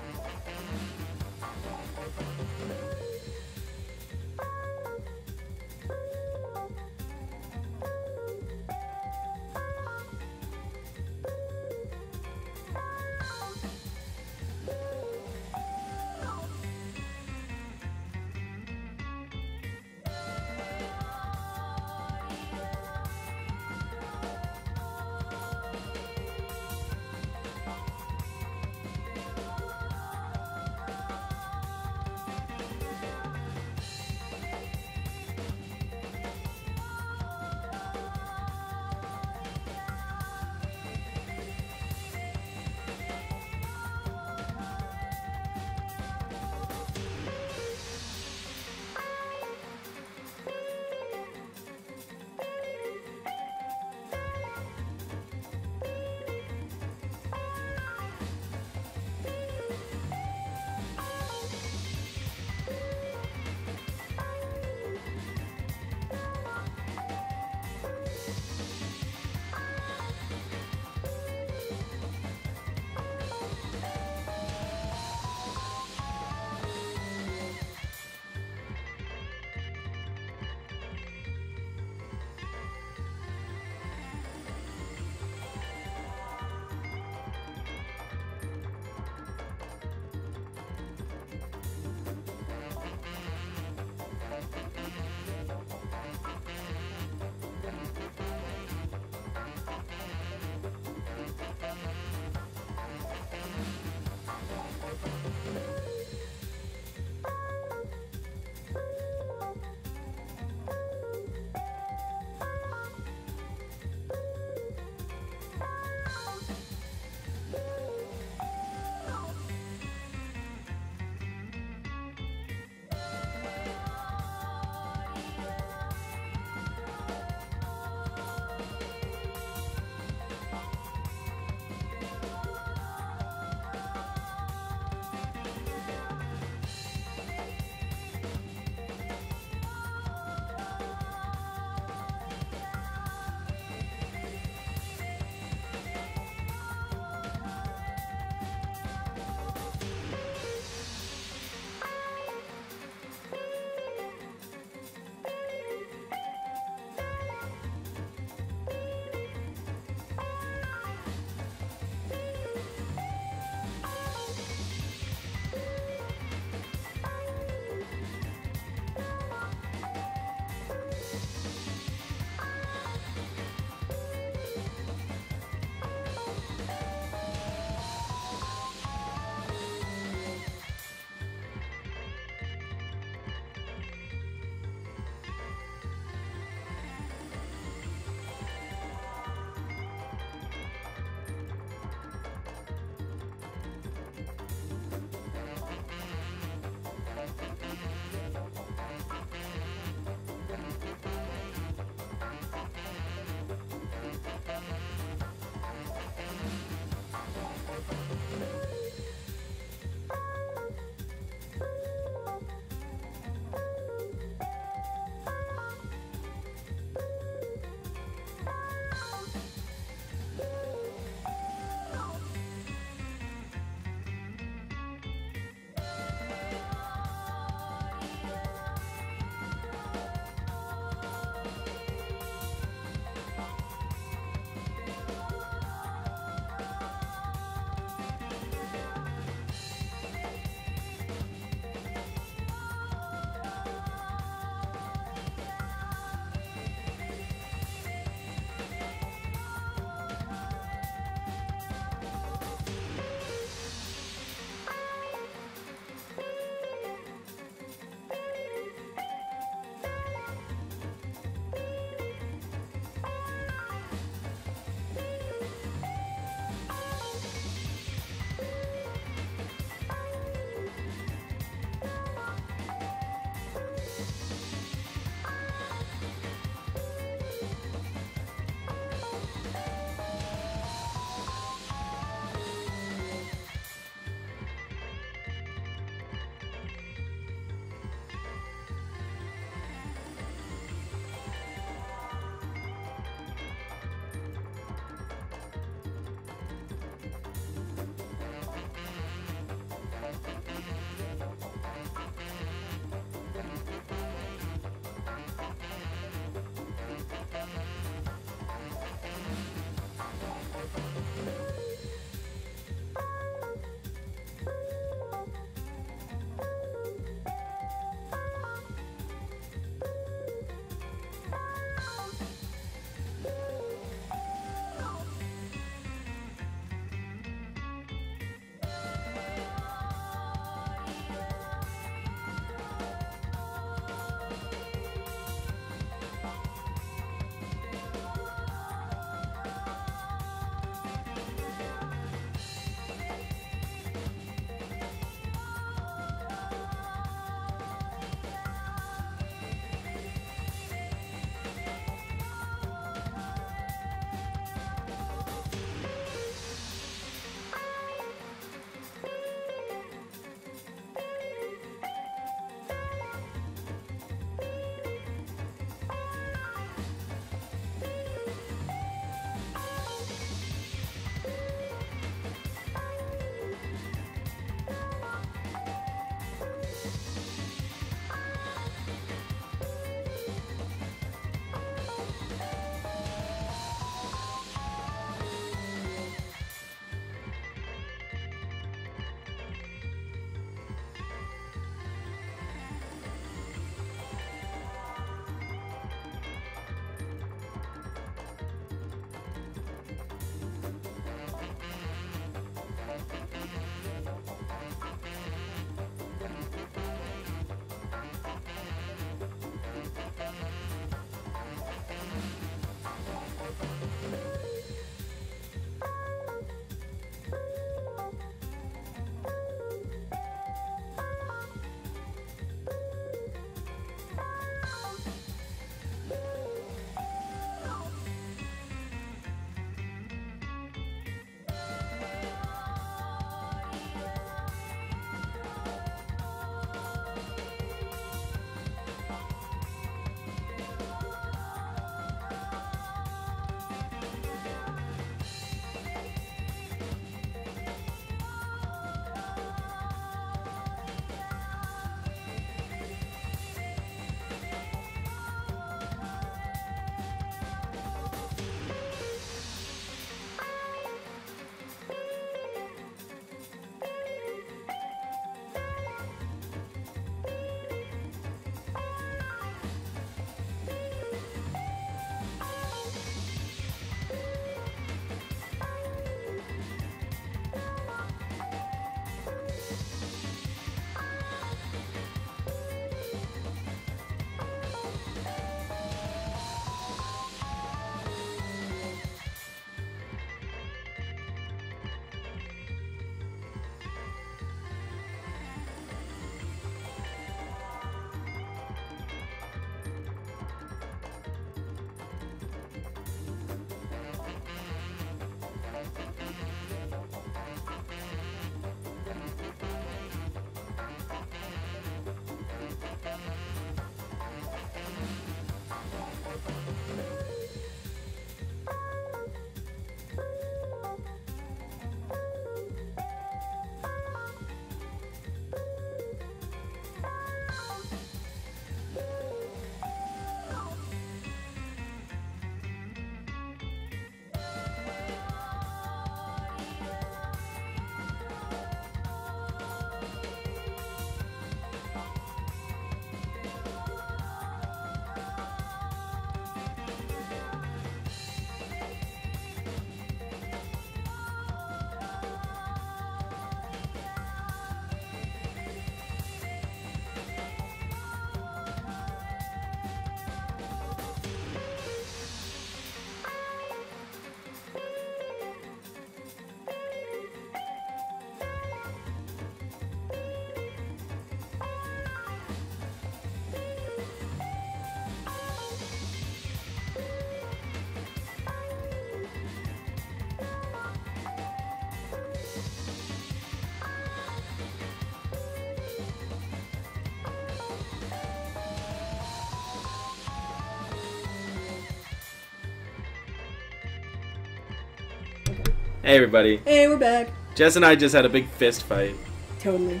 Hey everybody. Hey, we're back. Jess and I just had a big fist fight. Totally.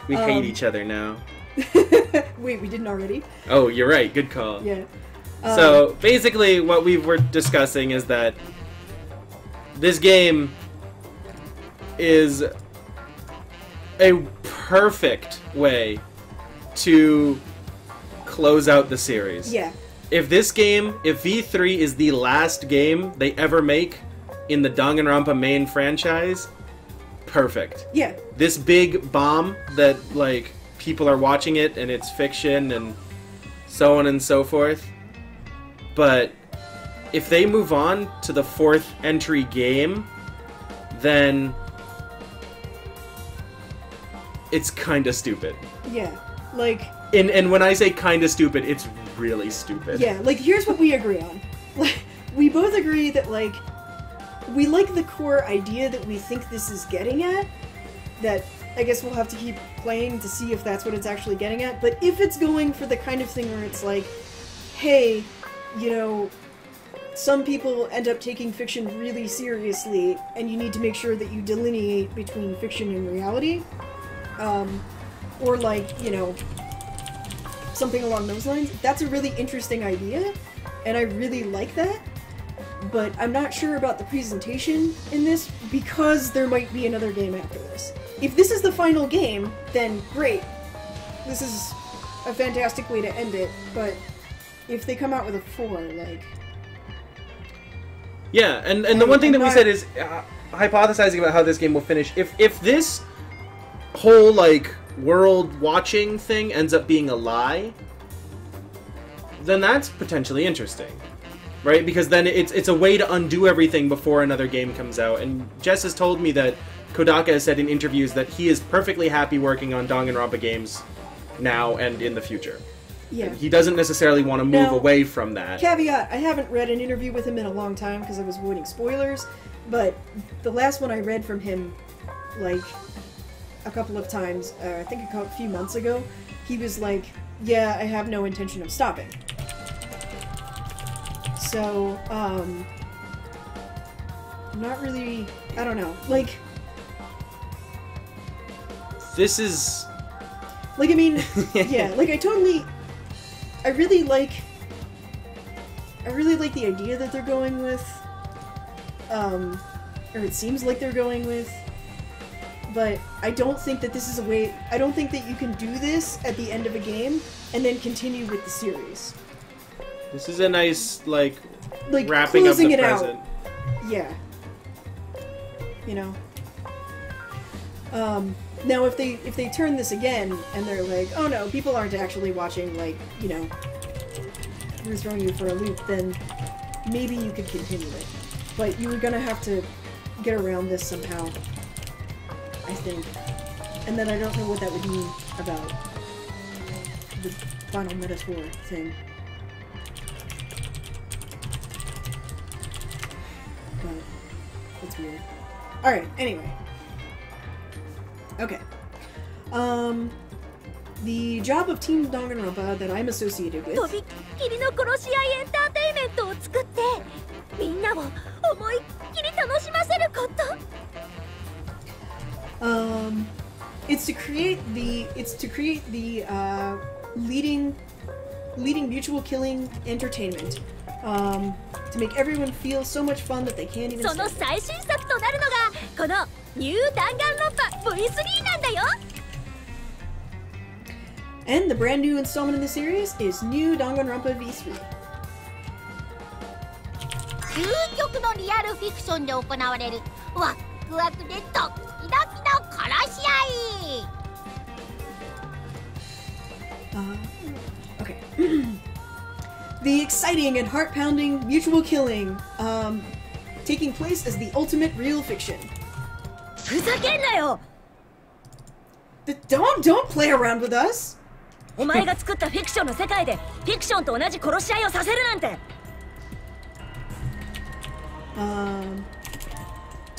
We hate each other now. Wait, we didn't already? Oh, you're right. Good call. Yeah. So, basically, what we were discussing is that this game is a perfect way to close out the series. Yeah. If V3 is the last game they ever make in the Danganronpa main franchise, perfect. Yeah. This big bomb that, like, people are watching it and it's fiction and so on and so forth. But if they move on to the 4th entry game, then it's kind of stupid. Yeah. Like... And when I say kind of stupid, it's really stupid. Yeah, like, here's what we agree on. Like, we both agree that, like, we like the core idea that we think this is getting at. That I guess we'll have to keep playing to see if that's what it's actually getting at. But if it's going for the kind of thing where it's like, hey, you know, some people end up taking fiction really seriously, and you need to make sure that you delineate between fiction and reality. Or, like, you know, something along those lines. That's a really interesting idea, and I really like that. But I'm not sure about the presentation in this, because there might be another game after this. If this is the final game, then great. This is a fantastic way to end it, but if they come out with a 4, like... Yeah, and the one thing that we said is hypothesizing about how this game will finish. If this whole, like, world-watching thing ends up being a lie, then that's potentially interesting. Right? Because then it's a way to undo everything before another game comes out. And Jess has told me that Kodaka has said in interviews that he is perfectly happy working on Danganronpa games now and in the future. Yeah. And he doesn't necessarily want to move away from that. Caveat, I haven't read an interview with him in a long time because I was avoiding spoilers, but the last one I read from him, like, a couple of times, I think a few months ago, he was like, yeah, I have no intention of stopping. So, I'm not really, I don't know, like... This is... Like, I mean, yeah, like, I really like the idea that they're going with, or it seems like they're going with, but I don't think that this is a way, I don't think that you can do this at the end of a game and then continue with the series. This is a nice, like wrapping closing up the it present. out. Yeah. You know? Now if they turn this again and they're like, oh no, people aren't actually watching, like, you know, we're throwing you for a loop, then maybe you could continue it. But you were gonna have to get around this somehow, I think. And then I don't know what that would mean about the final metaphor thing. But it's weird. Alright, anyway. Okay. The job of Team Danganronpa that I'm associated with it's to create the leading mutual killing entertainment. To make everyone feel so much fun that they can't even stop. And the brand new installment in the series is New Danganronpa V3. 究極のリアルフィクションで行われるワクワクでドキドキの殺し合い。 Okay. The exciting and heart-pounding mutual killing, taking place as the ultimate real fiction. Don't play around with us. To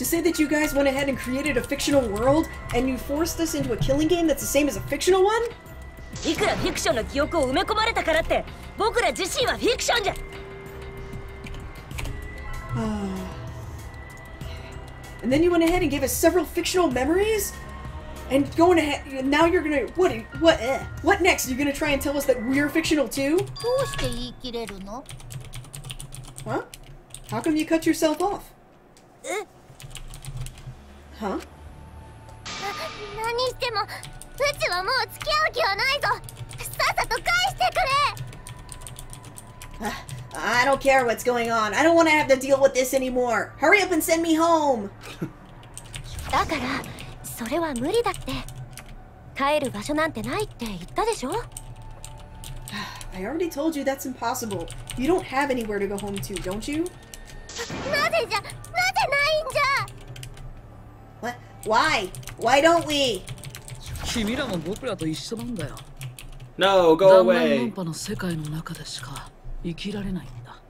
say that you guys went ahead and created a fictional world and you forced us into a killing game that's the same as a fictional one? And then you went ahead and gave us several fictional memories? And going ahead, now you're gonna, what next? You're gonna try and tell us that we're fictional too? どうして言い切れるの? Huh? How come you cut yourself off? Huh? 何してもうちはもう付き合う気はないぞ。さっさと返してくれ。I don't care what's going on. I don't want to have to deal with this anymore. Hurry up and send me home. だからそれは無理だって。帰る場所なんてないって言ったでしょ。I already told you that's impossible. You don't have anywhere to go home to, don't you? なぜないんじゃ。What? Why? Why don't we? 君らも僕らと一緒なんだよ。 No, go 弾丸 away. 論破の世界の中でしか生きられないんだ。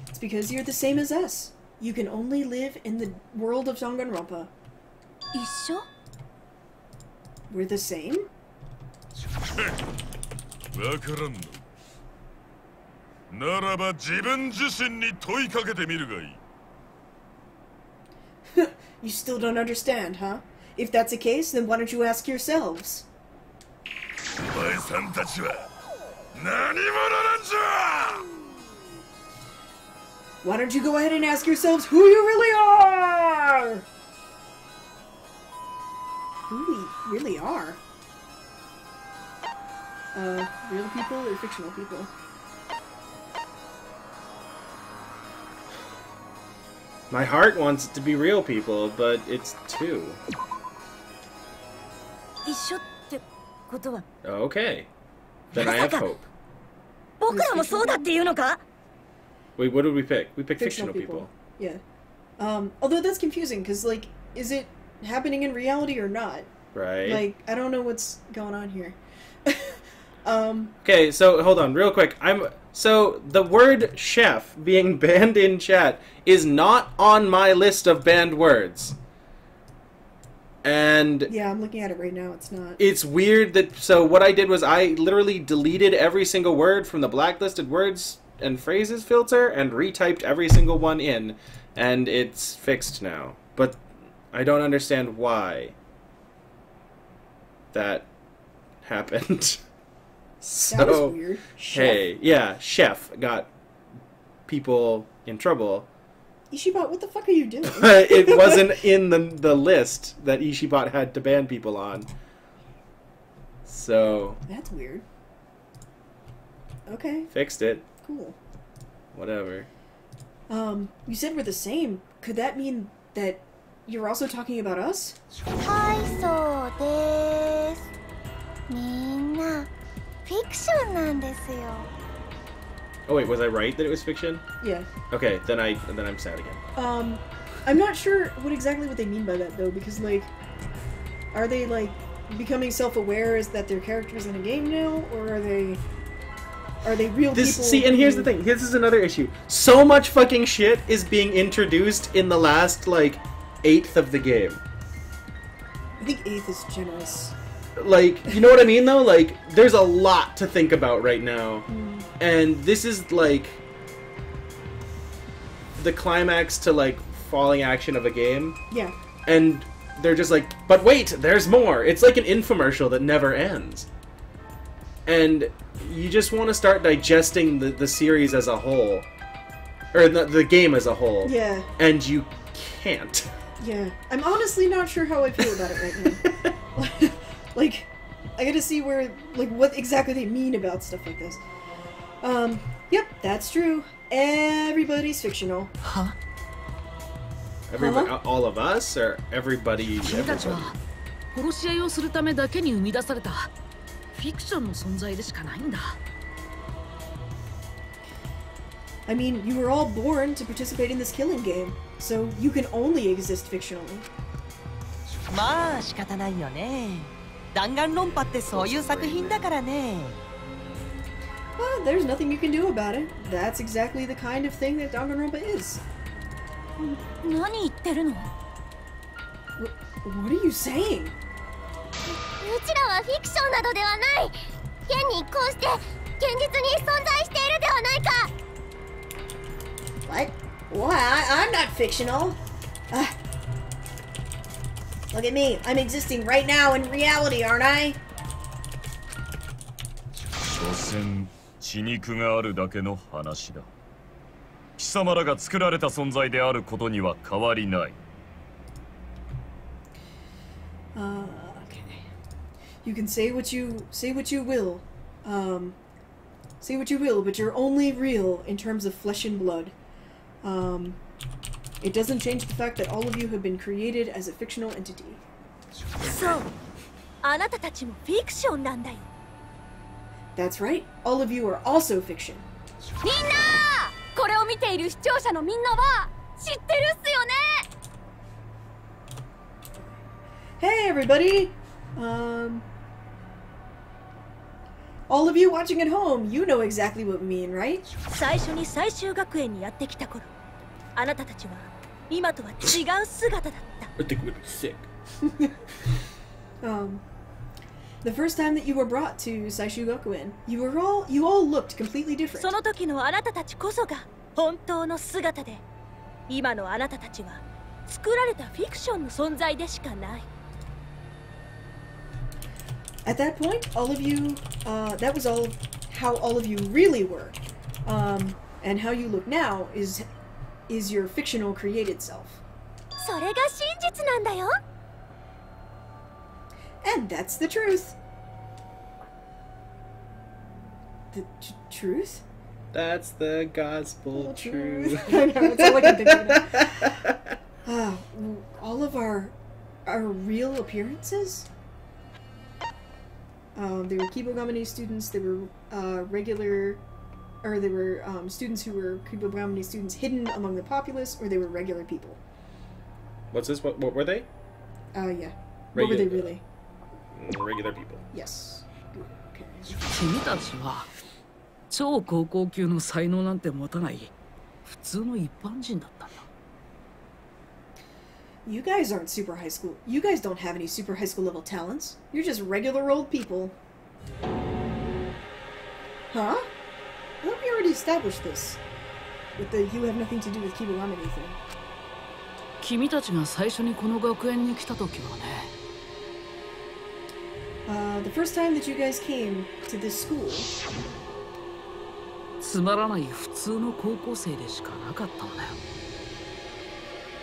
It's because you're the same as us. You can only live in the world of Danganronpa. 一緒？ We're the same? わからんの。ならば自分自身に問いかけてみるがいい。You still don't understand, huh? If that's the case, then why don't you ask yourselves? お前さんたちは何者なんじゃ! Why don't you go ahead and ask yourselves who you really are? Who we really are? Real people or fictional people? My heart wants it to be real people, but it's two. 一緒ってことは Okay. Then I have hope. 僕らもそうだっていうのか? Wait, what did we pick? We picked fictional people. Yeah. Although that's confusing, because, like, is it happening in reality or not? Right. Like, I don't know what's going on here. Okay, so hold on, real quick. So the word chef being banned in chat is not on my list of banned words. And yeah, I'm looking at it right now. It's not. It's weird that. So what I did was I literally deleted every single word from the blacklisted words and phrases filter and retyped every single one in, and it's fixed now. But I don't understand why that happened. So, that was weird. Hey, yeah, chef got people in trouble. Ishibot, what the fuck are you doing? It wasn't in the list that Ishibot had to ban people on. So... That's weird. Okay. Fixed it. Cool. Whatever. You said we're the same. Could that mean that you're also talking about us? はい、そうです。みんなフィクションなんですよ。 Oh wait, was I right that it was fiction? Yeah. Okay, then I'm sad again. I'm not sure what they mean by that though, because like, are they like becoming self-aware as that they're characters in a game now, or are they real people? See, and here's the thing. This is another issue. So much fucking shit is being introduced in the last like 1/8 of the game. I think 1/8 is generous. Like, you know what I mean though? Like, there's a lot to think about right now. And this is like the climax to like falling action of a game. Yeah. And they're just like, but wait, there's more. It's like an infomercial that never ends. And you just want to start digesting the series as a whole. Or the game as a whole. Yeah. And you can't. Yeah. I'm honestly not sure how I feel about it right now. Like, I gotta see where, like, what exactly they mean about stuff like this. Yep, that's true. Everybody's fictional. Huh? Everybody, all of us, or everybody? 君たちは殺し合いをするためだけに生み出されたフィクションの存在でしかないんだ。I mean, you were all born to participate in this killing game, so you can only exist fictionally. まあ仕方ないよね。弾丸論破ってそういう作品だからね。Well, there's nothing you can do about it. That's exactly the kind of thing that Danganronpa is. 何言ってるの? What are you saying? うちらはフィクションなどではない。現にこうして現実に存在しているではないか。 What? Why? I'm not fictional. Look at me. I'm existing right now in reality, aren't I? 所詮血肉があるだけの話だ。貴様らが作られた存在であることには変わりない。Okay. You can say what you will. Say what you will, but you're only real in terms of flesh and blood. It doesn't change the fact that all of you have been created as a fictional entity. So, あなたたちもフィクションなんだよ。That's right. All of you are also fiction. みんな、これを見ている視聴者のみんなは知ってるっすよね。Hey everybody! All of you watching at home, you know exactly what we mean, right? 最初に最終学園にやってきた頃、あなたたちは今とは違う姿だった。I think we'd be sick. The first time that you were brought to Saishu Gakuen, you all looked completely different. その時のあなたたちこそが本当の姿で、今のあなたたちは作られたフィクションの存在でしかない。At that point, all of you, that was how all of you really were. And how you look now is your fictional created self. それが真実なんだよ。And that's the truth. The truth? That's the gospel truth. I know, it's all I can think of. All of our real appearances? They were Kibogamine students, they were students who were Kibogamine students hidden among the populace, or they were regular people. What's this? What were they? Yeah. What were they really? Regular people. Yes. Okay. 君たちは超高校級の才能なんて持たない普通の一般人だったんだ。You guys aren't super high school. You guys don't have any super high school level talents. You're just regular old people. Huh? I thought we already established this. With the you have nothing to do with Kibogamine thing. 君たちが最初にこの学園に来た時はね。The first time that you guys came to this school. つまらない普通の高校生でしかなかったんだよ。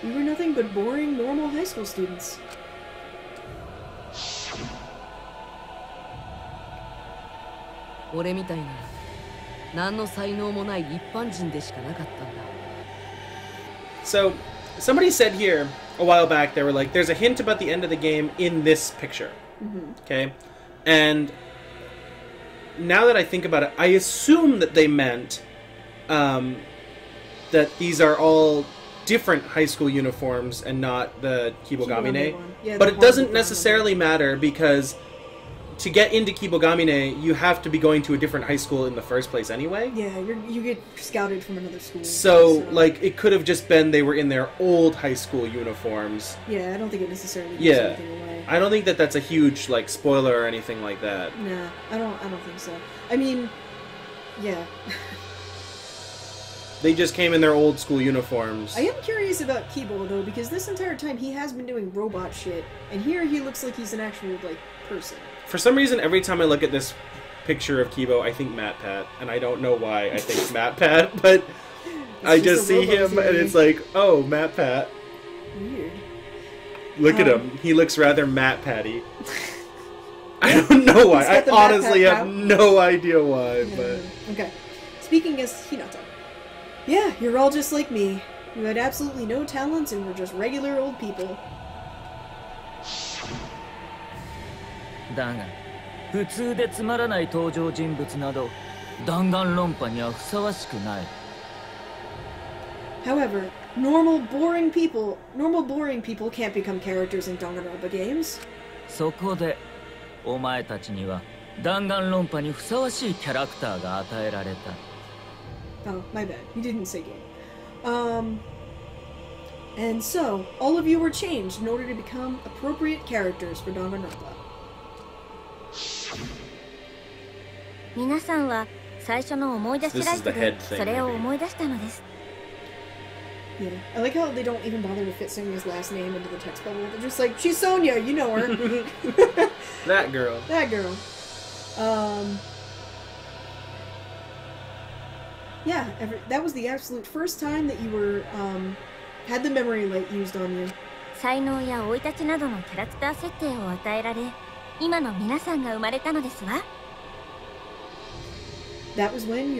We were nothing but boring, normal high school students. 俺みたいな何の才能もない一般人でしかなかったんだ。So, somebody said here a while back, they were like, there's a hint about the end of the game in this picture. Okay? And now that I think about it, I assume that they meant that these are all different high school uniforms and not the Kibogamine. Yeah, but it doesn't necessarily matter because to get into Kibogamine, you have to be going to a different high school in the first place anyway. Yeah, you get scouted from another school. So, like, it could have just been they were in their old high school uniforms. Yeah, I don't think it necessarily gives anything away. I don't think that that's a huge, like, spoiler or anything like that. Nah, I don't think so. I mean, yeah. They just came in their old school uniforms. I am curious about Kibo, though, because this entire time he has been doing robot shit, and here he looks like he's an actual, like, person. For some reason, every time I look at this picture of Kibo, I think Matt Pat, and I don't know why I think Matt Pat, but I just see him, and it's like, oh, Matt Pat. Weird. Look at him. He looks rather Matt Patty. I don't know why. I honestly have no idea why, but... Okay. Speaking as Hinata. Yeah, you're all just like me. You had absolutely no talents and were just regular old people. だが普通でつまらない登場人物など弾丸論破にはふさわしくない。 However, normal boring people can't become characters in Danganronpa games. そこでお前たちには弾丸論破にふさわしいキャラクターが与えられた。 Oh, my bad. You didn't say game. And so, all of you were changed in order to become appropriate characters for Danganronpa. 皆さんは最初の思い出しライフでそれを思い出したのです。Yeah, I like how they don't even bother to fit Sonia's last name into the text bubble. They're just like, she's Sonia, you know her. That girl. That girl. Yeah, that was the absolute first time that you were, had the memory light used on you. 才能や生い立ちなどのキャラクター設定を与えられ、今の皆さんが生まれたのですわ。That was when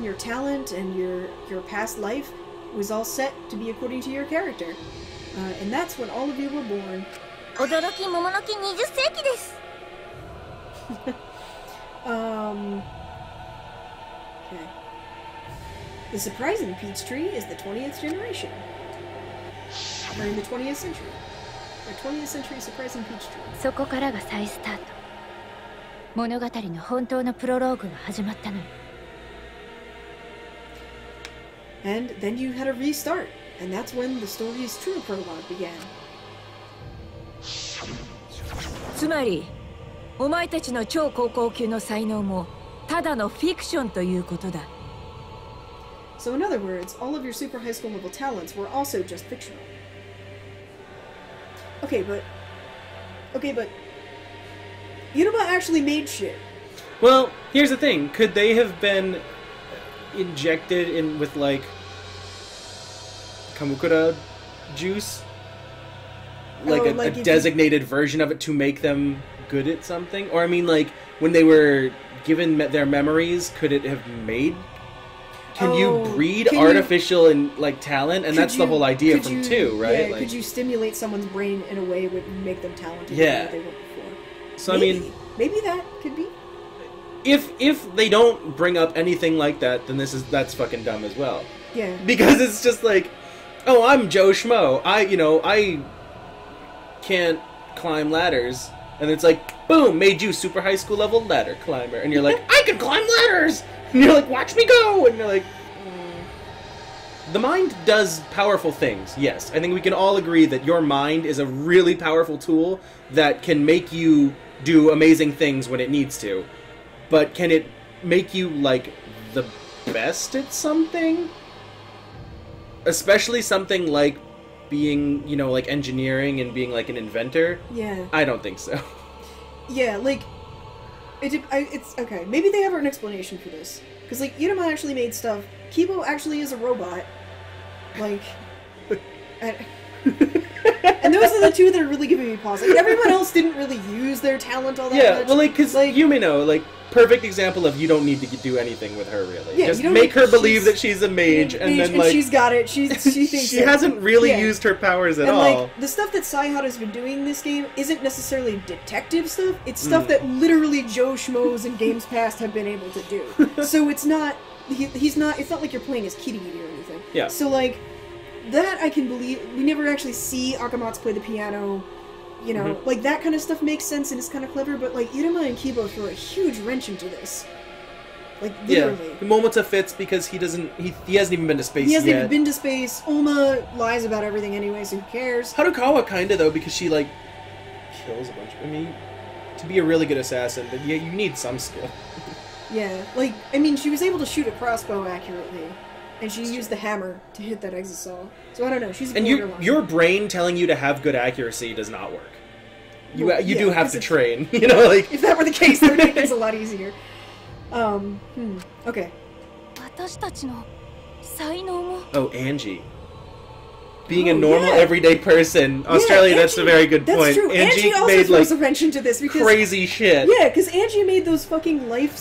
your talent and your past life was all set to be according to your character. And that's when all of you were born. 驚き桃の木20世紀です。Okay. The surprising peach tree is the 20th generation. Or in the 20th century. The 20th century surprising peach tree. そこからが再スタート。物語の本当のプロローグが始まったのよ。And then you had a restart, and that's when the story's true prologue began. つまり、お前たちの超高校級の才能もただのフィクションということだ。So in other words, all of your super high school level talents were also just fictional. Okay, but Yunaba actually made shit. Well, here's the thing. Could they have been injected in with, like, Kamukura juice? Like, a designated version of it to make them good at something? Or, I mean, like, when they were given their memories, could it have made... Can you breed artificial and like talent? And that's the whole idea from 2, right? Yeah, like, could you stimulate someone's brain in a way that would make them talented yeah. than they were before? So maybe, I mean... Maybe that could be. If they don't bring up anything like that, then that's fucking dumb as well. Yeah. Because it's just like, oh, I'm Joe Schmo. I can't climb ladders. And it's like, boom, made you super high school level ladder climber. And you're like, I can climb ladders! And you're like, watch me go! And you're like, The mind does powerful things, yes. I think we can all agree that your mind is a really powerful tool that can make you do amazing things when it needs to. But can it make you, like, the best at something? Especially something like being, you know, like engineering and being like an inventor? Yeah. I don't think so. Yeah, like, it's, okay, maybe they have an explanation for this. Because, like, Iruma actually made stuff. Kibo actually is a robot. Like, and those are the two that are really giving me pause. Like, everyone else didn't really use their talent all that much. Yeah, well, like, because Yumino, like, perfect example of you don't need to do anything with her, really. Yeah, just make her believe that she's a mage, and then, like... she's got it. She thinks she hasn't really used her powers at all. And, like, the stuff that Saihata's been doing in this game isn't necessarily detective stuff. It's stuff that literally Joe Schmoes in games past have been able to do. So it's not... He's not... It's not like you're playing as Kitty or anything. Yeah. So, like, that I can believe... We never actually see Akamatsu play the piano... You know, like, that kind of stuff makes sense and it's kind of clever, but, like, Iruma and Kibo throw a huge wrench into this. Like, literally. Yeah, Momota fits because he hasn't even been to space yet. He hasn't even been to space. Oma lies about everything anyway, so who cares? Harukawa kinda, though, because she, like, kills a bunch of... I mean, to be a really good assassin, but yeah, you need some skill. Yeah, like, I mean, she was able to shoot a crossbow accurately. And she used the hammer to hit that exosaw. So I don't know, she's borderline. And your brain telling you to have good accuracy does not work. You do have to train, you know, like... If that were the case, that would make things a lot easier. Okay. Oh, Angie. Being a normal, everyday person. Australia, Angie, that's a very good point. That's true. Angie also made, throws like, a wrench into this because... crazy shit. Yeah, because Angie made those fucking like,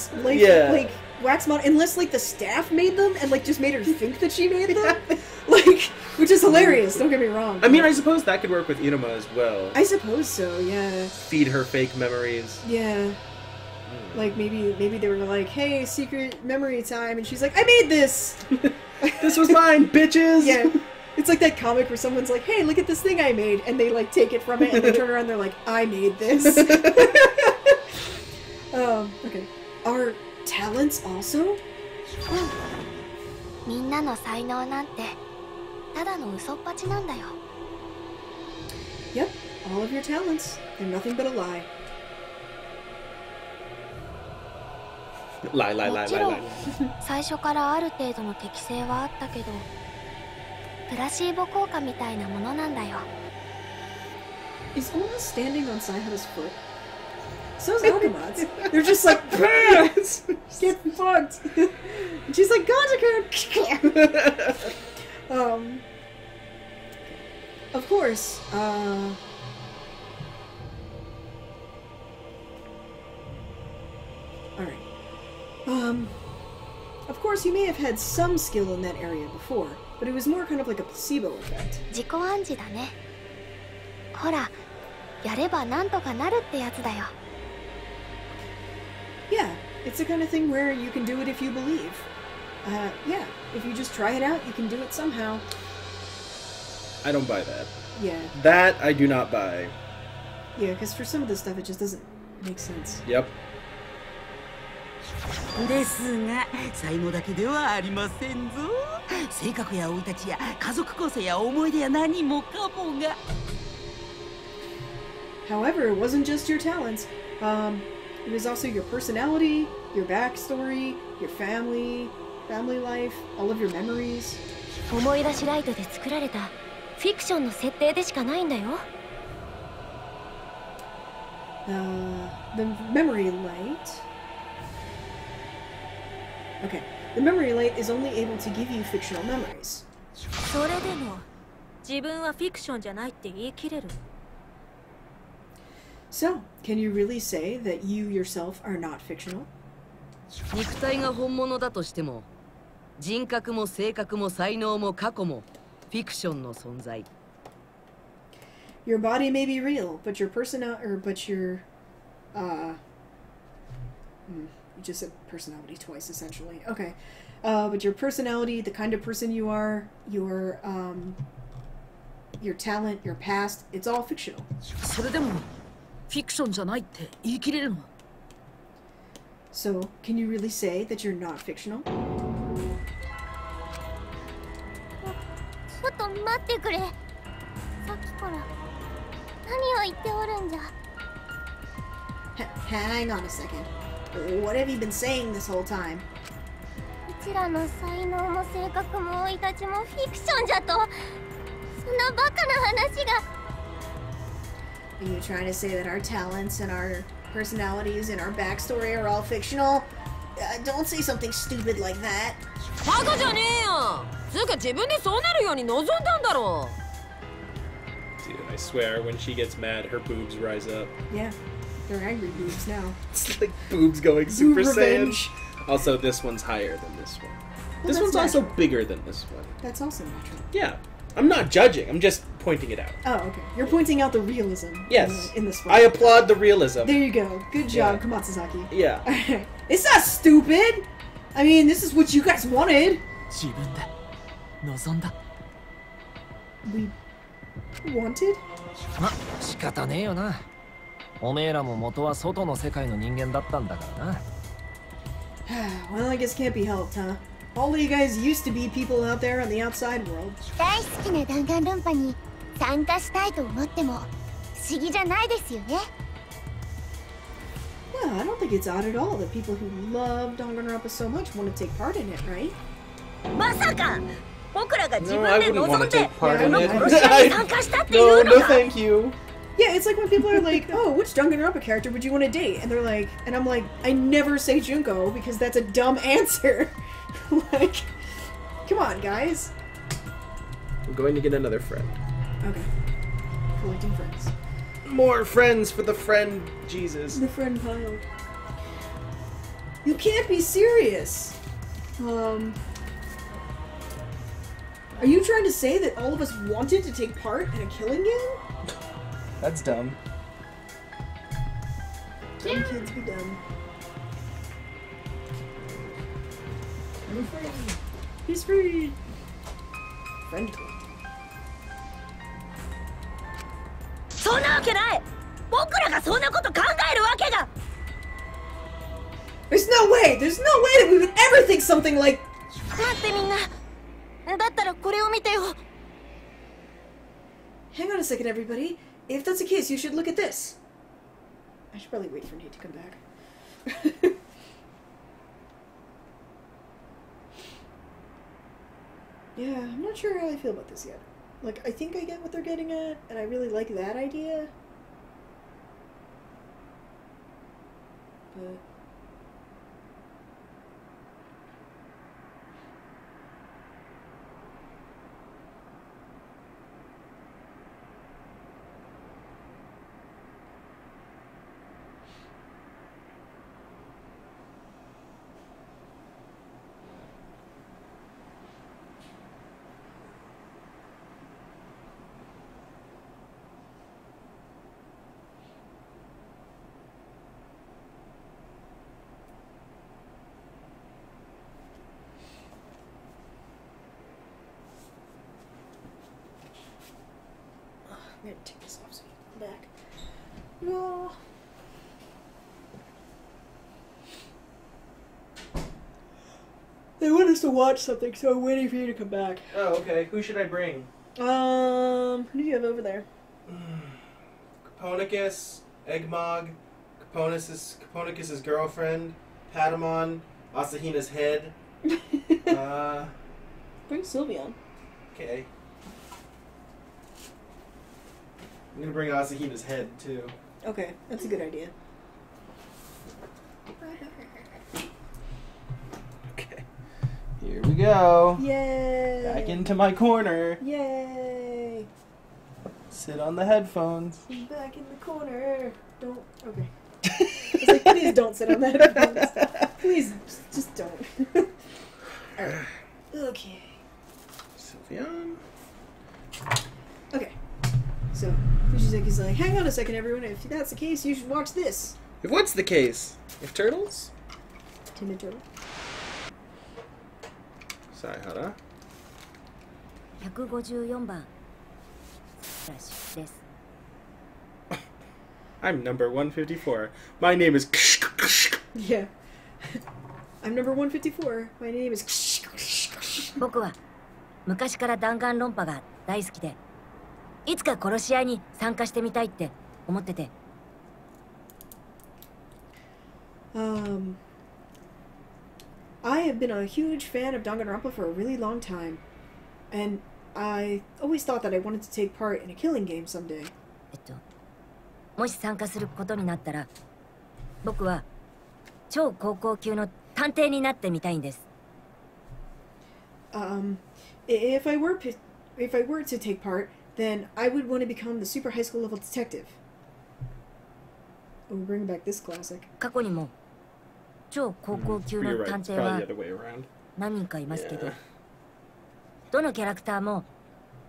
wax mod, unless, like, the staff made them and, like, just made her think that she made them. Like, which is hilarious, don't get me wrong. I mean, I suppose that could work with Iruma as well. I suppose so, yeah. Feed her fake memories. Yeah. Like, maybe they were like, hey, secret memory time, and she's like, I made this! This was mine, bitches! Yeah. It's like that comic where someone's like, hey, look at this thing I made, and they, like, take it from it, and they turn around and they're like, I made this. Okay. Our talents also? みんなの才能なんてただの嘘っぱちなんだよ。 Yep, all of your talents. They're nothing but a lie. Lie, lie, も lie, ち lie, ろん lie, lie. 最初からある程度の適性はあったけどプラシーボ効果みたいなものなんだよ。 Is Ona standing on Sayhada's foot? So is Akamat's. They're just like, get fucked. And she's like, Ganjaku! Of course, alright. Of course, you may have had some skill in that area before, but it was more kind of like a placebo effect. 自己暗示だね。ほら、やればなんとかなるってやつだよ。 Yeah, it's the kind of thing where you can do it if you believe. Yeah, if you just try it out, you can do it somehow. I don't buy that. Yeah. That I do not buy. Yeah, because for some of this stuff, it just doesn't make sense. Yep. ですが才能だけではありませんぞ。性格や生い立ちや家族構成や思い出や何もかもが。 However, it wasn't just your talents. It was also your personality, your backstory, your family life, all of your memories. 思い出しライトで作られたフィクションの設定でしかないんだよ。 The memory light. Okay, the memory light is only able to give you fictional memories. それでも自分はフィクションじゃないって言い切れる。 So, can you really say that you yourself are not fictional? 肉体が本物だとしても、人格も性格も才能も過去もフィクションの存在。 Your body may be real, but your you just said personality twice, essentially. Okay. But your personality, the kind of person you are, your talent, your past, it's all fictional. それでもフィクションじゃないって言い切れるの？ So, can you really say that you're not fictional? ちょっと待ってくれ。さっきから何を言っておるんじゃ。 Hang on a second. What have you been saying this whole time? うちらの才能も性格も生い立ちもフィクションじゃと。そんなバカな話が。 Are you trying to say that our talents and our personalities and our backstory are all fictional? Don't say something stupid like that. バカじゃねえよ。つうか自分でそうなるように望んだんだろう。 Dude, I swear, when she gets mad, her boobs rise up. Yeah, they're angry boobs now. It's like boobs going Super Boob Saiyan. revenge. Also, this one's higher than this one. Well, This that's one's also natural. bigger than this one. That's also natural. Yeah. I'm not judging, I'm just pointing it out. Oh, okay. You're pointing out the realism. Yes. In this one. I applaud the realism. There you go. Good job, Yeah. Komatsuzaki. Yeah. It's not stupid! I mean, this is what you guys wanted. 自分で望んだ。 We wanted? ま、仕方ねえよな。おめえらも元は外の世界の人間だったんだからな。Well, I guess can't be helped, huh? All of you guys used to be people out there on the outside world. 大好きな弾丸論破に参加したいと思っても不思議じゃないですよね。 Well, I don't think it's odd at all that people who love Danganronpa so much want to take part in it, right? まさか僕らが自 No, 分 I で wouldn't 望 want ん to で take こ part in の it. 殺し合いに参加したってい No, うの no か。 thank you. Yeah, it's like when people are like, oh, which Danganronpa character would you want to date? And they're like, and I'm like, I never say Junko because that's a dumb answer. Like, come on, guys. I'm going to get another friend. Okay. Collecting friends. More friends for the friend Jesus. The friend pile. You can't be serious. Are you trying to say that all of us wanted to take part in a killing game? That's dumb. Dumb kids be dumb. I'm free. He's free. Friend collecting. そんなわけない。僕らがそんなこと考えるわけが。 There's no way! There's no way that we would ever think something like... 待ってみんな。だったらこれを見てよ。 Hang on a second, everybody. If that's the case, you should look at this. I should probably wait for Nate to come back. Yeah, I'm not sure how I feel about this yet. Like, I think I get what they're getting at, and I really like that idea. But... I'm gonna take this off so you can come back. No. They want us to watch something, so I'm waiting for you to come back. Oh, okay. Who should I bring? Who do you have over there? Copernicus, Eggmog, Copernicus's girlfriend, Patamon, Asahina's head. Bring Sylveon. Okay. I'm gonna bring Asahina's head too. Okay, that's a good idea. Okay. Here we go. Yay! Back into my corner. Yay! Sit on the headphones. I'm back in the corner. Don't. Okay. It's like, please don't sit on the headphones. Please, just don't. Alright. Okay. Sylveon. Okay. So, Fushizeki's like, hang on a second, everyone. If that's the case, you should watch this. If what's the case? If turtles? Timid turtle. Saihara. 154番です。 I'm number 154. My name is... Yeah. I'm number 154. My name is... 僕は昔から弾丸論破が大好きで、いつか殺し合いに参加してみたいって思ってて。I have been a huge fan of Danganronpa for a really long time, and I always thought that I wanted to take part in a killing game someday. もし参加することになったら、僕は超高校級の探偵になってみたいんです。If I were to take part, then I would want to become the super high school level detective. We'll bring back this classic. 過去にも超高校級の探偵は何人かいますけど、どのキャラクターも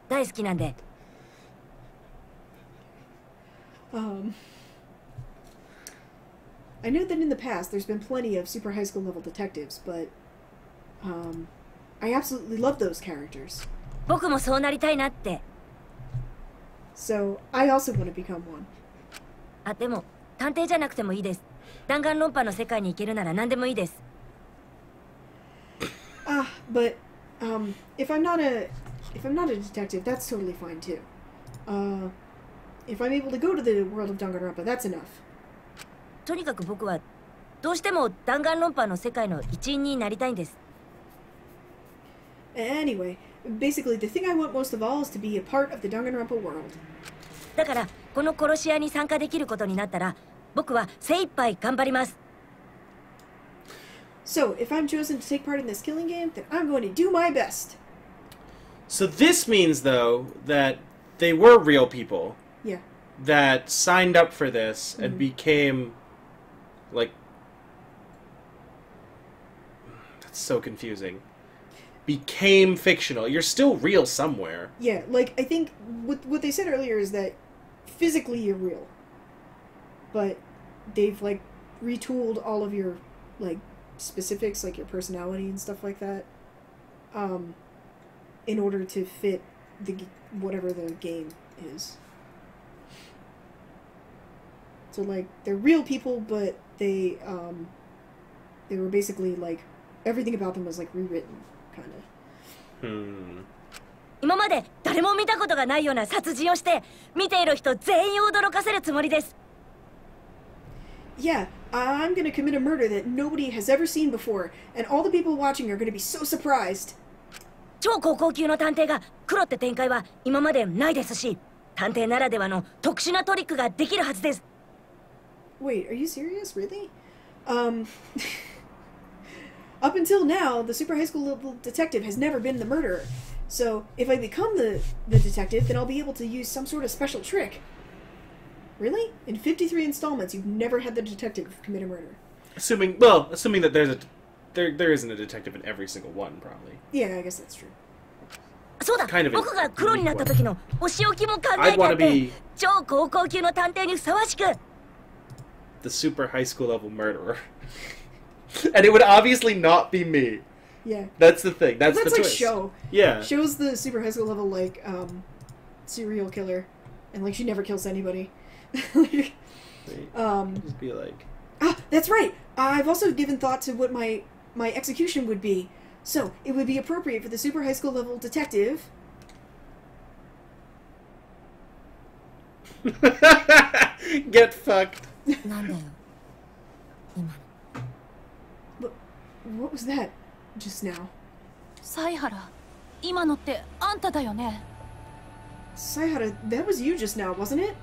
大好きなんで。I know that in the past there's been plenty of super high school level detectives, but I absolutely love those characters. 僕もそうなりたいなって。So I also want to become one. あ、でも探偵じゃなくてもいいです。弾丸論破の世界に行けるなら何でもいいです。But if I'm not a detective, that's totally fine too. If I'm able to go to the world of Danganronpa, that's enough. とにかく僕はどうしても弾丸論破の世界の一員になりたいんです。Anyway, basically the thing I want most of all is to be a part of the Danganronpa world. だからこの殺し合いに参加できることになったら、僕は精一杯頑張ります。So, if I'm chosen to take part in this killing game, then I'm going to do my best. So this means, though, that they were real people. Yeah. That signed up for this and became, like... That's so confusing. Became fictional. You're still real somewhere. Yeah, like, I think what they said earlier is that physically you're real. But they've, like, retooled all of your, like, specifics, like your personality and stuff like that, in order to fit whatever the game is. So, like, they're real people, but they were basically, like, everything about them was, like, rewritten, kind of. 今まで誰も見たことがないような殺人をして、見ている人全員を驚かせるつもりです。Yeah, I'm gonna commit a murder that nobody has ever seen before, and all the people watching are gonna be so surprised. 超高校級の探偵が黒って展開は今までないですし、探偵ならではの特殊なトリックができるはずです。 Wait, are you serious? Really? Up until now, the super high school level detective has never been the murderer. So, if I become the detective, then I'll be able to use some sort of special trick. Really? In 53 installments, you've never had the detective commit a murder. Assuming that there isn't a detective in every single one, probably. Yeah, I guess that's true. そうだ、僕が黒になった時のお仕置きも考えてあって、超高校級の探偵にふさわしく。The super high school level murderer. And it would obviously not be me. Yeah. That's the thing. That's the like twist. Show. Yeah. Show's the super high school level, like, serial killer. And, like, she never kills anybody. Just be like... Ah, that's right! I've also given thought to what my execution would be. So, it would be appropriate for the super high school level detective... Get fucked. What was that just now? サイハラ、今のってあんただよね。 Saihara, that was you just now, wasn't it?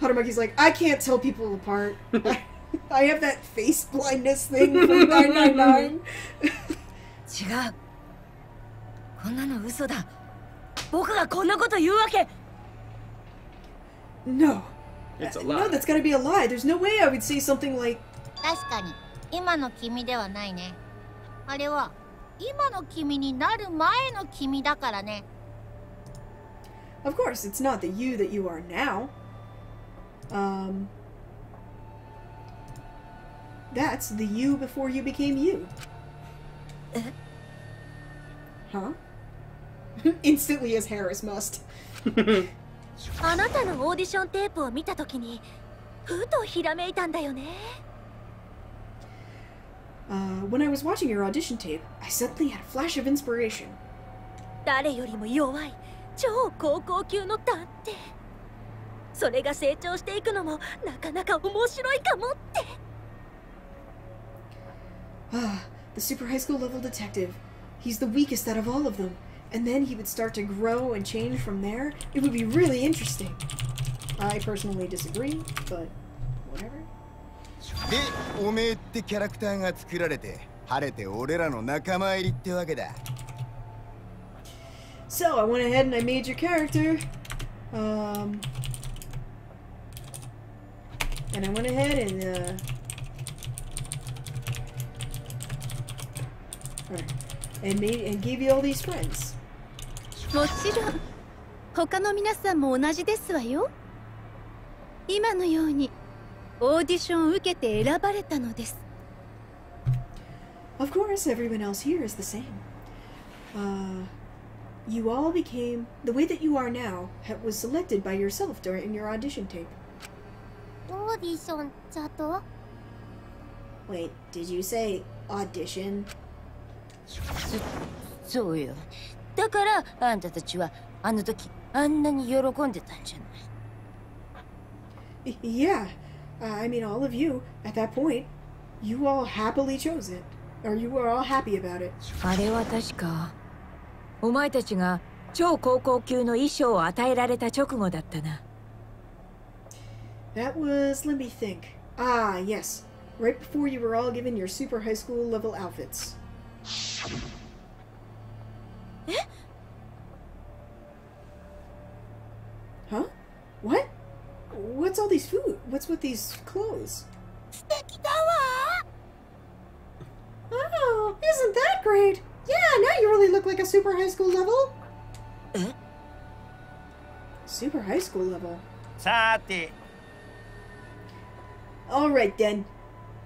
Harumaki's like, I can't tell people apart. I have that face blindness thing from 999. 違う。こんなの嘘だ。僕がこんなこと言うわけ。No. It's a lie. No, that's gotta be a lie. There's no way I would say something like... 確かに今の君ではないね。あれは今の君になる前の君だからね。 Of course, it's not the you that you are now. That's the you before you became you. Huh? Instantly as Harris must. あなたのオーディションテープを見たときにふとひらめいたんだよね。 When I was watching your audition tape, I suddenly had a flash of inspiration. 誰よりも弱い超高校級の探偵。それが成長していくのもなかなか面白いかもって。Ah, the super high school level detective. He's the weakest out of all of them. And then he would start to grow and change from there. It would be really interesting. I personally disagree, but whatever. で、おめえってキャラクターが作られて、晴れて俺らの仲間入りってわけだ。So I went ahead and I made your character. And I went ahead and and gave you all these friends. もちろん他の皆さんも同じですわよ。今のようにオーディションを受けて選ばれたのです。 Of course, everyone else here is the same. You all became the way that you are now. Was selected by yourself during your audition tape. オーディションだと？ Wait, did you say audition? そうよ。だからあんたたちはあの時あんなに喜んでたんじゃない。Yeah, I mean all of you at that point, you all happily chose it, or you were all happy about it. あれは確かお前たちが超高校級の衣装を与えられた直後だったな。That was, let me think. Ah, yes. Right before you were all given your super high school level outfits. Huh? What? What's all these food? What's with these clothes? Oh, isn't that great? Yeah, now you really look like a super high school level. Super high school level. さて。 Alright then.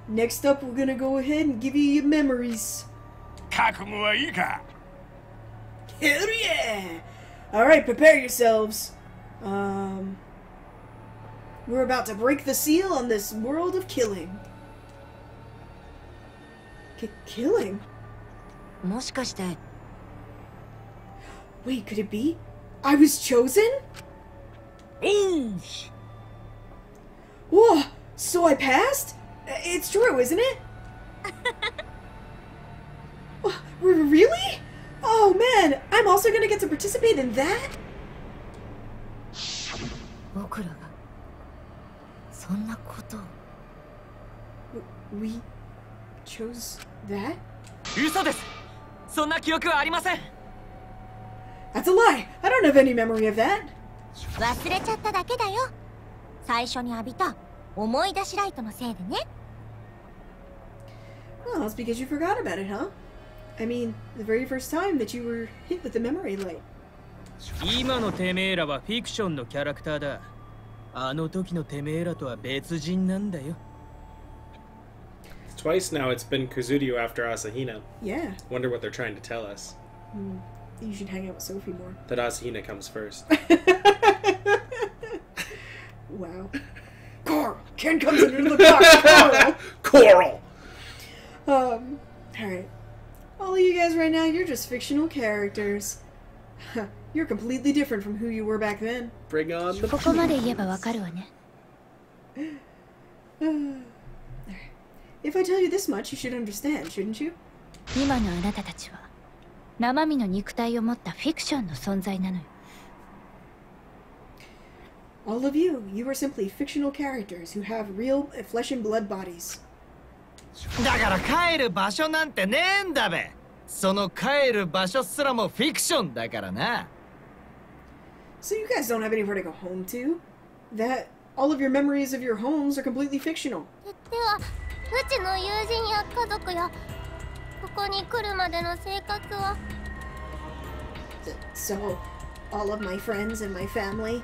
Next up, we're gonna go ahead and give you your memories. 覚悟はいいか? Hell yeah! Alright, prepare yourselves. We're about to break the seal on this world of killing. Killing? もしかして。 Wait, could it be? I was chosen? Oosh! Whoa! So I passed? It's true, isn't it? Really? Oh man, I'm also gonna get to participate in that? 僕らがそんなことを We chose that? 嘘です。そんな記憶はありません。 That's a lie! I don't have any memory of that! 忘れちゃっただけだよ。最初に浴びた思い出しライトのせいでね。 Well, it's because you forgot about it, huh? I mean, the very first time that you were hit with the memory light. 今のてめえらはフィクションのキャラクターだ。あの時のてめえらとは別人なんだよ。 Twice now it's been Kazuryu after Asahina. Yeah. Wonder what they're trying to tell us. You should hang out with Sophie more. That Asahina comes first. Wow. Coral! Ken comes into the box! Coral! Alright. All of you guys right now, you're just fictional characters. You're completely different from who you were back then. Bring on the ここまで言えばわかるわね。 If I tell you this much, you should understand, shouldn't you? 今のあなたたちは生身の肉体を持ったフィクションの存在なのよ。 All of you, you are simply fictional characters who have real flesh and blood bodies. だから帰る場所なんてねえんだべ。その帰る場所すらもフィクションだからな。 So you guys don't have anywhere to go home to? That all of your memories of your homes are completely fictional. では、うちの友人や家族やここに来るまでの生活は So, all of my friends and my family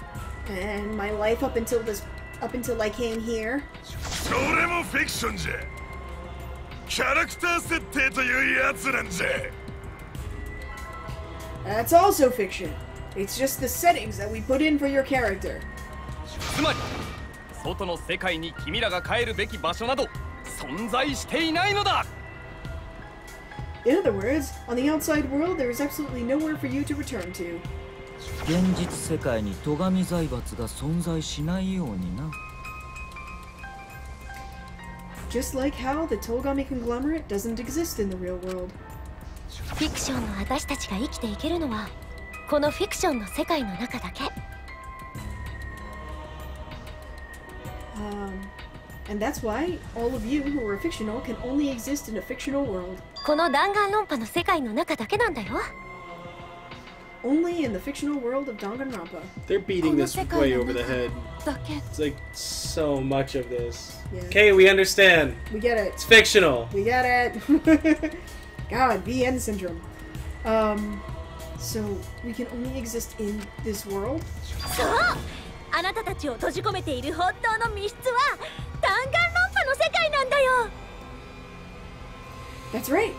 and my life up until I came here. それもフィクションじゃ。キャラクター設定というやつなんじゃ。 That's also fiction. It's just the settings that we put in for your character. つまり外の世界に君らが帰るべき場所など存在していないのだ。 In other words, on the outside world, there is absolutely nowhere for you to return to. 現実世界に戸上財閥が存在しないようにな。 Just like how the Togami conglomerate doesn't exist in the real world. フィクションの私たちが生きていけるのはこのフィクションの世界の中だけ。 And that's why all of you who are fictional can only exist in a fictional world. この弾丸論破の世界の中だけなんだよ。 Only in the fictional world of Danganronpa. They're beating this way over the head. It's like so much of this. Yeah. Okay, we understand. We get it. It's fictional. We get it. God, BN syndrome. So we can only exist in this world? そう、あなたたちを閉じ込めている本当の密室は弾丸論破の世界なんだよ。 That's right.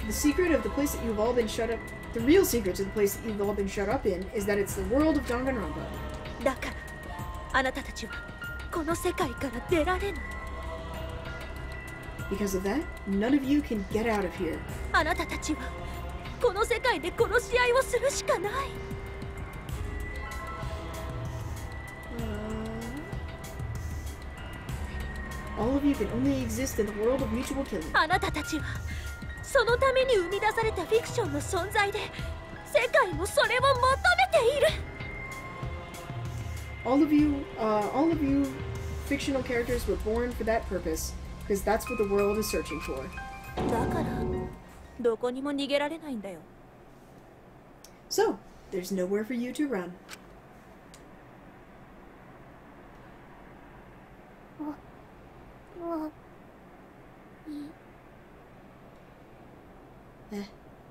The secret of the place that you've all been shut up, the real secret to the place that you've all been shut up in is that it's the world of Danganronpa. だからあなたたちはこの世界から出られない。 Because of that, none of you can get out of here. あなたたちはこの世界で殺し合いをするしかない。 All of you can only exist in the world of mutual killing. あなたたちはそのために生み出されたフィクションの存在で世界もそれを求めている。 All of you fictional characters were born for that purpose, because that's what the world is searching for. だからどこにも逃げられないんだよ。 So, there's nowhere for you to run.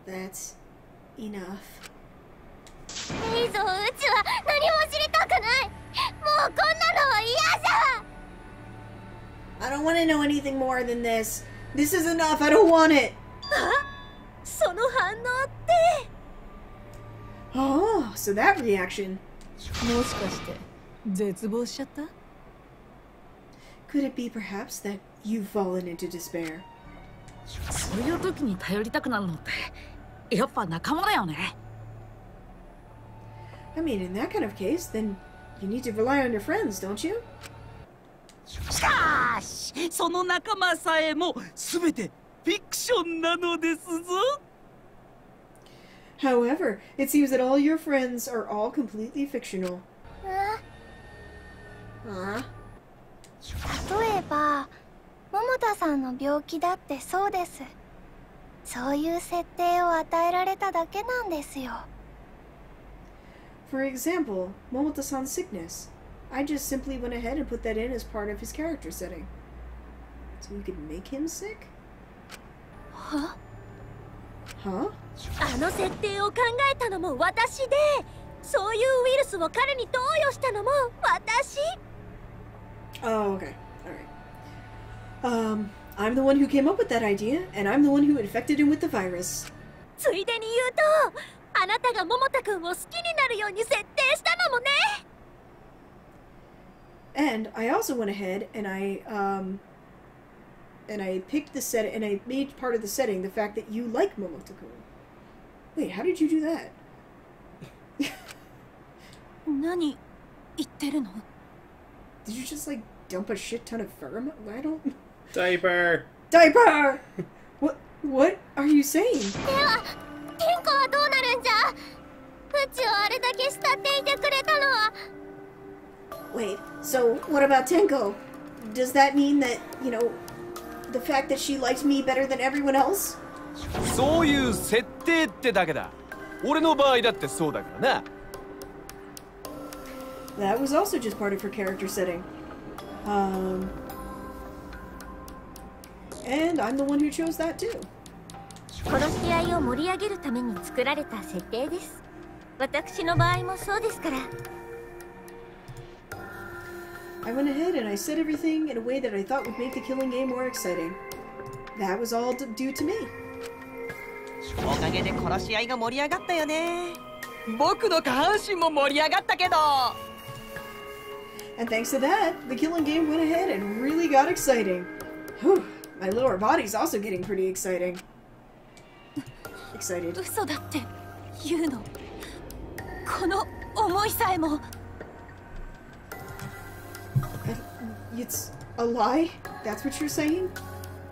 That's enough. いいぞ、うちは何も知りたくない。もうこんなのは嫌じゃ。 I don't want to know anything more than this. This is enough. I don't want it. その反応って。 Oh, so that reaction. もしかして絶望しちゃった？ Could it be perhaps that you've fallen into despair? そういう時に頼りたくなるのってやっぱ仲間だよね。 I mean, in that kind of case, then you need to rely on your friends, don't you? しかしその仲間さえも全てフィクションなのですぞ。However, it seems that all your friends are all completely fictional. 例えば桃田さんの病気だってそうです。そういう設定を与えられただけなんですよ。For example, Momota-san's sickness. I just simply went ahead and put that in as part of his character setting. So we could make him sick? Huh? Huh? あの設定を考えたのも私で、そういうウイルスを彼に投与したのも私。Oh, okay. Alright. I'm the one who came up with that idea, and I'm the one who infected him with the virus. ついでに言うと、あなたが桃田くんを好きになるように設定したのもね。And I also went ahead and I picked the set and I made part of the setting the fact that you like Momota-kun. Wait, how did you do that? 何言ってるの? Did you just like dump a shit ton of fur? I don't. Diaper. Diaper. What are you saying? では、天候はどうなるんじゃ？うちをあれだけ慕っていてくれたのは。Wait, so what about Tenko? Does that mean that, you know, the fact that she likes me better than everyone else? そういう設定ってだけだ。俺の場合だってそうだからな。That was also just part of her character setting. And I'm the one who chose that too. 殺し合いを盛り上げるために作られた設定です。私の場合もそうですから。I went ahead and I said everything in a way that I thought would make the killing game more exciting. That was all due to me. おかげで殺し合いが盛り上がったよね。僕の下半身も盛り上がったけど。And thanks to that, the killing game went ahead and really got exciting. Whew, my lower body's also getting pretty exciting. Excited. 嘘だって言うの。この思いさえも。It's a lie? That's what you're saying?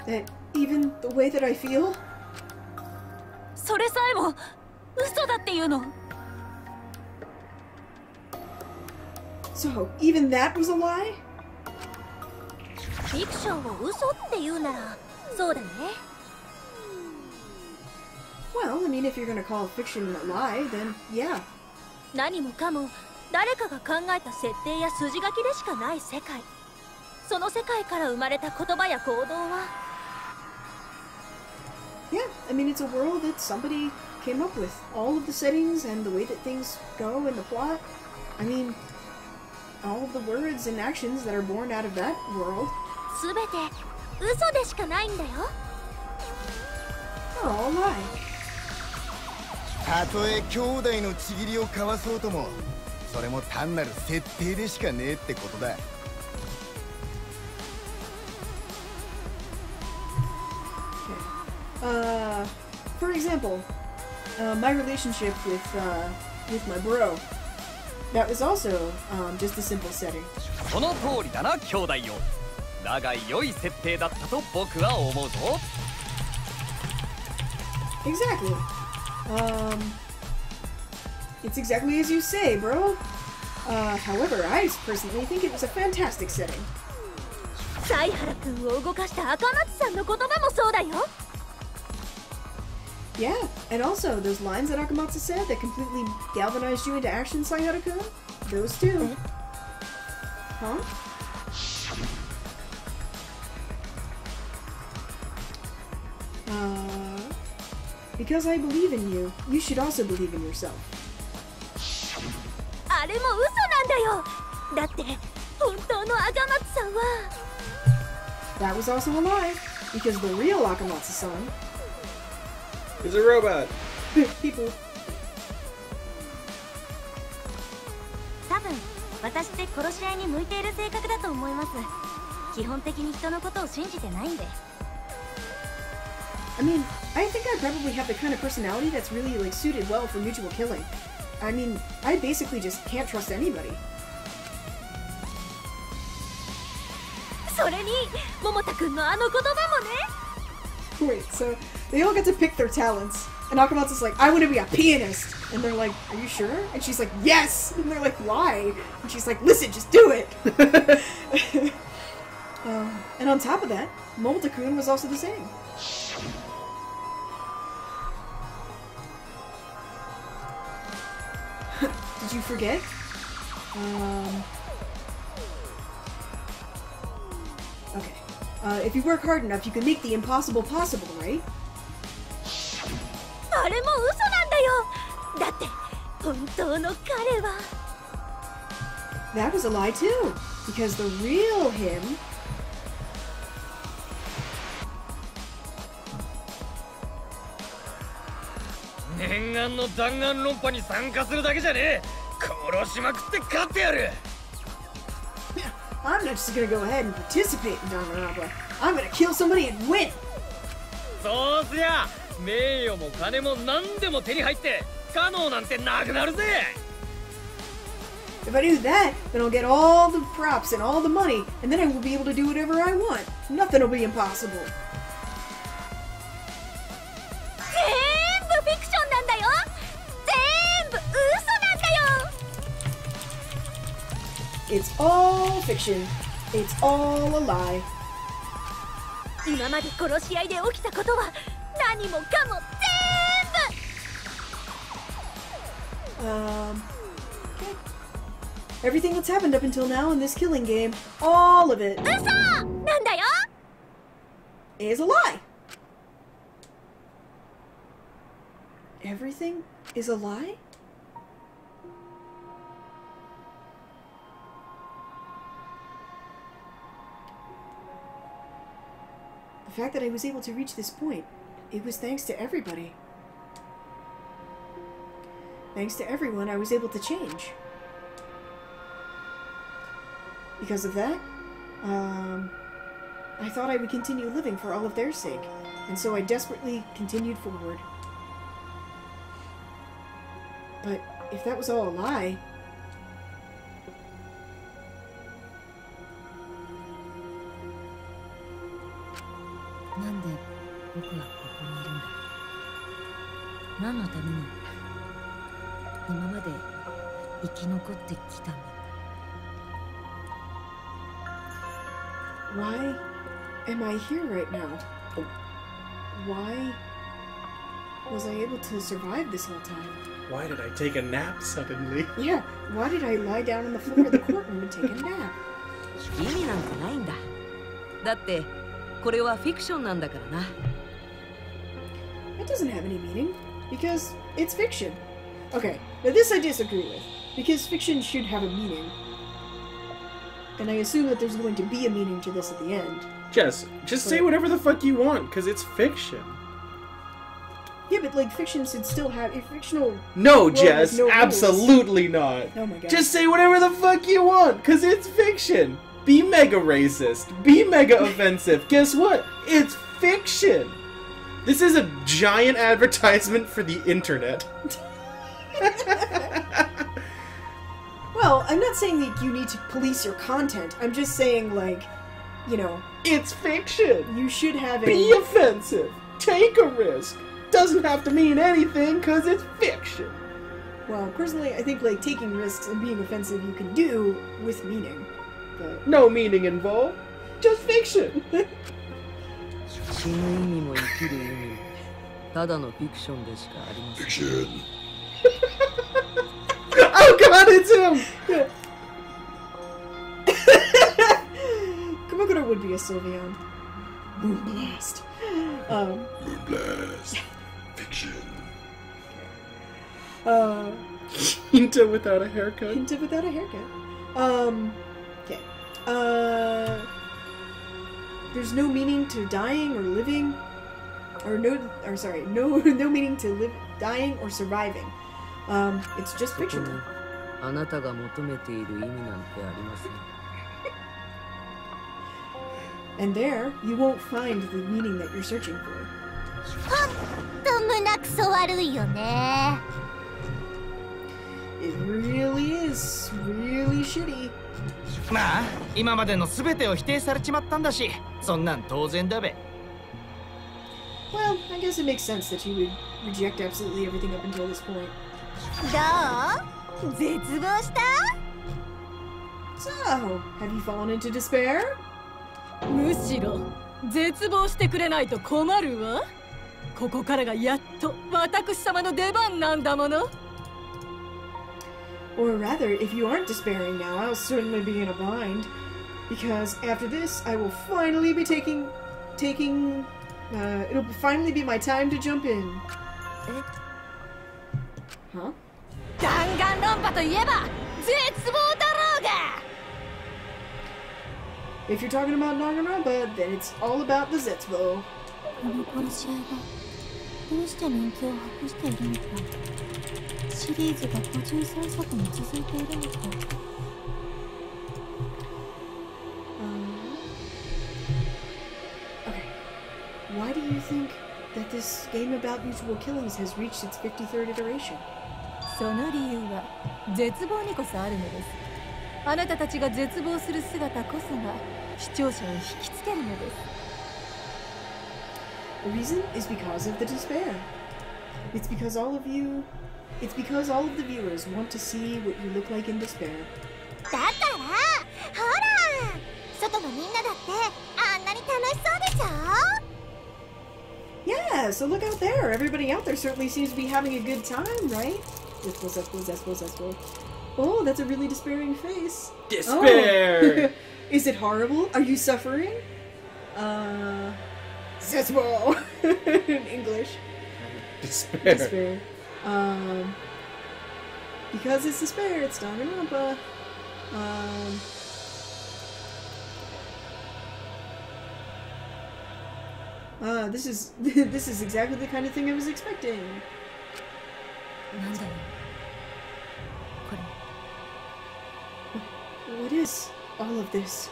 That even the way that I feel? それさえも嘘だって言うの。So, even that was a lie? フィクションを嘘って言うならそうだね。Well, I mean, if you're gonna call fiction a lie, then yeah. 何もかも誰かが考えた設定や筋書きでしかない世界。その世界から生まれた言葉や行動は。Yeah, I mean, it's a world that somebody came up with. All of the settings and the way that things go in the plot. I mean, all of the words and actions that are born out of that world. すべて嘘でしかないんだよ。Oh, lie. たとえ兄弟のちぎりを交わそうとも、それも単なる設定でしかねえってことだ。For example, my relationship with my bro. That was also just a simple setting. その通りだな、兄弟よ。だが良い設定だったと僕は思うぞ。Exactly. It's exactly as you say, bro. However, I personally think it was a fantastic setting. 犀原くんを動かした赤松さんの言葉もそうだよ。Yeah, and also those lines that Akamatsu said that completely galvanized you into action, Sayada-kun? Those too. Huh? Because I believe in you, you should also believe in yourself. あれも嘘なんだよ。だって本当の赤松さんは。That was also a lie, because the real Akamatsu-san is a robot. People. 多分私って殺し合いに向いている性格だと思います。基本的に人のことを信じてないんで。I mean, I think I probably have the kind of personality that's really like suited well for mutual killing. I mean, I basically just can't trust anybody. それに桃田くんのあの言葉もね。 Wait, so they all get to pick their talents. And Akamatsu's like, I want to be a pianist. And they're like, are you sure? And she's like, yes! And they're like, why? And she's like, listen, just do it! And on top of that, Momota-kun was also the same. Did you forget? Okay. If you work hard enough, you can make the impossible possible, right? あれも嘘なんだよ。だって本当の彼は。That was a lie too, because the real him. 念願の弾丸論破に参加するだけじゃねえ。殺しまくって勝ってやる。I'm not just gonna go ahead and participate in Danganronpa. I'm gonna kill somebody and win. そうすりゃ名誉も金も何でも手に入って不可能なんてなくなるぜ。If I do that, then I'll get all the props and all the money, and then I will be able to do whatever I want. Nothing will be impossible. 全部フィクションなんだよ。全部嘘なんだよ。It's all fiction. It's all a lie. 今まで殺し合いで起きたことは何もかも全部。Okay. Everything that's happened up until now in this killing game, all of it, 嘘なんだよ。is a lie. Everything is a lie? The fact that I was able to reach this point, it was thanks to everybody. Thanks to everyone, I was able to change. Because of that, I thought I would continue living for all of their sake, and so I desperately continued forward. But if that was all a lie... Why am I here right now? Why was I able to survive this whole time? Why did I take a nap suddenly? Yeah, why did I lie down on the floor of the courtroom and take a nap? 意味なんかないんだ。だってこれはフィクションなんだからな。It doesn't have any meaning, because it's fiction. Okay, now this I disagree with, because fiction should have a meaning. And I assume that there's going to be a meaning to this at the end. Jess, just say whatever the fuck you want, because it's fiction. Yeah, but like fiction should still have a fictional... No, Jess, no absolutely not. Oh my god. Just say whatever the fuck you want, because it's fiction. Be mega racist. Be mega offensive. Guess what? It's fiction. This is a giant advertisement for the internet. Well, I'm not saying that you need to police your content. I'm just saying, like, you know... It's fiction! You should have a... Be offensive! Take a risk! Doesn't have to mean anything, because it's fiction! Well, personally, I think, like, taking risks and being offensive you can do with meaning. But... No meaning involved. Just fiction! 死ぬ意味も生きる意味もただのフィクションでしかありません。Fiction! Oh god, it's him! Yeah. Kumagura would be a Sylveon. Moonblast. Moonblast. Fiction. Hinta without a haircut. Hinta without a haircut. Okay. There's no meaning to dying or living. No meaning to live, dying or surviving. It's just fictional. あなたが求めている意味なんてありません。And there, you won't find the meaning that you're searching for. ほんと胸くそ悪いよね。It really is really shitty. まあ、今までの全てを否定されちまったんだし、そんなん当然だべ。Well, I guess it makes sense that you would reject absolutely everything up until this point. どう？絶望した？ So, have you fallen into despair? むしろ絶望してくれないと困るわ。ここからがやっと私様の出番なんだもの。 Or rather, if you aren't despairing now, I'll certainly be in a bind. Because after this, I will finally be it'll finally be my time to jump in. Huh? 弾丸論破といえば絶望だろうが。 If you're talking about Danganronpa, then it's all about the Zetsubo. この殺し合いがどうして人気を博しているのか。シリーズが53作も続いているのか。Okay. Why do you think that this game about mutual killings has reached its 53rd iteration? その理由は絶望にこそあるのです。あなたたちが絶望する姿こそが視聴者を引きつけるのです。 The reason is because of the despair. It's because all of the viewers want to see what you look like in despair. だからほら外のみんなだってあんなに楽しそうでしょ Yeah, so look out there. Everybody out there certainly seems to be having a good time, right? Oh, that's a really despairing face. Despair! Oh. Is it horrible? Are you suffering? Zetsubo in English. Despair. Despair. Because it's despair, it's Danganronpa. This is exactly the kind of thing I was expecting. なんだよ。これ。 What is all of this?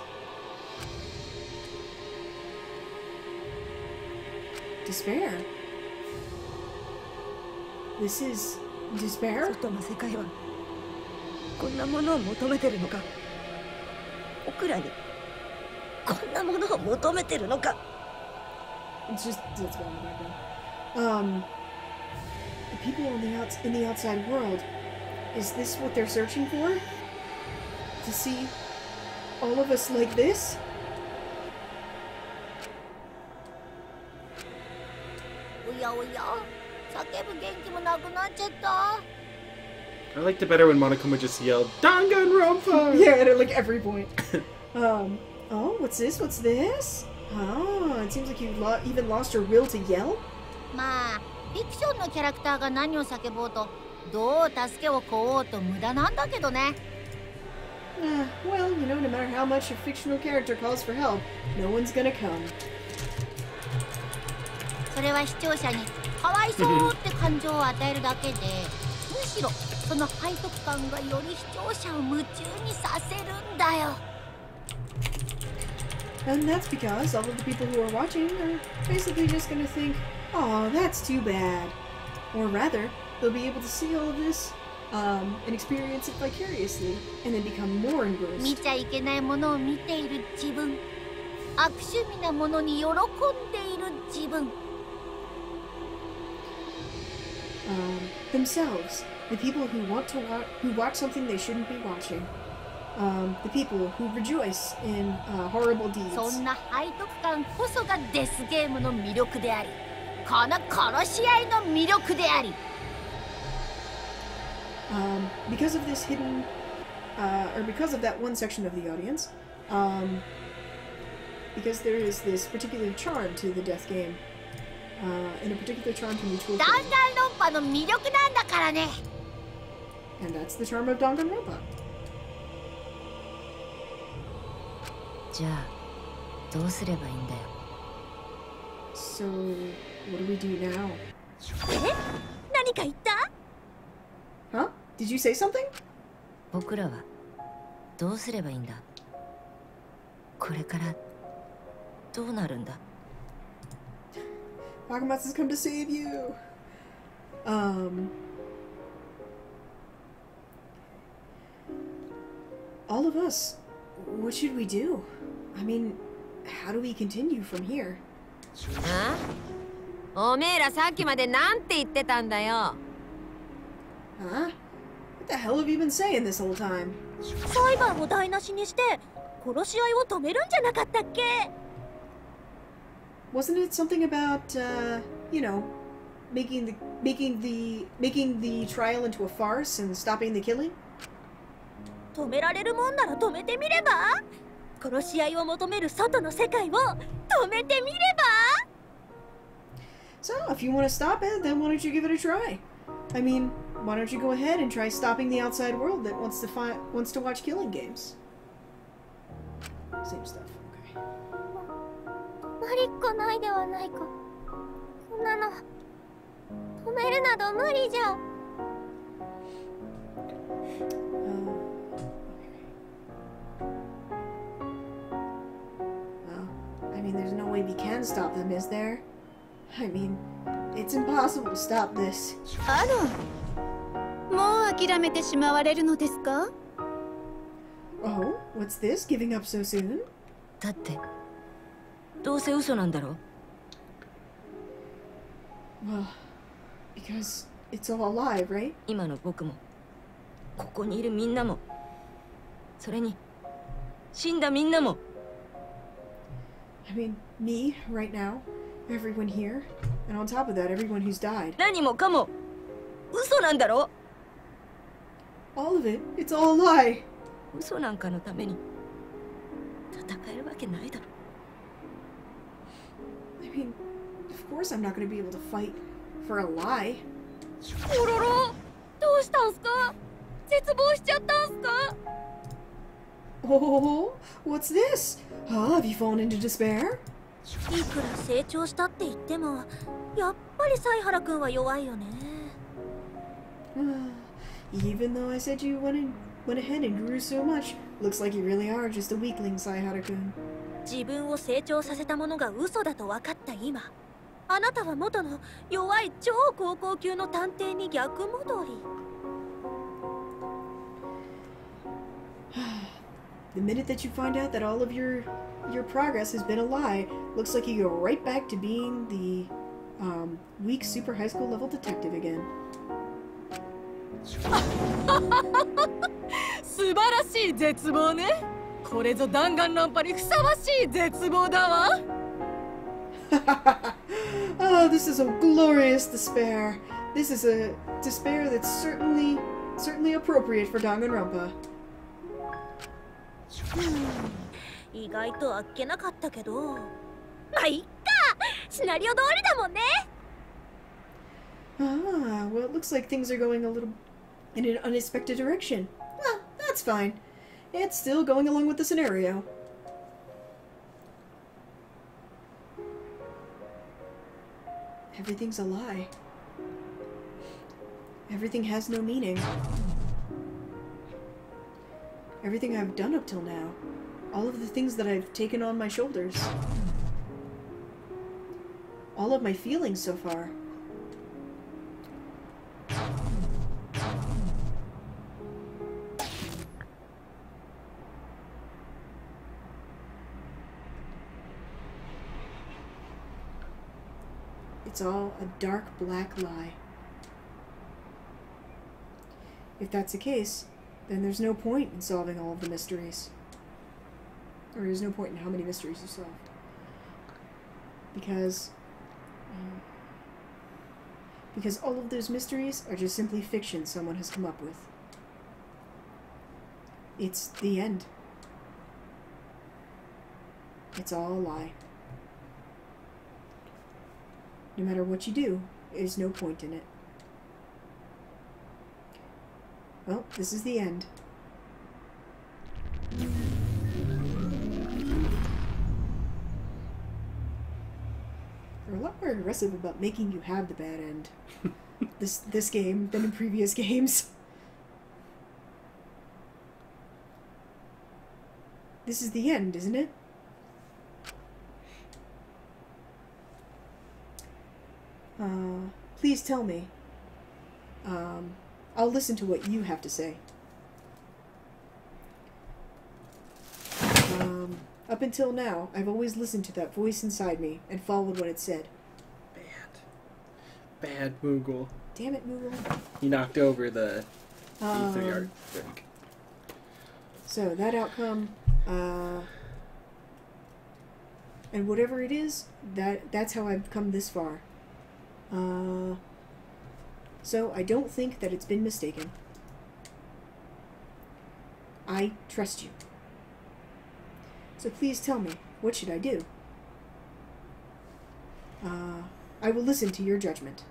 Despair. This is despair? 外の世界はこんなものを求めてるのか。僕らにこんなものを求めてるのか。 It's just that's going on. The people in the outside world. Is this what they're searching for? To see all of us like this? I liked it better when Monokuma just yelled, Danganronpa! Yeah, at like every point. Oh, what's this? What's this? Oh, it seems like you even lost your will to yell? まあ、フィクションのキャラクターが何を叫ぼうと、どう助けを請おうと無駄なんだけどね。Well, you know, no matter how much a fictional character calls for help, no one's gonna come. それは視聴者にかわいそうって感情を与えるだけで、むしろその背徳感がより視聴者を夢中にさせるんだよ。 And that's because all of the people who are watching are basically just gonna think, oh, that's too bad. Or rather, they'll be able to see all of this, and experience it vicariously, and then become more engrossed. 見ちゃいけないものを見ている自分、悪趣味なものに喜んでいる自分。Themselves, the people who watch something they shouldn't be watching. The people who rejoice in horrible deeds. そんな背徳感こそがデスゲームの魅力であり、この殺し合いの魅力であり。Because of this hidden, or because of that one section of the audience, because there is this particular charm to the death game, and a particular charm to mutual. 弾丸論破の魅力なんだからね。And that's the charm of Danganronpa. じゃあどうすればいいんだよ。 So, what do we do now? 何か言った？ Huh? Did you say something? 僕らはどうすればいいんだ。これからどうなるんだ。 Wakamatsu's come to save you. All of us. What should we do? I mean, how do we continue from here? ああ、おめえらさっきまでなんて言ってたんだよ。Huh? What the hell have you been saying this whole time? 裁判を台無しにして殺し合いを止めるんじゃなかったっけ？ Wasn't it something about, you know, making the trial into a farce and stopping the killing? 止められるもんなら止めてみれば？殺し合いを求める外の世界を止めてみれば？ So, if you want to stop it, then why don't you give it a try? I mean, why don't you go ahead and try stopping the outside world that wants to watch killing games? Same stuff. Okay. マリッコないではないか。こんなの止めるなど無理じゃ。I mean, there's no way we can stop them, is there? I mean, it's impossible to stop this. あら、もう諦めてしまわれるのですか？ Oh, what's this? Giving up so soon? だってどうせ嘘なんだろ。 Well, because it's all a lie, right? 今の僕もここにいるみんなもそれに死んだみんなも。 I mean, me, right now, everyone here, and on top of that, everyone who's died. 何もかも嘘なんだろ。 All of it, it's all a lie. 嘘なんかのために戦えるわけないだろ。 I mean, of course I'm not going to be able to fight for a lie. おろろ、どうしたんすか？絶望しちゃったんすか？ Oh, what's this? Have you fallen into despair? いくら成長したって言ってもやっぱり犀原くんは弱いよね。Even though I said you went ahead and grew so much, looks like you really are just a weakling, Saihara-kun. 自分を成長させたものが嘘だと分かった今、あなたは元の弱い超高校級の探偵に逆戻り。The minute that you find out that all of your progress has been a lie, looks like you go right back to being the weak super high school level detective again. 素晴らしい絶望ね。これぞ弾丸論破にふさわしい絶望だわ。Oh, this is a glorious despair. This is a despair that's certainly appropriate for Danganronpa. 意外とあっけなかったけど、まあいっか。シナリオ通りだもんね。Ah, well, it looks like things are going a little in an unexpected direction. Well, that's fine. It's still going along with the scenario. Everything's a lie. Everything has no meaning. Everything I've done up till now. All of the things that I've taken on my shoulders. All of my feelings so far. It's all a dark black lie. If that's the case, then there's no point in solving all of the mysteries. Or there's no point in how many mysteries you solved. Because all of those mysteries are just simply fiction someone has come up with. It's the end. It's all a lie. No matter what you do, there's no point in it. Well, this is the end. They're a lot more aggressive about making you have the bad end. this game than in previous games. This is the end, isn't it? Please tell me. I'll listen to what you have to say. Up until now, I've always listened to that voice inside me and followed what it said. Bad Moogle. Damn it, Moogle. He knocked over the Um, E3 art thing. So that outcome, and whatever it is, that's how I've come this far. So I don't think that it's been mistaken. I trust you. So please tell me, what should I do? I will listen to your judgment.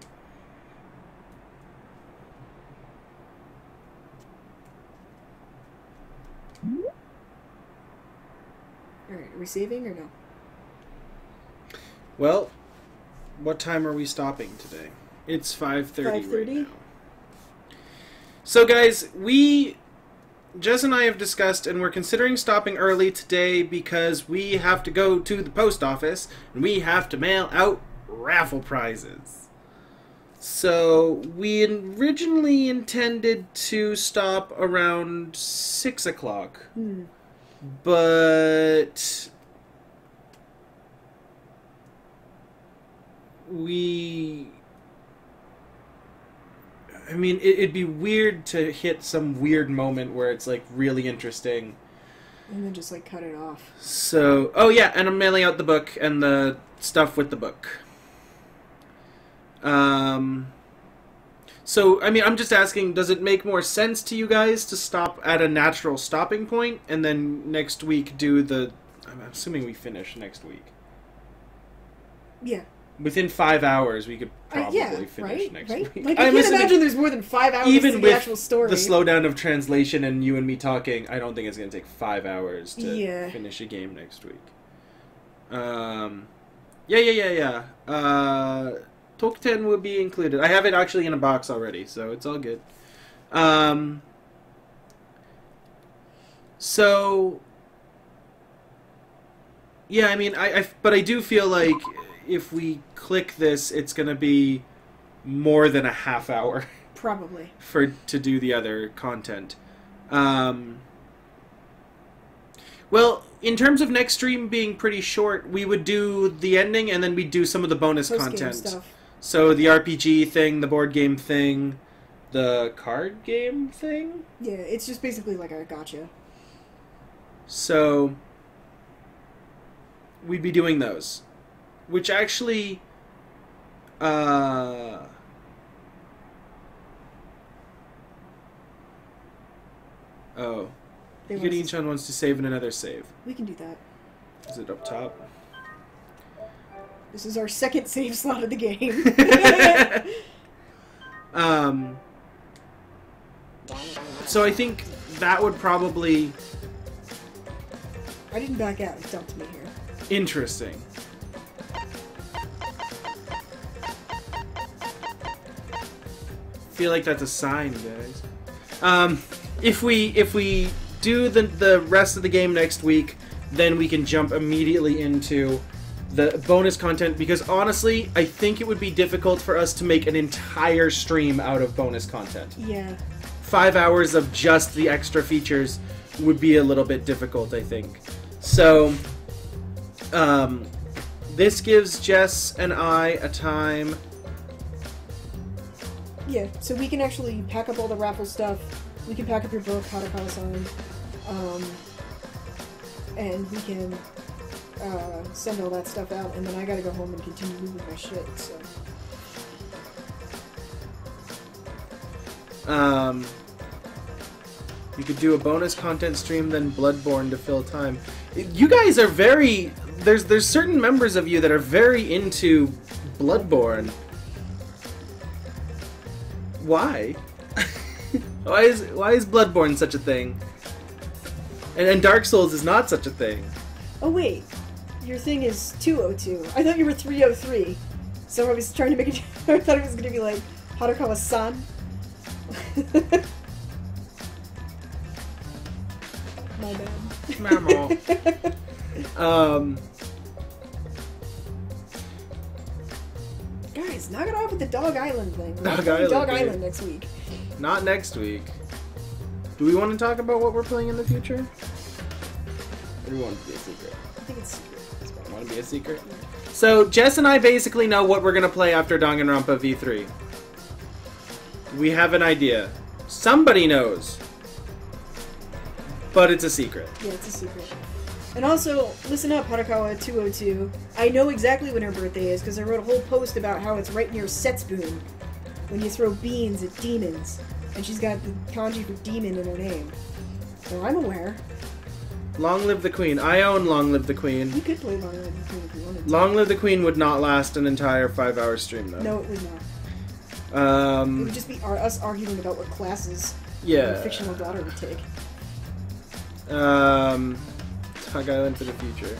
Alright, are we saving or no? Well, what time are we stopping today? It's 5:30 right now. So guys, Jess and I have discussed, and we're considering stopping early today because we have to go to the post office and we have to mail out raffle prizes. So we originally intended to stop around 6 o'clock. But I mean, it'd be weird to hit some weird moment where it's like really interesting. And then just like cut it off. So, oh yeah, and I'm mailing out the book and the stuff with the book. So, I mean, I'm just asking, does it make more sense to you guys to stop at a natural stopping point and then next week do the... I'm assuming we finish next week. Yeah. Within 5 hours, we could probably finish right? next Right? week. Like, I can't imagine there's more than 5 hours even to with the actual story. the slowdown of translation and you and me talking, I don't think it's going to take 5 hours to finish a game next week. Yeah. Tokten will be included. I have it actually in a box already, so it's all good. So... yeah, I mean, but I do feel like if we click this, it's going to be more than a half hour. Probably. To do the other content. Well, in terms of next stream being pretty short, we would do the ending and then we'd do some of the bonus content. Stuff. So the RPG thing, the board game thing, the card game thing? Yeah, it's just basically like a gotcha. So we'd be doing those. Which actually... Oh. Hikarin-chan wants to save in another save. We can do that. Is it up top? This is our second save slot of the game. So I think that would probably... I didn't back out. It dumped me here. Interesting. Feel like that's a sign, guys. If we do the rest of the game next week, then we can jump immediately into the bonus content, because honestly, I think it would be difficult for us to make an entire stream out of bonus content. Yeah. 5 hours of just the extra features would be a little bit difficult, I think. So, this gives Jess and I a time... Yeah, so we can actually pack up all the raffle stuff. We can pack up your book, Hadakawa-san. And we can send all that stuff out, and then I gotta go home and continue moving my shit, so... You could do a bonus content stream, then Bloodborne to fill time. You guys are very... There's certain members of you that are very into Bloodborne. Why? Why is Bloodborne such a thing? And Dark Souls is not such a thing. Oh wait, your thing is 202. I thought you were 303. So I was trying to make it... I thought it was gonna be like Hadakawa-san. My bad. Mammal. Guys, knock it off with the Dog Island thing. Dog Island next week. Not next week. Do we want to talk about what we're playing in the future? Or do we want it to be a secret? I think it's secret. I want to be a secret? So, Jess and I basically know what we're going to play after Danganronpa V3. We have an idea. Somebody knows. But it's a secret. Yeah, it's a secret. And also, listen up, Harakawa 202. I know exactly when her birthday is because I wrote a whole post about how it's right near Setsubun, when you throw beans at demons. And she's got the kanji for demon in her name. So I'm aware. Long Live the Queen. I own Long Live the Queen. You could play Long Live the Queen if you wanted to. Long Live the Queen would not last an entire 5-hour stream, though. No, it would not. It would just be us arguing about what classes yeah. my fictional daughter would take. Tug Island for the future.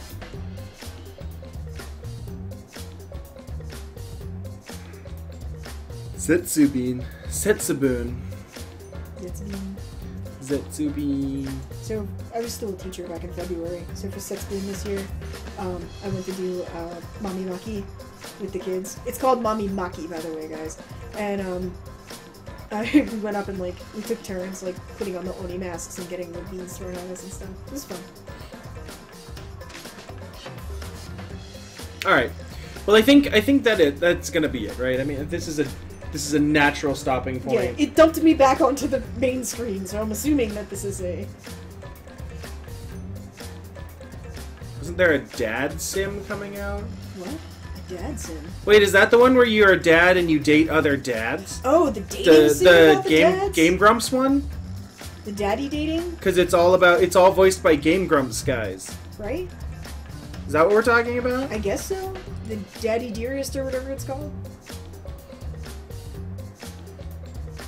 Zetsubin. Setsubun. Zetsubin. So, I was still a teacher back in February. So for Setsubun this year, I went to do Mami Maki with the kids. It's called Mami Maki, by the way, guys. And we went up and we took turns putting on the Oni masks and getting the beans thrown at us and stuff. It was fun. All right. Well, I think that's gonna be it, right? I mean, this is a natural stopping point. Yeah, it dumped me back onto the main screen, so I'm assuming that this is a. Wasn't there a dad sim coming out? What? A dad sim? Wait, is that the one where you're a dad and you date other dads? Oh, the dating sim about the dads? Game Grumps one? The daddy dating? Because it's all voiced by Game Grumps guys. Right? Is that what we're talking about? I guess so. The Daddy Dearest or whatever it's called.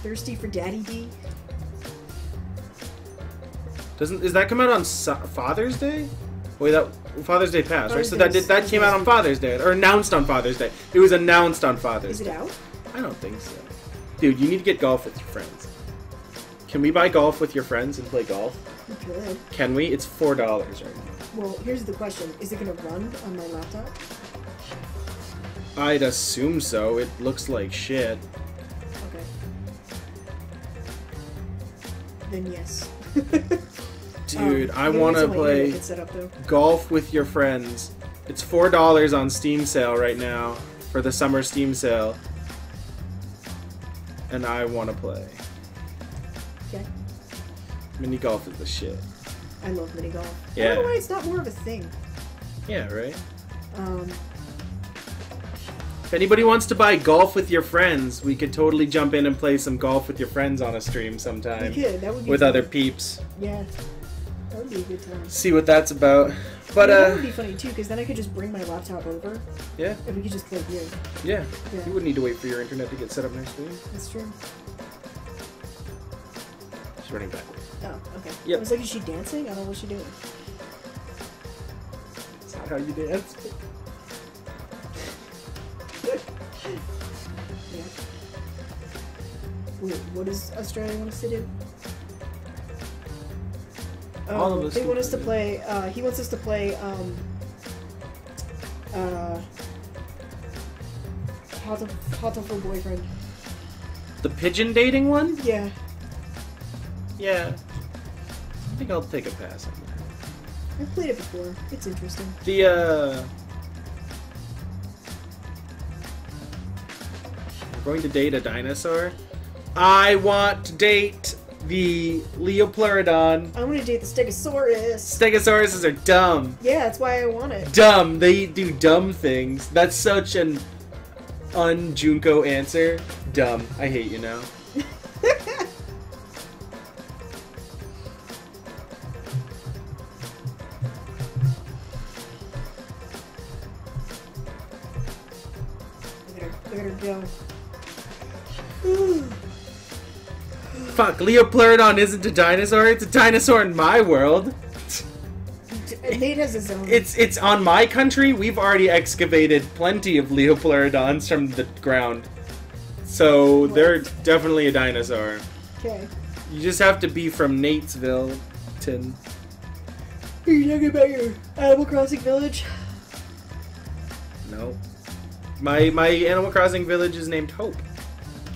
Thirsty for Daddy D. Is that come out on Father's Day? Wait, that Father's Day passed, right? So that came out on Father's Day, or announced on Father's Day. It was announced on Father's Day. Is it out? I don't think so. Dude, you need to get golf with your friends. Can we buy golf with your friends and play golf? We could. Can we? It's $4 right now. Well, here's the question. Is it going to run on my laptop? I'd assume so. It looks like shit. Okay. Then yes. Dude, I want to play golf with your friends. It's $4 on Steam sale right now for the summer Steam sale. And I want to play. Okay. Mini golf is the shit. I love mini golf. Yeah. I don't know why it's not more of a thing. Yeah, right? If anybody wants to buy golf with your friends, we could totally jump in and play some golf with your friends on a stream sometime. We could. That would be with fun. other peeps. Yeah. That would be a good time. See what that's about. But that would be funny too, because then I could just bring my laptop over. Yeah. And we could just play here. Yeah. You wouldn't need to wait for your internet to get set up next week. That's true. She's running backwards. Oh, okay. Yep. I was like, is she dancing? I don't know what she's doing. That's not how you dance. Yeah. Wait, what does Australia want us to do? All of us they can want us to play. play, he wants us to play, Hotoful Boyfriend. The pigeon dating one? Yeah. Yeah. I think I'll take a pass on that. I've played it before. It's interesting. We're going to date a dinosaur? I want to date the Leopleurodon. I want to date the Stegosaurus. Stegosauruses are dumb. Yeah, that's why I want it. Dumb. They do dumb things. That's such an un-Junko answer. Dumb. I hate you now. Look at her go. Fuck, Leopleurodon isn't a dinosaur. It's a dinosaur in my world. Nate has his own. It's on my country. We've already excavated plenty of Leopleurodons from the ground. So they're definitely a dinosaur. Okay. You just have to be from Natesville. Are you talking about your Animal Crossing village? No. My Animal Crossing village is named Hope.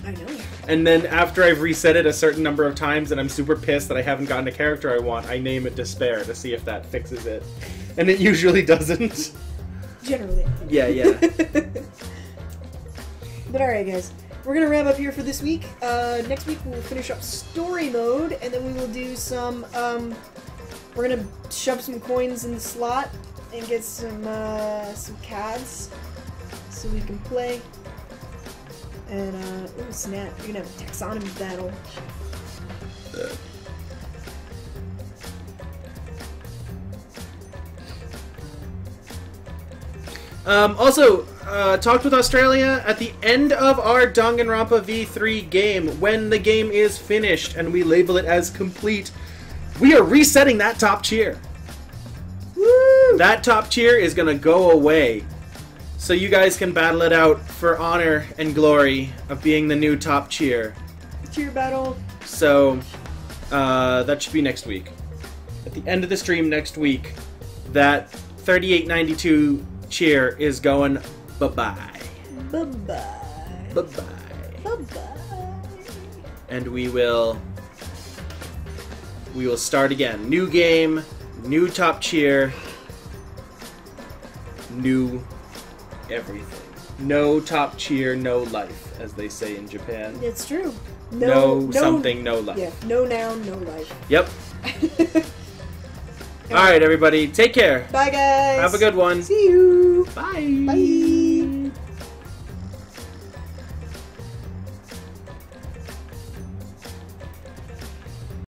I know. And then after I've reset it a certain number of times and I'm super pissed that I haven't gotten a character I want, I name it Despair to see if that fixes it. And it usually doesn't. Generally. Yeah. But alright, guys. We're going to wrap up here for this week. Next week we'll finish up story mode, and then we will do some, we're going to shove some coins in the slot and get some cards so we can play. And, ooh, snap. We're going to have a taxonomy battle. Also, talked with Australia at the end of our Danganronpa V3 game. When the game is finished and we label it as complete, we are resetting that top tier. Woo! That top tier is going to go away. So you guys can battle it out for honor and glory of being the new top tier. Tier battle. So, that should be next week. At the end of the stream next week, that 3892 cheer is going bye-bye. Bye-bye. Bye-bye. Bye-bye. And we will start again. New game, new top cheer, new everything. No top cheer, no life, as they say in Japan. It's true. No something, no life. Yeah, no noun, no life. Yep. Alright, everybody. Take care. Bye, guys. Have a good one. See you. Bye. Bye.